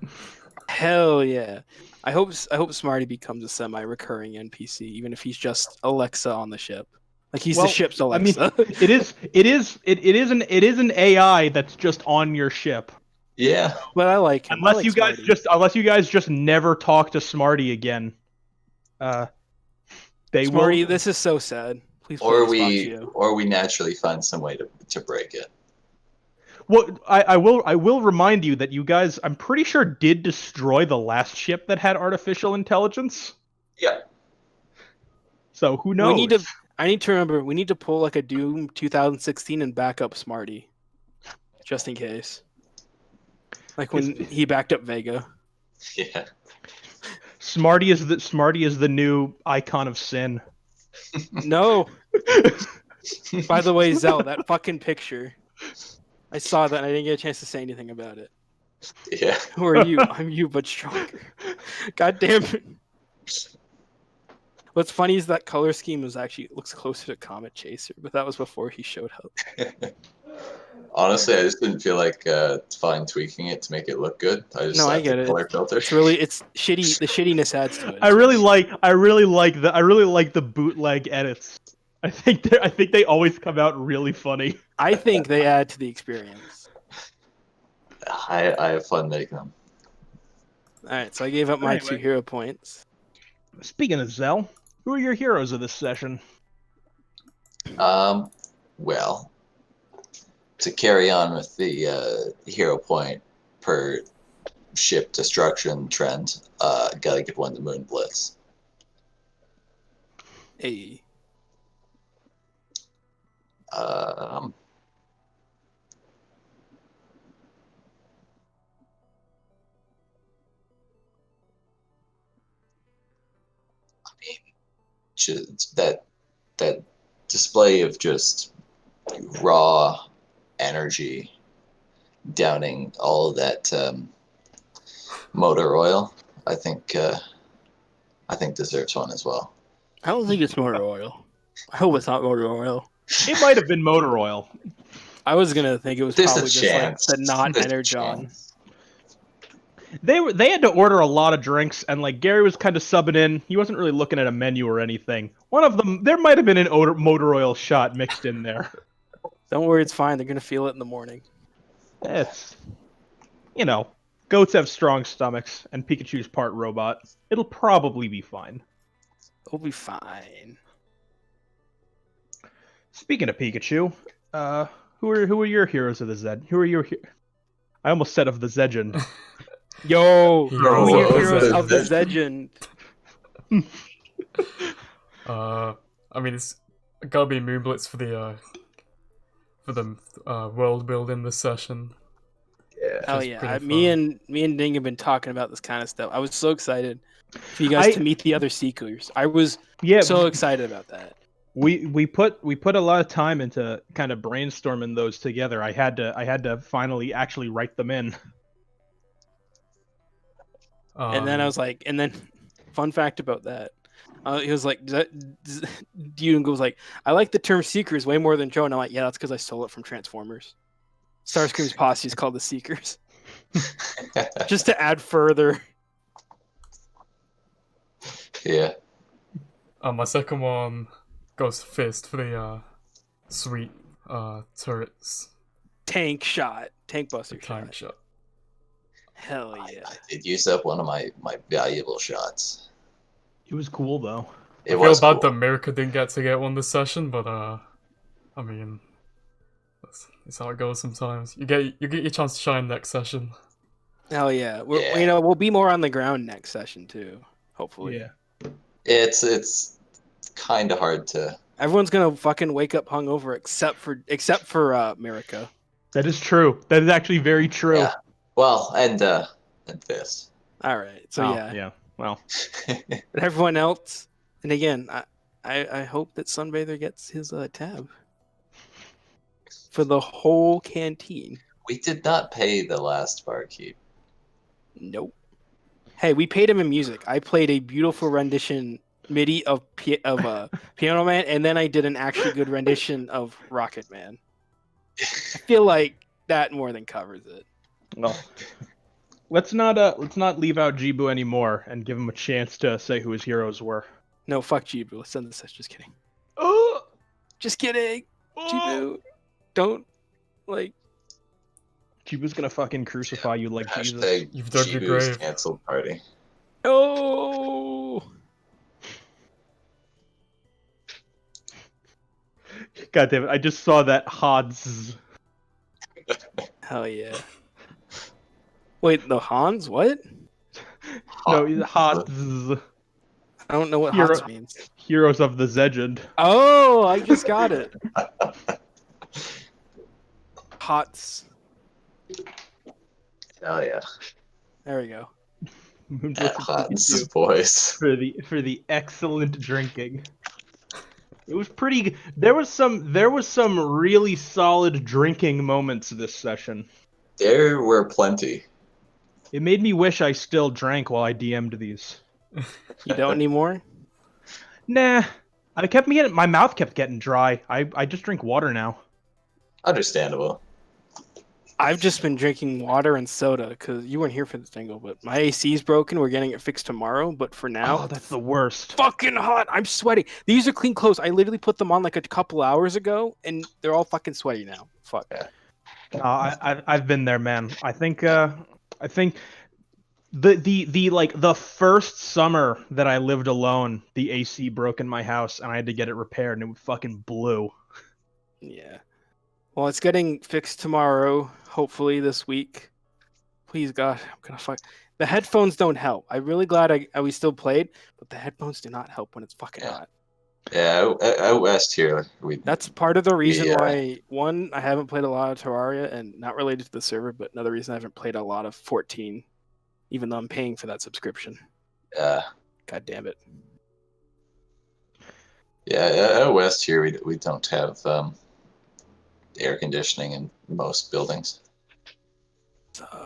S2: Hell yeah! I hope Smarty becomes a semi-recurring NPC, even if he's just Alexa on the ship. Like he's the
S1: Well,
S2: ship's
S1: I mean,
S2: Alexa.
S1: it is an AI that's just on your ship.
S6: Yeah.
S2: But I like him.
S1: Unless you guys just never talk to Smarty again. They
S2: Smarty,
S1: will.
S2: this is so sad. Please play
S6: Or
S2: this
S6: we
S2: Boxio.
S6: naturally find some way to break it.
S1: Well, I will remind you that you guys, I'm pretty sure, did destroy the last ship that had artificial intelligence.
S6: Yeah.
S1: So who knows?
S2: I need to remember. We need to pull like a Doom 2016 and back up Smarty, just in case. Like when he backed up Vega.
S6: Yeah.
S1: Smarty is the new icon of sin.
S2: No. By the way, Zell, that fucking picture. I saw that and I didn't get a chance to say anything about it.
S6: Yeah.
S2: Who are you? I'm you, but stronger. God damn it. What's funny is that color scheme looks closer to Comet Chaser, but that was before he showed up.
S6: Honestly, I just didn't feel like fine tweaking it to make it look good. I just
S2: I
S6: left
S2: get
S6: the
S2: it.
S6: color filter.
S2: It's shitty. The shittiness adds to it.
S1: I really like the bootleg edits. I think they always come out really funny.
S2: I think they add to the experience.
S6: I have fun making them.
S2: All right, so I gave up my
S1: Anyway.
S2: 2 hero points.
S1: Speaking of Zell, who are your heroes of this session?
S6: Well, to carry on with the hero point per ship destruction trend, gotta give one to Moon Blitz.
S2: Hey,
S6: Just that display of just raw energy, downing all of that Motor oil. I think deserves one as well.
S2: I don't think it's motor oil. I hope it's not motor oil.
S1: It might have been motor oil.
S2: I was gonna think it was
S6: There's a
S2: probably just like
S6: chance.
S2: the not
S6: There's a
S2: energon.
S6: chance.
S1: They had to order a lot of drinks, and like Gary was kind of subbing in. He wasn't really looking at a menu or anything. One of them, there might have been an motor oil shot mixed in there.
S2: Don't worry, it's fine. They're gonna feel it in the morning.
S1: It's, goats have strong stomachs, and Pikachu's part robot. It'll probably be fine.
S2: It'll be fine.
S1: Speaking of Pikachu, who are your heroes of the Zed? Who are your? I almost said of the Zegend.
S2: Yo,
S4: Heroes
S2: who are your
S6: of
S2: heroes
S6: the
S2: of the Zegend?
S4: I mean, it's gotta be Moonblitz for the world building this session.
S6: Yeah.
S2: Oh
S4: Just
S2: yeah,
S4: pretty
S2: me
S4: fun.
S2: and Ding have been talking about this kind of stuff. I was so excited for you guys to meet the other Seekers. I was
S1: Yeah,
S2: so excited about that.
S1: we put a lot of time into kind of brainstorming those together. I had to finally actually write them in.
S2: And then I was like, and then fun fact about that. He was like, Dune goes like, I like the term Seekers way more than Joe. And I'm like, yeah, that's because I stole it from Transformers. Starscream's posse is called the Seekers. Just to add further.
S6: Yeah.
S4: my second one goes to Fist for the sweet turrets.
S2: Tank buster
S4: Tank
S2: shot.
S4: shot.
S2: Hell yeah.
S6: I did use up one of my valuable shots.
S1: It was cool though.
S6: It
S4: I feel
S6: was
S4: bad
S6: cool.
S4: that America didn't get to get one this session, but I mean, that's how it goes sometimes. You get your chance to shine next session.
S2: Hell yeah.
S6: Yeah.
S2: We'll be more on the ground next session too. Hopefully.
S1: Yeah.
S6: It's kind of hard to.
S2: Everyone's gonna fucking wake up hungover except for America.
S1: That is true. That is actually very true.
S6: Yeah. Well, and this.
S2: All right. So
S1: Oh,
S2: yeah.
S1: yeah. Well,
S2: But everyone else, and again, I hope that Sunbather gets his tab for the whole canteen.
S6: We did not pay the last barkeep.
S2: Nope. Hey, we paid him in music. I played a beautiful rendition MIDI of Piano Man, and then I did an actually good rendition of Rocket Man. I feel like that more than covers it.
S1: well, let's not leave out Jibu anymore and give him a chance to say who his heroes were.
S2: No, fuck Jibu. Let's send this. Just kidding.
S1: Oh,
S2: Just kidding. Jibu, don't like.
S1: Jibu's gonna fucking crucify you like Jesus.
S6: Hashtag
S4: You've dug your
S6: Shibu's
S4: grave.
S6: canceled party.
S2: Oh.
S1: God damn it! I just saw that Hods.
S2: Hell yeah. Wait, the Hans? What?
S1: No, Hods.
S2: I don't know what
S1: Hero-
S2: Hans means.
S1: Heroes of the Zegend.
S2: Oh, I just got it. Hots.
S6: Oh yeah.
S2: There we go.
S6: At Hutton's boys.
S1: for the excellent drinking. It was pretty. There was some really solid drinking moments this session.
S6: There were plenty.
S1: It made me wish I still drank while I DM'd these.
S2: You don't anymore?
S1: Nah, my mouth kept getting dry. I just drink water now.
S6: Understandable.
S2: I've just been drinking water and soda because you weren't here for this angle, but my AC's broken. We're getting it fixed tomorrow, but for now,
S1: Oh, that's the worst.
S2: fucking hot. I'm sweating. These are clean clothes. I literally put them on like a couple hours ago, and they're all fucking sweaty now. Fuck.
S1: I've been there, man. I think the first summer that I lived alone, the AC broke in my house and I had to get it repaired, and it fucking blew.
S2: Yeah. Well, it's getting fixed tomorrow, hopefully this week. Please, God, I'm gonna fuck. The headphones don't help. I'm really glad we still played, but the headphones do not help when it's fucking hot.
S6: Yeah, out west here,
S2: That's part of the reason
S6: Yeah.
S2: why, one, I haven't played a lot of Terraria, and not related to the server, but another reason I haven't played a lot of 14, even though I'm paying for that subscription. God damn it.
S6: out west here we don't have air conditioning in most buildings.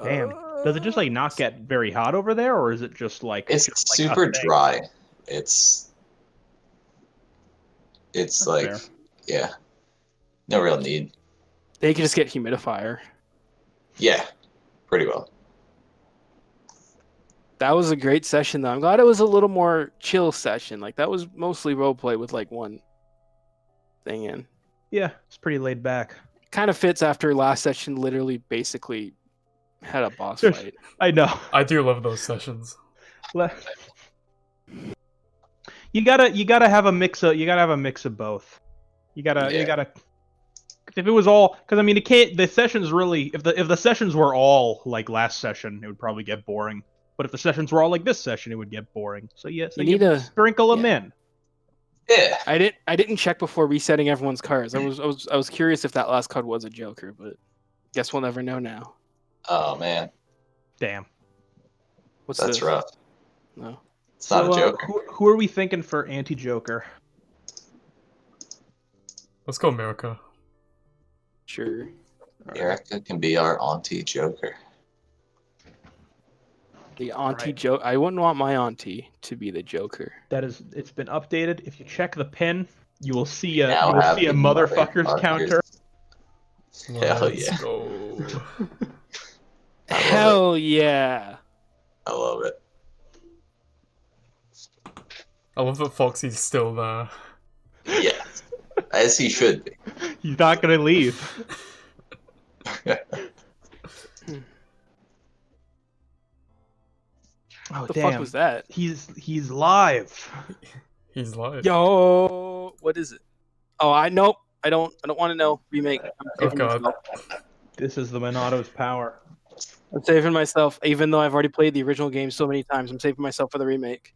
S1: Damn. Does it just like not get very hot over there, or is it just like
S6: It's
S1: just, like, a
S6: super
S1: thing?
S6: dry. It's
S1: That's
S6: like
S1: fair.
S6: yeah, no real need.
S2: They could just get humidifier.
S6: Yeah, pretty well.
S2: That was a great session, though. I'm glad it was a little more chill session. Like, that was mostly roleplay with, like, one thing in.
S1: Yeah, it's pretty laid back.
S2: Kind of fits after last session literally basically had a boss
S1: There's-
S2: fight.
S1: I know.
S4: I do love those sessions.
S1: You gotta have a mix of both. You gotta
S6: Yeah.
S1: if it was all, because I mean it can't, the sessions really, if the sessions were all like last session, it would probably get boring. But if the sessions were all like this session, it would get boring. So yes,
S2: You need a-
S1: sprinkle them in.
S6: Yeah.
S2: I didn't check before resetting everyone's cards. I was curious if that last card was a Joker, but guess we'll never know now.
S6: Oh man,
S1: Damn.
S2: What's
S6: that's
S2: this?
S6: rough.
S2: No.
S6: It's not
S1: So,
S6: a Joker.
S1: who are we thinking for anti-Joker?
S4: Let's go America.
S2: Sure.
S6: Erica can be our auntie Joker.
S2: The auntie
S1: Right.
S2: Joker. I wouldn't want my auntie to be the Joker.
S1: It's been updated. If you check the pin, you will see a
S6: Now have the
S1: motherfuckers counter.
S6: Hell
S4: Let's
S6: yeah.
S4: go.
S6: I love
S2: Hell yeah.
S6: I love it.
S4: I love that Foxy's still there.
S6: Yeah, as he should be.
S1: He's not gonna leave. Oh
S2: What the
S1: damn!
S2: fuck was that?
S1: He's live.
S4: He's live.
S2: Yo, what is it? Oh, I don't want to know. Remake. I'm
S4: Oh
S2: saving
S4: god.
S2: myself.
S1: This is the Monato's power.
S2: I'm saving myself, even though I've already played the original game so many times. I'm saving myself for the remake.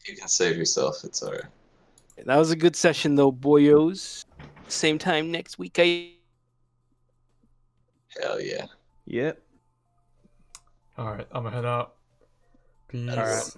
S6: You can save yourself. It's alright.
S2: That was a good session, though, boyos. Same time next week.
S6: Hell yeah.
S1: Yep.
S4: Alright, I'm gonna head out. Peace.
S1: Alright.